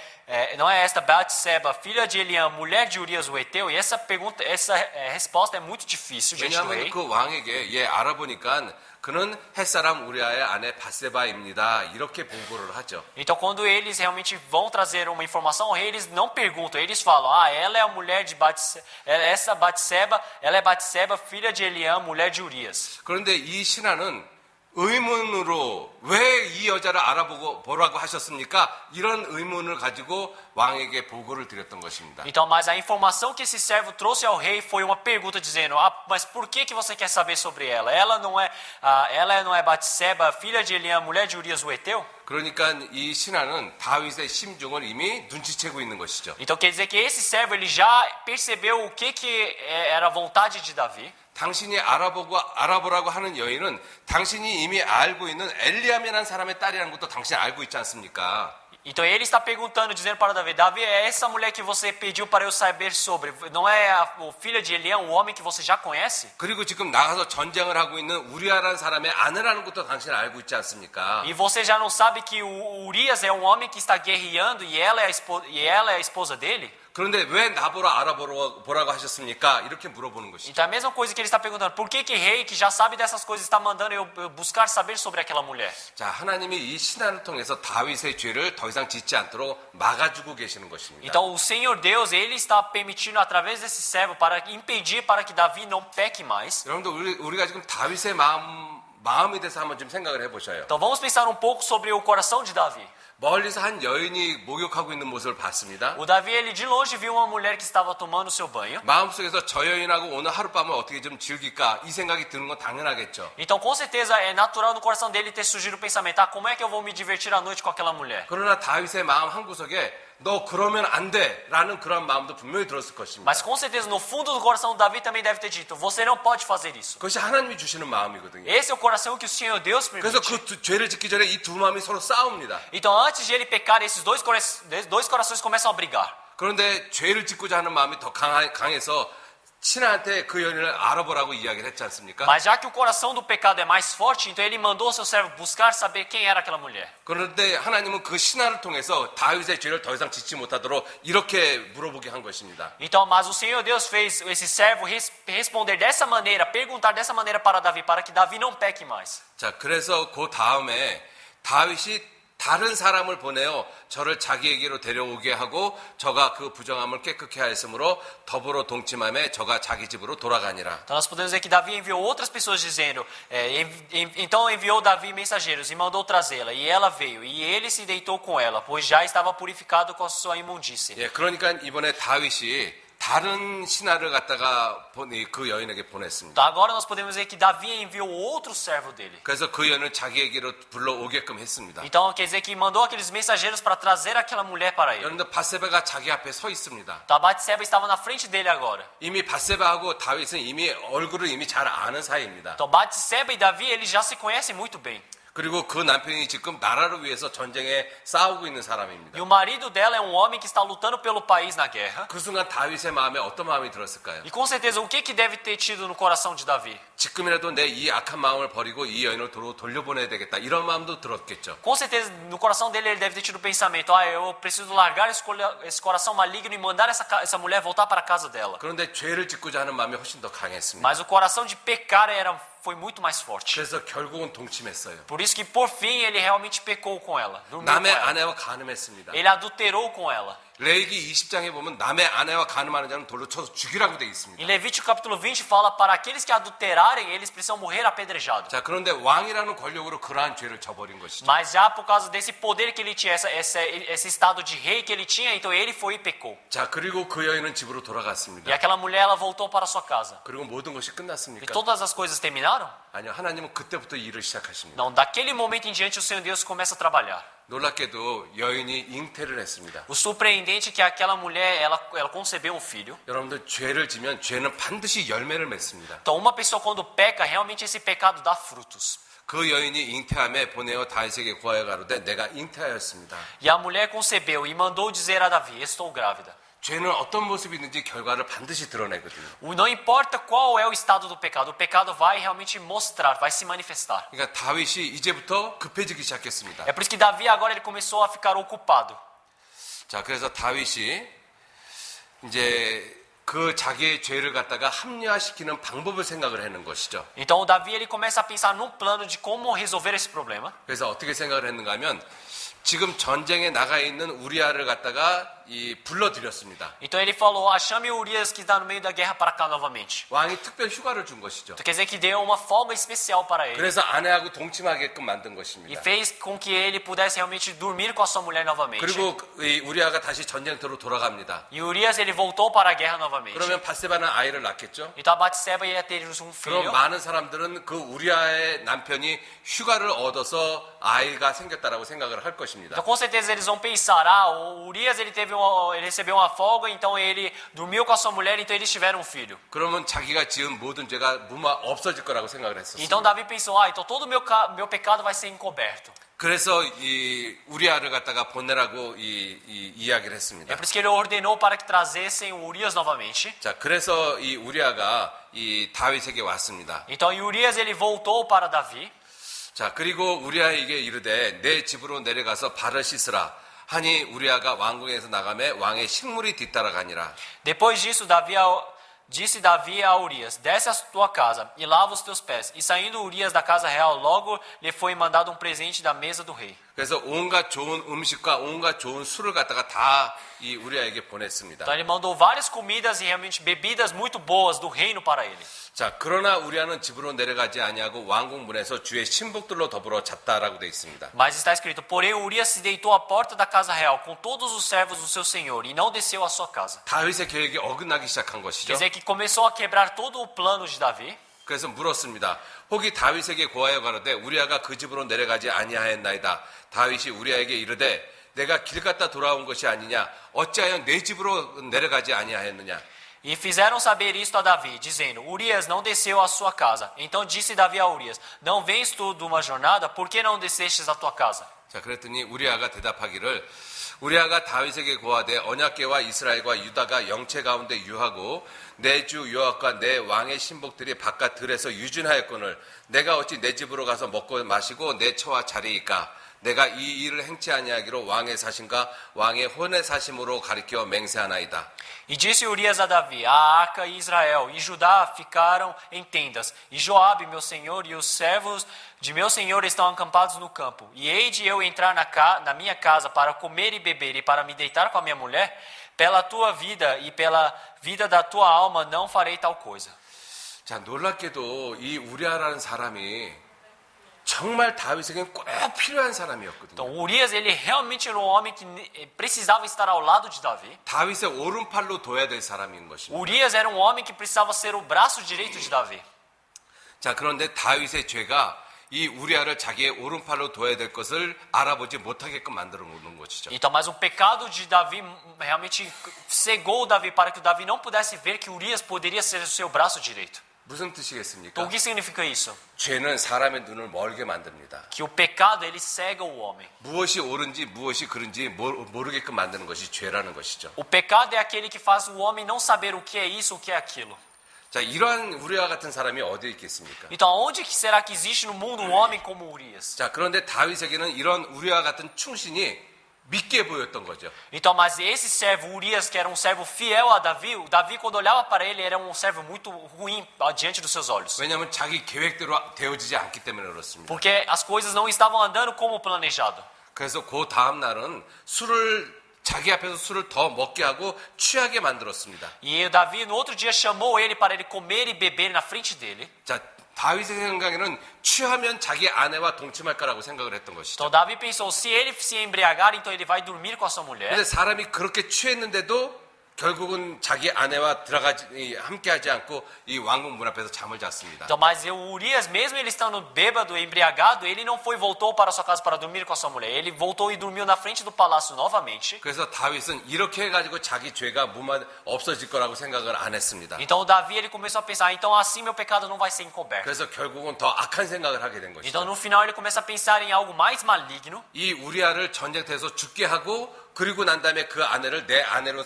não é esta Batseba, filha de Eliã, mulher de Urias o Eteu? E essa pergunta, essa resposta é muito difícil diante do 왜냐하면 rei. 그 왕에게 알아보니까 그는 햇사람 우리아의 아내 바세바입니다. 이렇게 보고를 하죠. Então quando eles realmente vão trazer uma informação ao rei, eles não perguntam, eles falam: ela é a mulher de Batseba, ela é Batseba, filha de Eliã, mulher de Urias. 그런데 이 신하는 의문으로 왜 이 여자를 알아보고 보라고 하셨습니까? 이런 의문을 가지고 왕에게 보고를 드렸던 것입니다. Então, mas a informação que esse servo trouxe ao rei foi uma pergunta dizendo: mas por que você quer saber sobre ela? Ela não é Batseba, filha de Eliã, mulher de Urias o Heteu? 그러니까 이 신하는 다윗의 심중을 이미 눈치채고 있는 것이죠. Então quer dizer que esse servo ele já percebeu o que era a vontade de Davi. 당신이 알아보라고 하는 여인은 당신이 이미 알고 있는 엘리암이라는 사람의 딸이라는 것도 당신이 알고 있지 않습니까? Então ele está perguntando, dizendo para Davi: Davi, é essa mulher que você pediu para eu saber sobre, não é a filha de Eliã, o homem que você já conhece? 그리고 지금 나가서 전쟁을 하고 있는 우리아라는 사람의 아내라는 것도 당신이 알고 있지 않습니까? E você já não sabe que o Urias é um homem que está guerreando e ela é a esposa dele? 그런데 왜 나보라 알아보라고 하셨습니까? 이렇게 물어보는 것이죠. Então é a mesma coisa que ele está perguntando: por que rei que já sabe dessas coisas está mandando eu buscar saber sobre aquela mulher? 자, 하나님이 이 신하를 통해서 다윗의 죄를 더 이상 짓지 않도록 막아주고 계시는 것입니다. Então o Senhor Deus, ele está permitindo através desse servo para impedir para que Davi não peque mais. 여러분들 우리가 지금 다윗의 마음에 대해서 한번 좀 생각을 해보셔요. Então vamos pensar um pouco sobre o coração de Davi. 멀리서 한 여인이 목욕하고 있는 모습을 봤습니다. O Davi, ele de longe viu uma mulher que estava tomando o seu banho. 마음속에서 저 여인하고 오늘 하룻밤을 어떻게 좀 즐길까 이 생각이 드는 건 당연하겠죠. Então com certeza é natural no coração dele ter surgido o pensamento: como é que eu vou me divertir à noite com aquela mulher? 그러나 다윗의 마음 한구석에 너 그러면 안 돼 라는 그런 마음도 분명히 들었을 것입니다. Mas com certeza no fundo do coração Davi também deve ter dito: você não pode fazer isso. 그것이 하나님이 주시는 마음이거든요. Esse é o coração que o Senhor Deus 그래서 permite. 그 죄를 짓기 전에 이 두 마음이 서로 싸웁니다. Então antes de ele pecar, esses dois corações começam a brigar. 그런데 죄를 짓고자 하는 마음이 더 강해서 신하한테 그 여인을 알아보라고 이야기를 했지 않습니까? Mas já que o coração do pecado é mais forte, então ele mandou seu servo buscar saber quem era aquela mulher. 그런데 하나님은 그 신하를 통해서 다윗의 죄를 더 이상 짓지 못하도록 이렇게 물어보게 한 것입니다. Então, mas o Senhor Deus fez esse servo responder dessa maneira, perguntar dessa maneira para Davi, para que Davi não peque mais. 자, 그래서 그 다음에 다윗이 다른 사람을 보내어 저를 자기에게로 데려오게 하고 저가 그 부정함을 깨끗게 하였으므로 더불어 동침함에 저가 자기 집으로 돌아가니라. Então nós podemos ver que Davi enviou outras pessoas dizendo, então enviou Davi mensageiros e mandou trazê-la, e ela veio, e ele se deitou com ela, pois já estava purificado com a sua imundície. 예, 그러니까 이번에 다윗이 다른 신하를 갖다가 그 여인에게 보냈습니다. Então agora nós podemos ver que Davi enviou outro servo dele. 그래서 그 여인을 자기에게로 불러오게끔 했습니다. Então quer dizer que mandou aqueles mensageiros para trazer aquela mulher para ele. 여러분들 바세바가 자기 앞에 서 있습니다. Então a Batseba estava na frente dele agora. 이미 바세바하고 다윗은 이미 얼굴을 이미 잘 아는 사이입니다. Então Batseba e Davi, eles já se conhecem muito bem. 그리고 그 남편이 지금 나라를 위해서 전쟁에 싸우고 있는 사람입니다. E o marido dela é um homem que está lutando pelo país na guerra. 그 순간 다윗의 마음에 어떤 마음이 들었을까요? E com certeza, o que deve ter tido no coração de Davi? 지금이라도 내 이 악한 마음을 버리고 이 여인을 돌려보내야 되겠다. 이런 마음도 들었겠죠. Com certeza, no coração dele, ele deve ter tido o pensamento: eu preciso largar esse coração maligno e mandar essa mulher voltar para a casa dela. 그런데 죄를 짓고자 하는 마음이 훨씬 더 강했습니다. Mas o coração de pecar foi muito mais forte. 그래서 결국은 동침했어요. Por isso que, por fim, ele realmente pecou com ela. Dormiu com 남의 ela. 아내와 간음했습니다. Ele adulterou com ela. 레위기 20장에 보면 남의 아내와 간음하는 자는 돌로 쳐서 죽이라고 되어 있습니다. Em Levítico capítulo 20 fala: para aqueles que adulterarem, eles precisam morrer apedrejados. 자, 그런데 왕이라는 권력으로 그러한 죄를 저버린 것이죠. Mas já por causa desse poder que ele tinha, esse estado de rei que ele tinha, então ele foi e pecou. 자, 그리고 그 여인은 집으로 E 돌아갔습니다. aquela mulher, ela voltou para sua casa. 그리고 모든 것이 E 끝났습니까? todas as coisas terminaram? 아니요, 하나님은 그때부터 일을 시작하십니다. Não, daquele momento em diante o Senhor Deus começa a trabalhar. 놀랍게도 여인이 잉태를 했습니다. O surpreendente é que aquela mulher, ela concebeu um filho. 여러분들 죄를 지면 죄는 반드시 열매를 맺습니다. Então uma pessoa quando peca, realmente esse pecado dá frutos. 그 여인이 잉태함에 보내어 다윗에게 구하여 가로되 내가 잉태하였습니다. E a mulher concebeu e mandou dizer a Davi: estou grávida. 죄는 어떤 모습이 있는지 결과를 반드시 드러내거든요. Não importa qual é o estado do pecado, o pecado vai realmente mostrar, vai se manifestar. 그러니까 다윗이 이제부터 급해지기 시작했습니다. É por isso que Davi agora ele começou a ficar ocupado. 자, 그래서 다윗이 이제 그 자기의 죄를 갖다가 합리화시키는 방법을 생각을 하는 것이죠. Então o Davi ele começa a pensar num plano de como resolver esse problema. 그래서 어떻게 생각을 했는가 하면 지금 전쟁에 나가 있는 우리아를 갖다가 불러들였습니다. Então ele falou, chame Urias que está no meio da guerra para cá novamente. 왕이 특별 휴가를 준 것이죠. Então quer dizer que deu uma folga especial para ele. 그래서 아내하고 동침하게끔 만든 E 것입니다. fez com que ele pudesse realmente dormir com a sua mulher novamente. 그리고 이 우리아가 다시 전쟁터로 돌아갑니다. E Urias ele voltou para a guerra novamente. 그러면 바세바는 아이를 낳겠죠. Então a Batseba ia ter um filho. 그럼 많은 사람들은 그 우리아의 남편이 휴가를 얻어서 아이가 생겼다라고 생각을 할 것입니다. Então com certeza eles vão pensar, o Urias ele recebeu uma folga, então ele dormiu com a sua mulher, então eles tiveram um filho. 그러면 자기가 지은 모든 죄가 없어질 거라고 생각을 했었어요. Então Davi pensou, então todo o meu pecado vai ser encoberto. 그래서 이 우리아를 갖다가 보내라고 이야기를 É 했습니다. por isso que ele ordenou para que trazessem o Urias novamente. 자, 그래서 이 우리아가 이 다윗에게 왔습니다. Então Urias ele voltou para Davi. 자, 그리고 우리아에게 이르되 내 집으로 내려가서 발을 씻으라 하니 우리아가 왕궁에서 나가매 왕의 식물이 뒤따라가니라. Depois disso, disse Davi a Urias, desce à tua casa e lava os teus pés. E saindo Urias da casa real, logo lhe foi mandado um presente da mesa do rei. 그래서 온갖 좋은 음식과 온갖 좋은 술을 갖다가 다 이 우리아에게 보냈습니다. Então ele mandou várias comidas e realmente bebidas muito boas do reino para ele. 자, 그러나 우리아는 집으로 내려가지 아니하고 왕궁 문에서 주의 신복들로 더불어 잤다라고 되어 있습니다. Mas está escrito, porém Urias se deitou à porta da casa real com todos os servos do seu senhor e não desceu à sua casa. 다윗의 계획이 어긋나기 시작한 Quer 것이죠. dizer que começou a quebrar todo o plano de Davi. 그래서 물었습니다. 혹이 다윗에게 고하여 가로되 우리아가 그 집으로 내려가지 아니하였나이다. 다윗이 우리아에게 이르되 내가 길 갔다 돌아온 것이 아니냐. 어찌하여 내 집으로 내려가지 아니하였느냐. E fizeram saber isto a Davi, dizendo, Urias não desceu à sua casa. Então disse Davi a Urias, não vens tu de uma jornada, por que não descestes à tua casa? 자, 그랬더니 우리아가 대답하기를 우리아가 다윗에게 고하되 언약궤와 이스라엘과 유다가 영체 가운데 유하고 내 주 여호와과 내 왕의 신복들이 바깥 들에서 유진하였거늘 내가 어찌 내 집으로 가서 먹고 마시고 내 처와 자리이까 내가 이 일을 행치 아니하기로 왕의 사심과 왕의 혼의 사심으로 가리켜 맹세하나이다. E disse Urias a Davi, a Arca e Israel e Judá ficaram em tendas, e Joabe, meu senhor, e os servos de meu senhor estão acampados no campo. E hei de eu entrar na minha casa para comer e beber e para me deitar com a minha mulher? Pela tua vida e pela vida da tua alma não farei tal coisa. 자, 놀랍게도 이 우리아라는 사람이 정말 다윗에게는 꼭 필요한 사람이었거든요. Então Urias ele realmente era um homem que precisava estar ao lado de Davi. 다윗의 오른팔로 둬야 될 사람인 것입니다. Urias era um homem que precisava ser o braço direito de Davi. 자, 그런데 다윗의 죄가 이 우리아를 자기의 오른팔로 둬야 될 것을 알아보지 못하게끔 만들어 놓는 것이죠. Então, mas o pecado de Davi realmente cegou Davi para que Davi não pudesse ver que Urias poderia ser o seu braço direito. 무슨 Então, 뜻이겠습니까? o que significa isso? 죄는 사람의 눈을 멀게 만듭니다. Que o pecado ele cega o homem. 무엇이 옳은지 무엇이 그른지 모르게끔 만드는 것이 죄라는 것이죠. O pecado é aquele que faz o homem não saber o que é isso, o que é aquilo. 자, 이러한 우리아 같은 사람이 어디에 있겠습니까? Então, onde que será que existe no mundo um homem como Urias? 자, 그런데 다윗에게는 이런 우리아 같은 충신이 믿게 보였던 거죠. Então, mas esse servo Urias, que era um servo fiel a Davi, o Davi quando olhava para ele era um servo muito ruim diante dos seus olhos. 왜냐하면 자기 계획대로 되어지지 않기 때문에 그렇습니다. Porque as coisas não estavam andando como planejado. 그래서 그 다음 날은 자기 앞에서 술을 더 먹게 하고 취하게 만들었습니다. E o Davi no outro dia chamou ele para ele comer e beber na frente dele. 자, 다윗의 생각에는 취하면 자기 아내와 동침할 거라고 생각을 했던 것이죠. Então Davi pensou, se ele se embriagar, então ele vai dormir com a sua mulher. 근데 사람이 그렇게 취했는데도 결국은 자기 아내와 함께하지 않고 이 왕궁 문 앞에서 잠을 잤습니다. Então, mas o Urias, mesmo ele estando bêbado, embriagado, ele não voltou para sua casa para dormir com a sua mulher. Ele voltou e dormiu na frente do palácio novamente. 그래서 다윗은 이렇게 해가지고 자기 죄가 없어질 거라고 생각을 안 했습니다. Então Davi ele começou a pensar, então assim meu pecado não vai ser encoberto. 그래서 결국은 더 악한 생각을 하게 된 Então 것이죠. no final ele começa a pensar em algo mais maligno. 이 우리아를 전쟁터에서 죽게 하고 그리고 난 다음에 그 아내를 내 아내로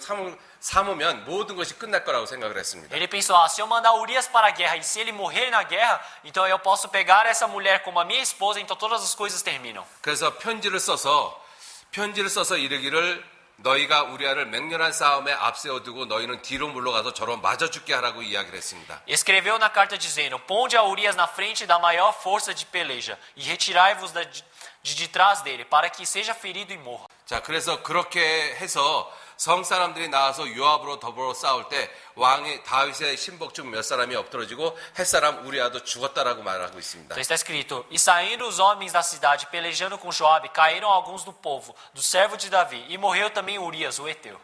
삼으면 모든 것이 끝날 거라고 생각을 했습니다. Ele pensou, se eu mandar Urias para a guerra e se ele morrer na guerra, então eu posso pegar essa mulher como a minha esposa, então todas as coisas terminam. 그래서 편지를 써서 이르기를 너희가 우리아를 맹렬한 싸움에 앞세워두고 너희는 뒤로 물러가서 저로 맞아 죽게 하라고 이야기를 했습니다. Escreveu na carta dizendo: Ponde a Urias na frente da maior força de peleja e retirai-vos de trás dele, para que seja ferido e morra. 자, 그래서 그렇게 해서 성 사람들이 나와서 요압으로 더불어 싸울 때 왕이 다윗의 신복 중 몇 사람이 엎드러지고 햇사람 우리아도 죽었다라고 말하고 있습니다. Então está escrito: E saindo os homens da cidade pelejando com Joabe, caíram alguns do povo, do servo de Davi, e morreu também Urias, o heteu.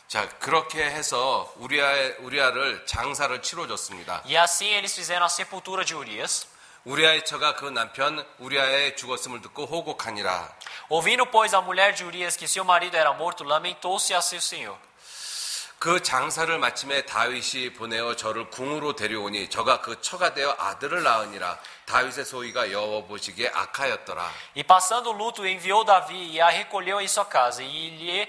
자, 그렇게 해서 우리아를 장사를 치러줬습니다. E assim eles fizeram a sepultura de Urias. 우리아의 처가 그 남편 우리아의 죽었음을 듣고 호곡하니라. Ouvindo, pois, a mulher de Urias que seu marido era morto, lamentou-se a seu senhor. 그 장사를 마침에 다윗이 보내어 저를 궁으로 데려오니 저가 그 처가 되어 아들을 낳으니라. 다윗의 소위가 여호와 보시기에 악하였더라. E passando o luto, enviou Davi e a recolheu em sua casa, e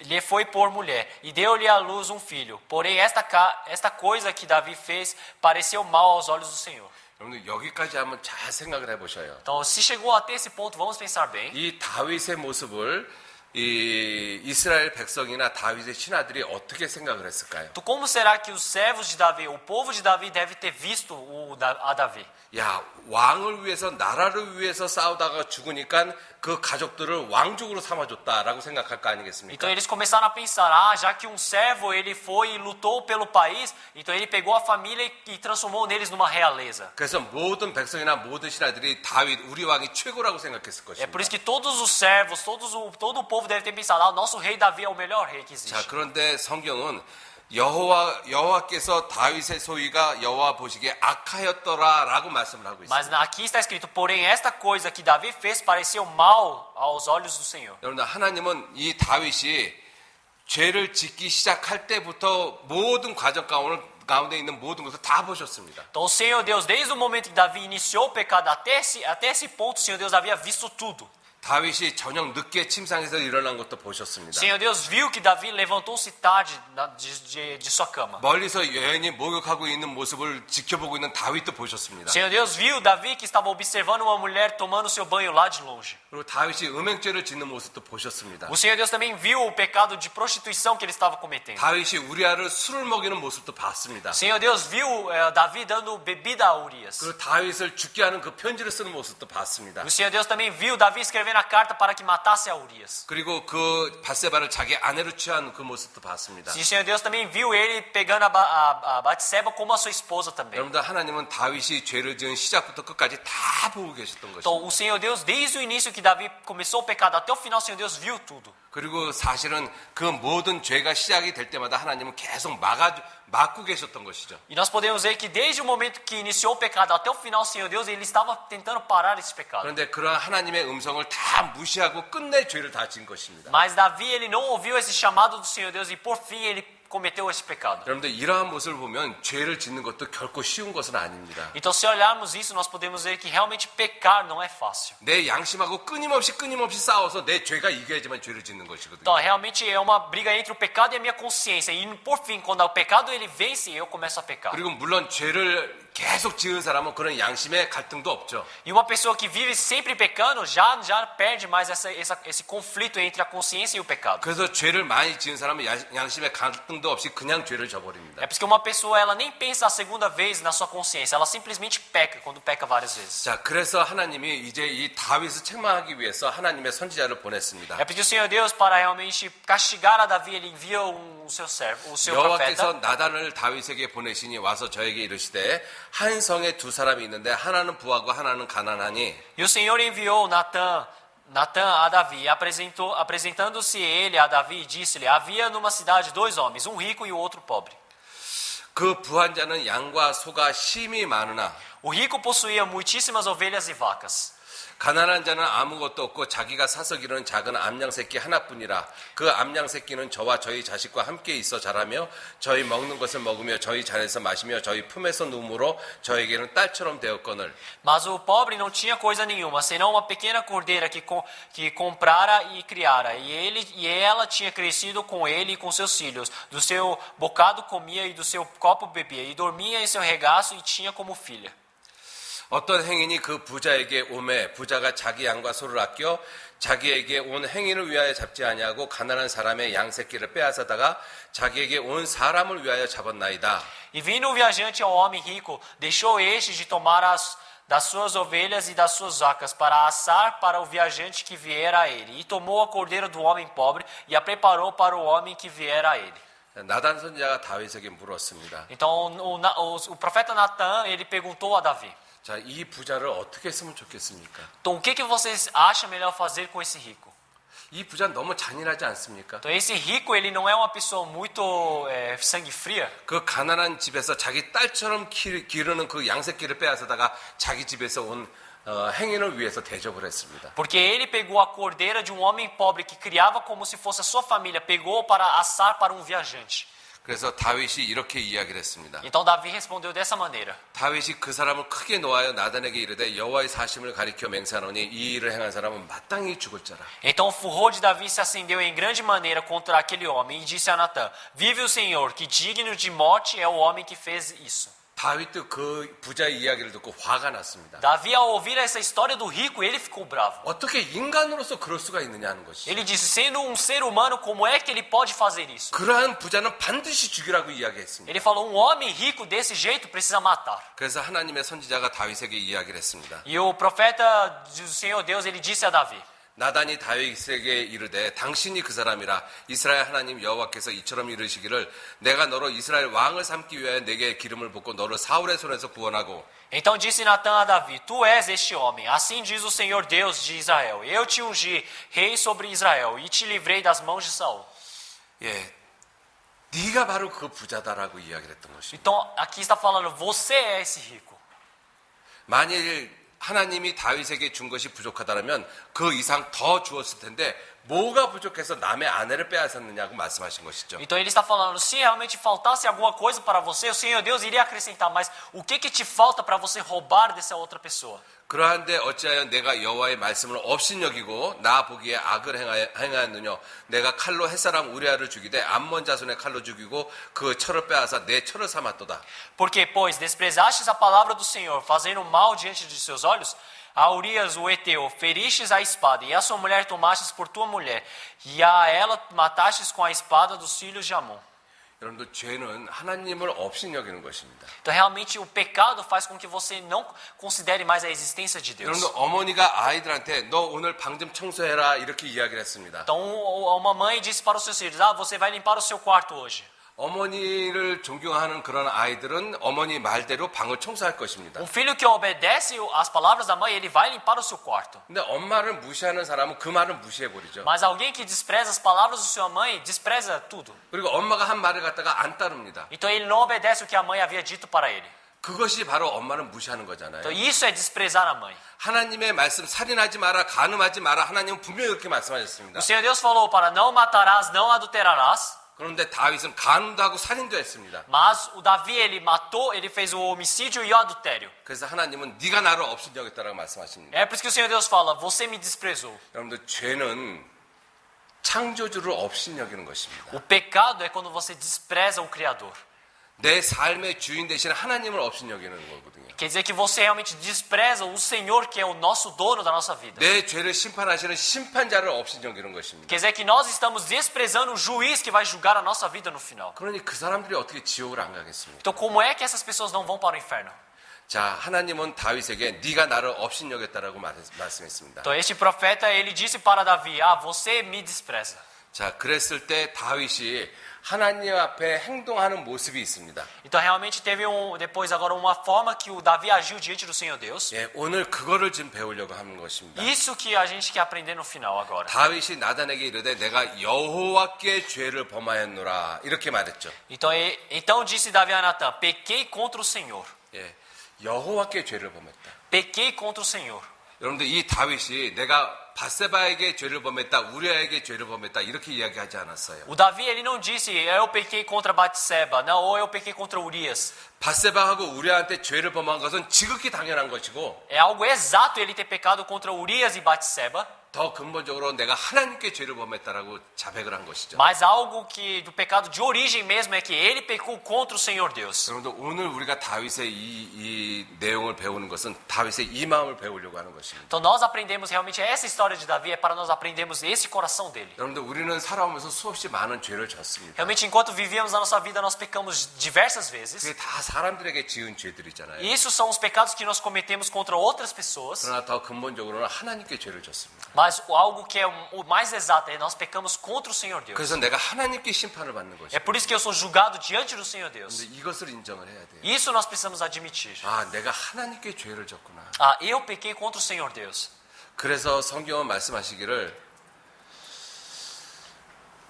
lhe foi por mulher, e deu-lhe à luz um filho. Porém, esta coisa que Davi fez pareceu mal aos olhos do Senhor. 여러분들 여기까지 한번 잘 생각을 해보셔요. Então, se chegou até esse ponto, vamos pensar bem. 이 다윗의 모습을 이 이스라엘 백성이나 다윗의 신하들이 어떻게 생각을 했을까요? Então, como será que os servos de Davi, o povo de Davi, deve ter visto a Davi? 야, 왕을 위해서 나라를 위해서 싸우다가 죽으니까 그 가족들을 왕족으로 삼아줬다라고 생각할 거 아니겠습니까? Então eles começaram a pensar, já que um servo ele foi e lutou pelo país, então ele pegou a família e transformou neles numa realeza. 그래서 모든 백성이나 모든 신하들이 다윗 우리 왕이 최고라고 생각했을 É por isso 것입니다. que todos os servos, todo o povo deve ter pensado, nosso rei Davi é o melhor rei que 자, existe. 그런데 성경은 여호와께서 다윗의 소위가 여호와 보시기에 악하였더라라고 말씀을 하고 있습니다. Mas aqui está escrito, porém esta coisa que Davi fez pareceu mal aos olhos do Senhor. 여러분, 하나님은 이 다윗이 죄를 짓기 시작할 때부터 모든 과정 가운데 있는 모든 것을 다 보셨습니다. Então o Senhor Deus, desde o momento que Davi iniciou o pecado até esse ponto, o Senhor Deus havia visto tudo. 다윗이 저녁 늦게 침상에서 일어난 것도 보셨습니다. O Senhor Deus viu que Davi levantou-se tarde de sua cama. 멀리서 여인이 목욕하고 있는 모습을 지켜보고 있는 다윗도 보셨습니다. O Senhor Deus viu Davi que estava observando uma mulher tomando seu banho lá de longe. 그리고 다윗이 음행죄를 짓는 모습도 보셨습니다. O Senhor Deus também viu o pecado de prostituição que ele estava cometendo. 다윗이 우리아를 술을 먹이는 모습도 봤습니다. O Senhor Deus viu Davi dando bebida a Urias. 그리고 다윗을 죽게 하는 그 편지를 쓰는 모습도 봤습니다. O Senhor Deus também viu Davi escrevendo a carta para que matasse a Urias. 그리고 그 밧세바를 자기 아내로 취한 그 모습도 봤습니다. E o Senhor Deus também viu ele pegando a Batseba como a sua esposa também. 여러분들, 하나님은 다윗이 죄를 지은 시작부터 끝까지 다 보고 계셨던 것입니다. Então o Senhor Deus, desde o início que Davi começou o pecado até o final, o Senhor Deus viu tudo. 그리고 사실은 그 모든 죄가 시작이 될 때마다 하나님은 계속 막고 계셨던 것이죠. E nós podemos ver que desde o momento que iniciou o pecado até o final, o Senhor Deus, ele estava tentando parar esse pecado. 그런데 그런 하나님의 음성을 다 무시하고 끝내 죄를 다 지은 것입니다. Mas Davi, ele não ouviu esse chamado do Senhor Deus e por fim ele cometeu esse pecado. 여러분들, 이러한 모습을 보면 죄를 짓는 것도 결코 쉬운 것은 아닙니다. Então se olharmos isso, nós podemos ver que realmente pecar não é fácil. 내 양심하고 끊임없이 싸워서 내 죄가 이겨야지만 죄를 짓는 것이거든요. Então realmente é uma briga entre o pecado e a minha consciência. E por fim, quando o pecado ele vence, eu começo a pecar. 그리고 물론 죄를 계속 지은 사람은 그런 양심의 갈등도 없죠. E uma pessoa que vive sempre pecando já perde mais esse conflito entre a consciência e o pecado. 그래서 죄를 많이 지은 사람은 양심의 갈등도 없이 그냥 죄를 져버립니다. É porque uma pessoa ela nem pensa a segunda vez na sua consciência, ela simplesmente peca quando peca várias vezes. 자, 그래서 하나님이 이제 이 다윗을 책망하기 위해서 하나님의 선지자를 보냈습니다. É porque o Senhor Deus, para realmente castigar a Davi, ele envia o seu servo, o seu 여호와께서 profeta. 나단을 다윗에게 보내시니 와서 저에게 이르시되 한 성에 두 사람이 있는데 하나는 부하고 하나는 가난하니 E o Senhor enviou Natã a Davi, apresentando-se ele a Davi, disse-lhe: havia numa cidade dois homens, um rico e o outro pobre. 그 부한 자는 양과 소가 심히 많으나 O rico possuía muitíssimas ovelhas e vacas. 가난한 자는 아무것도 없고 자기가 사서 기르는 작은 암양 새끼 하나뿐이라. 그 암양 새끼는 저와 저희 자식과 함께 있어 자라며 저희 먹는 것을 먹으며 저희 잔에서 마시며 저희 품에서 누움으로 저에게는 딸처럼 되었거늘. Mas o pobre não tinha coisa nenhuma, senão uma pequena cordeira que comprara e criara. E ela tinha crescido com ele e com seus filhos. Do seu bocado comia e do seu copo bebia. E dormia em seu regaço e tinha como filha. 어떤 행인이 그 부자에게 오매 부자가 자기 양과 소를 아껴 자기에게 온 행인을 위하여 잡지 아니하고 가난한 사람의 양새끼를 빼앗아다가 자기에게 온 사람을 위하여 잡았나이다. E vindo o viajante ao homem rico, deixou este de tomar das suas ovelhas e das suas vacas para assar para o viajante que viera a ele. E tomou a cordeira do homem pobre e a preparou para o homem que viera a ele. 나단 선지자가 다윗에게 물었습니다. Então o profeta Natan, ele perguntou a Davi. 자, 이 부자를 어떻게 했으면 좋겠습니까? Então o que vocês acham melhor fazer com esse rico? 이 부자 너무 잔인하지 않습니까? Então esse rico, ele não é uma pessoa muito sangue fria. 그 가난한 집에서 자기 딸처럼 기르는 그 양새끼를 빼앗아다가 자기 집에서 온 행인을 위해서 대접을 했습니다. Porque ele pegou a cordeira de um homem pobre que criava como se fosse a sua família, pegou para assar para um viajante. 그래서 다윗이 이렇게 이야기를 했습니다. Então Davi respondeu dessa maneira. 다윗이 그 사람을 크게 놓아여 나단에게 이르되 여호와의 사심을 가리켜 맹세하노니 이 일을 행한 사람은 마땅히 죽을 자라. Então o furor de Davi se acendeu em grande maneira contra aquele homem e disse a Natã: Vive o Senhor, que digno de morte é o homem que fez isso. 다윗도 그 부자의 이야기를 듣고 화가 났습니다. Davi, ao ouvir essa história do rico, ele ficou bravo. 어떻게 인간으로서 그럴 수가 있느냐는 것이죠. Ele disse: Sendo um ser humano, como é que ele pode fazer isso? 그러한 부자는 반드시 죽이라고 이야기했습니다. Ele falou: Um homem rico desse jeito precisa matar. 그래서 하나님의 선지자가 다윗에게 이야기를 했습니다. E o profeta do Senhor Deus, ele disse a Davi: 나단이 다윗에게 이르되 당신이 그 사람이라 이스라엘 하나님 여호와께서 이처럼 이르시기를 내가 너로 이스라엘 왕을 삼기 위하여 내게 기름을 붓고 너를 사울의 손에서 구원하고 Então disse Natã a Davi: Tu és este homem. Assim diz o Senhor Deus de Israel: Eu te ungi rei sobre Israel e te livrei das mãos de Saul. 예, 네가 바로 그 부자다라고 이야기를 했던 것입니다. Então aqui está falando: Você é esse rico. 만일 하나님이 다윗에게 준 것이 부족하다면 그 이상 더 주었을 텐데 뭐가 부족해서 남의 아내를 빼앗았느냐고 말씀하신 것이죠. Então ele está falando: Se realmente faltasse alguma coisa para você, o Senhor Deus iria acrescentar. Mas o que te falta para você roubar dessa outra pessoa? 그러한데 어찌하여 내가 여호와의 말씀을 업신여기고 나 보기에 악을 행하였느냐 내가 칼로 햇사람 우리아를 죽이되 암몬 자손의 칼로 죽이고 그 철을 빼앗아 내 철을 삼았도다. Porque, pois, desprezastes a palavra do Senhor, fazendo mal diante de seus olhos, a Urias o Eteu feristes a espada, e a sua mulher tomastes por tua mulher, e a ela matastes com a espada dos filhos de Amon. 여러분들 죄는 하나님을 업신여기는 것입니다. Então, realmente, o pecado faz com que você não considere mais a existência de Deus. 여러분들 어머니가 아이들한테 너 오늘 방 좀 청소해라 이렇게 이야기를 했습니다. Então, uma mãe disse para os seus filhos: você vai limpar o seu quarto hoje. 어머니를 존경하는 그런 아이들은 어머니 말대로 방을 청소할 것입니다. Filho que obedece às palavras da mãe, ele vai limpar o seu quarto. 근데 엄마를 무시하는 사람은 그 말을 무시해버리죠. Mas alguém que despreza as palavras da sua mãe, despreza tudo. 그리고 엄마가 한 말을 갖다가 안 따릅니다. Então ele não obedece o que a mãe havia dito para ele. 그것이 바로 엄마를 무시하는 거잖아요. Então isso é desprezar a mãe. 하나님의 말씀 살인하지 마라, 간음하지 마라. 하나님은 분명히 그렇게 말씀하셨습니다. O Senhor Deus falou para não matarás, não adulterarás. 그런데 다윗은 간음도 하고 살인도 했습니다. Mas o Davi, ele matou, ele fez o homicídio e o adultério. 그래서 하나님은 네가 나를 업신여겼다라고 말씀하십니다. É por isso que o Senhor Deus fala: você me desprezou. 여러분들 죄는 창조주를 업신여기는 것입니다. O pecado é quando você despreza o Criador. 내 삶의 주인 대신 하나님을 업신여기는 거거든요. Quer dizer que você realmente despreza o Senhor, que é o nosso dono da nossa vida. 내 죄를 심판하시는 심판자를 업신여기는 것입니다. Quer dizer que nós estamos desprezando o juiz que vai julgar a nossa vida no final. 그러니 그 사람들이 어떻게 지옥을 안 가겠습니까? Então como é que essas pessoas não vão para o inferno? 자, 하나님은 다윗에게 네가 나를 업신여겼다라고 말씀했습니다. Então este profeta, ele disse para Davi: você me despreza. 자, 그랬을 때 다윗이 하나님 앞에 행동하는 모습이 있습니다. Então realmente teve depois agora uma forma que o Davi agiu diante do Senhor Deus. 예, 오늘 그거를 지금 배우려고 하는 것입니다. Isso que a gente quer aprender no final agora. 다윗이 나단에게 이르되 내가 여호와께 죄를 범하였노라 이렇게 말했죠. Então disse Davi a Natã: pequei contra o Senhor. 예, 여호와께 죄를 범했다. Pequei contra o Senhor. 여러분들 이 다윗이 내가 바세바에게 죄를 범했다, 우리아에게 죄를 범했다 이렇게 이야기하지 않았어요. O Davi, ele não disse: eu pequei contra Batseba, não, ou eu pequei contra Urias. 바세바하고 우리아한테 죄를 범한 것은 지극히 당연한 것이고 É algo exato ele ter pecado contra Urias e Batseba. 더 근본적으로 내가 하나님께 죄를 범했다라고 자백을 한 것이죠. Mas algo que do pecado de origem mesmo é que ele pecou contra o Senhor Deus. 여러분들 오늘 우리가 다윗의 이 내용을 배우는 것은 다윗의 이 마음을 배우려고 하는 것입니다. Então nós aprendemos realmente essa história de Davi é para nós aprendermos esse coração dele. 여러분들 우리는 살아오면서 수없이 많은 죄를 졌습니다. Realmente enquanto vivíamos a nossa vida nós pecamos diversas vezes. 그게 다 사람들에게 지은 죄들이잖아요. E isso são os pecados que nós cometemos contra outras pessoas. 그러나 더 근본적으로는 하나님께 죄를 졌습니다. Mas algo que é o mais exato é nós pecamos contra o Senhor Deus. 그래서 내가 하나님께 심판을 받는 É 것입니다. por isso que eu sou julgado diante do Senhor Deus. 근데 이것을 인정을 해야 돼요. Isso nós precisamos admitir. 아, 내가 하나님께 죄를 졌구나. Ah, eu pequei contra o Senhor Deus. 그래서 성경은 말씀하시기를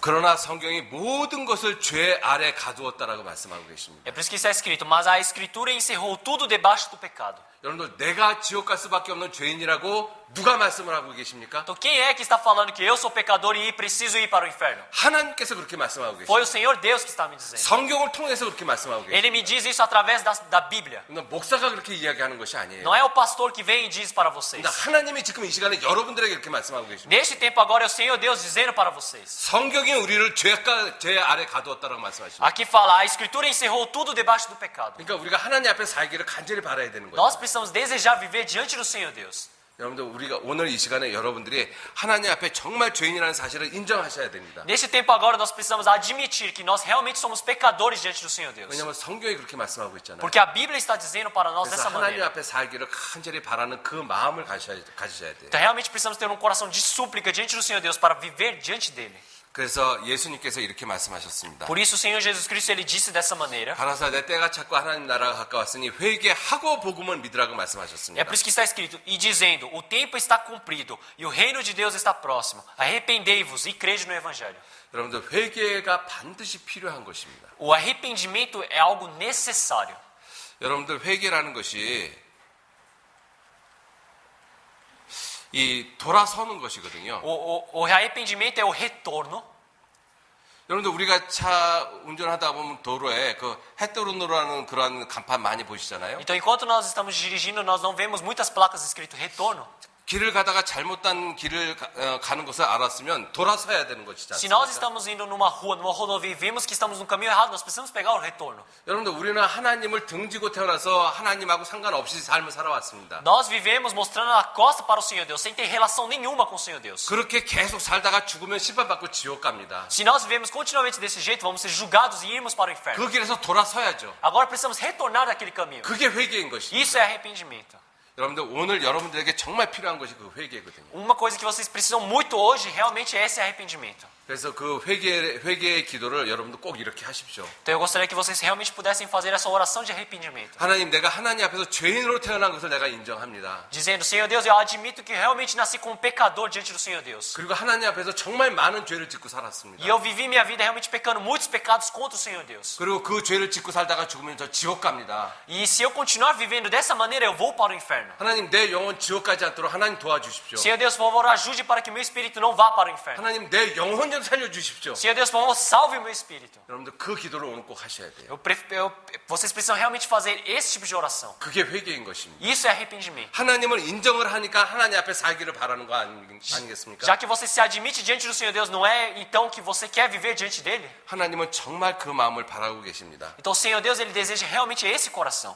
그러나 성경이 모든 것을 죄 아래 가두었다라고 말씀하고 계십니다. É por isso que está escrito, mas a Escritura encerrou tudo debaixo do pecado. 여러분들 내가 지옥 갈 수밖에 없는 죄인이라고 누가 말씀을 하고 계십니까? Então quem é que está falando que eu sou pecador e preciso ir para o inferno? 하나님께서 그렇게 말씀하고 Foi 계십니다. o Senhor Deus que está me dizendo. 성경을 통해서 그렇게 말씀하고 계십니다. Ele me diz isso através da Bíblia. 목사가 그렇게 이야기하는 것이 아니에요. Não é o pastor que vem e diz para vocês. 그러니까 하나님이 지금 이 시간에 여러분들에게 이렇게 말씀하고 계십니다. Neste tempo agora é o Senhor Deus dizendo para vocês. 성경이 우리를 죄 아래 가두었다라고 말씀하십니다. Aqui fala, a Escritura encerrou tudo debaixo do pecado. 그러니까 우리가 하나님 앞에 살기를 간절히 바라야 되는 거예요. Nós precisamos desejar viver diante do Senhor Deus. 여러분들 우리가 오늘 이 시간에 여러분들이 하나님 앞에 정말 죄인이라는 사실을 인정하셔야 됩니다. Neste tempo agora nós precisamos admitir que nós realmente somos pecadores diante do Senhor Deus. 왜냐하면 성경이 그렇게 말씀하고 있잖아요. Porque a Bíblia está dizendo para nós 그래서 dessa 하나님 maneira. 앞에 살기를 간절히 바라는 그 마음을 가지셔야 돼요. Então realmente precisamos ter um coração de súplica diante do Senhor Deus para viver diante dele. 그래서 예수님께서 이렇게 말씀하셨습니다. Por isso o Senhor Jesus Cristo ele disse dessa maneira. 가라사대 때가 찼고 하나님 나라가 가까웠으니 회개하고 복음을 믿으라고 É 말씀하셨습니다. por isso que está escrito, e dizendo, o tempo está cumprido e o reino de Deus está próximo. Arrependei-vos e crede no Evangelho. 여러분들 회개가 반드시 필요한 것입니다. O arrependimento é algo necessário. 여러분들 회개라는 것이 이 돌아서는 것이거든요. O arrependimento é o retorno. 여러분들 우리가 차 운전하다 보면 도로에 그 헤토르노라는 그런 간판 많이 보시잖아요. Então, enquanto nós estamos dirigindo, nós não vemos muitas placas escrito retorno. 길을 가다가 잘못된 길을 가는 것을 알았으면 돌아서야 되는 것이지 Se nós 않습니까? estamos indo numa rua, numa rodovia e vemos que estamos no caminho errado, nós precisamos pegar o retorno. 여러분들 우리는 하나님을 등지고 태어나서 하나님하고 상관없이 삶을 살아왔습니다. Nós vivemos mostrando a costa para o Senhor Deus, sem ter relação nenhuma com o Senhor Deus. 그렇게 계속 살다가 죽으면 심판받고 지옥 갑니다. Se nós vivemos continuamente desse jeito, vamos ser julgados e irmos para o inferno. 그 길에서 돌아서야죠. Agora precisamos retornar daquele caminho. 그게 회개인 것이죠. Isso é arrependimento. 여러분들 오늘 여러분들에게 정말 필요한 것이 그 회개거든요. Uma coisa que vocês precisam muito hoje, realmente, é esse arrependimento. 그래서 그 회개의 기도를 여러분들 꼭 이렇게 하십시오. Então eu gostaria que vocês realmente pudessem fazer essa oração de arrependimento. 하나님, 내가 하나님 앞에서 죄인으로 태어난 것을 내가 인정합니다. Dizendo, Senhor Deus, eu admito que realmente nasci como pecador diante do Senhor Deus. 그리고 하나님 앞에서 정말 많은 죄를 짓고 살았습니다. E eu vivi minha vida realmente pecando muitos pecados contra o Senhor Deus. 그리고 그 죄를 짓고 살다가 죽으면 저 지옥 갑니다. E se eu continuar vivendo dessa maneira, eu vou para o inferno. 하나님, 내 영혼 지옥 가지 않도록 하나님 도와주십시오. Senhor Deus, por favor, ajude para que meu espírito não vá para o inferno. 하나님, 내 영혼 좀 살려주십시오. Senhor Deus, por favor, salve o meu espírito. 여러분들 그 기도를 오늘 꼭 하셔야 돼요. Vocês precisam realmente fazer esse tipo de oração. 그게 회개인 것입니다. Isso é arrependimento. 하나님을 인정을 하니까 하나님 앞에 살기를 바라는 거 아니겠습니까? Já que você se admite diante do Senhor Deus, não é então que você quer viver diante dele? 하나님은 정말 그 마음을 바라고 계십니다. Então, o Senhor Deus, ele deseja realmente esse coração.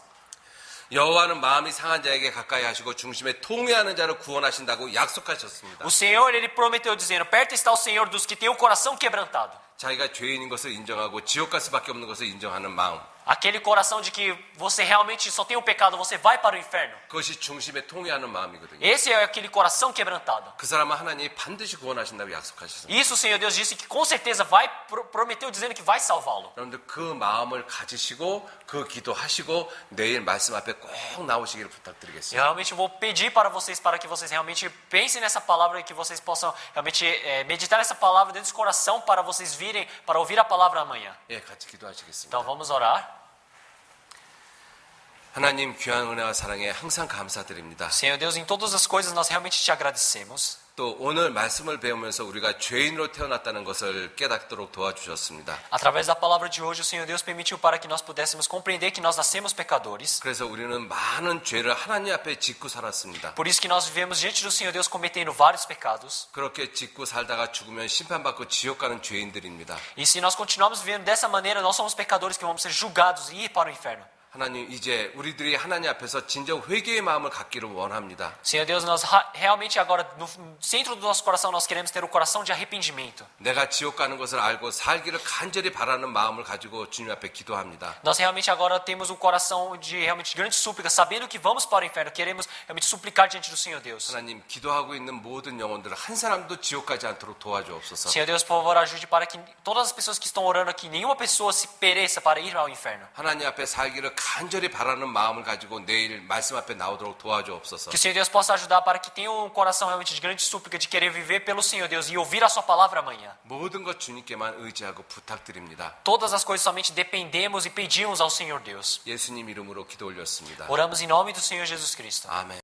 여호와는 마음이 상한 자에게 가까이 하시고 중심에 통회하는 자를 구원하신다고 약속하셨습니다. O Senhor, ele prometeu dizendo, perto está o Senhor dos que têm o coração quebrantado. 자기가 죄인인 것을 인정하고 지옥 갈 수밖에 없는 것을 인정하는 마음. Aquele coração de que você realmente só tem o pecado, você vai para o inferno. 그것이 중심에 통회하는 마음이거든요. Esse é aquele coração quebrantado. 그 사람은 하나님이 반드시 구원하신다고 약속하셨습니다. Isso o Senhor Deus disse que com certeza prometeu dizendo que vai salvá-lo. 여러분들 그 마음을 가지시고 그 기도하시고 내일 말씀 앞에 꼭 나오시기를 Eu 부탁드리겠습니다. realmente vou pedir para que vocês realmente pensem nessa palavra e que vocês possam realmente meditar nessa palavra dentro do coração para vocês virem, para ouvir a palavra amanhã. 예, 같이 기도하시겠습니다. Então vamos orar. 하나님 귀한 은혜와 사랑에 항상 감사드립니다. Senhor Deus, em todas as coisas nós realmente te agradecemos. 또 또 오늘 말씀을 배우면서 우리가 죄인으로 태어났다는 것을 깨닫도록 도와주셨습니다. Através da palavra de hoje, o Senhor Deus permitiu para que nós pudéssemos compreender que nós nascemos pecadores. 그래서 우리는 많은 죄를 하나님 앞에 짓고 살았습니다. Por isso que nós vivemos diante do Senhor Deus cometendo vários pecados. 그렇게 짓고 살다가 죽으면 심판받고 지옥 가는 죄인들입니다. E se nós continuarmos vivendo dessa maneira, nós somos pecadores que vamos ser julgados e ir para o inferno. 하나님, 이제 우리들이 하나님 앞에서 진정 회개의 마음을 갖기를 원합니다. Senhor Deus, nós realmente agora, no centro do nosso coração, nós queremos ter o coração de arrependimento. 내가 지옥 가는 것을 알고 살기를 간절히 바라는 마음을 가지고 주님 앞에 기도합니다. Nós realmente agora temos um coração de realmente grande súplica, sabendo que vamos para o inferno, queremos realmente suplicar diante do Senhor Deus. 하나님, 기도하고 있는 모든 영혼들 한 사람도 지옥 가지 않도록 도와주옵소서. Senhor Deus, por favor, ajude para que todas as pessoas que estão orando aqui, nenhuma pessoa se pereça para ir ao inferno. 하나님 앞에 살기를 간절히 바라는 마음을 가지고 내일 말씀 앞에 나오도록 도와주옵소서. Que o Senhor Deus possa ajudar para que tenham um coração realmente de grande súplica, de querer viver pelo Senhor Deus e ouvir a sua palavra amanhã. 모든 것 주님께만 의지하고 부탁드립니다. Todas as coisas somente dependemos e pedimos ao Senhor Deus. 예수님 이름으로 기도 올렸습니다. Oramos em nome do Senhor Jesus Cristo. 아멘.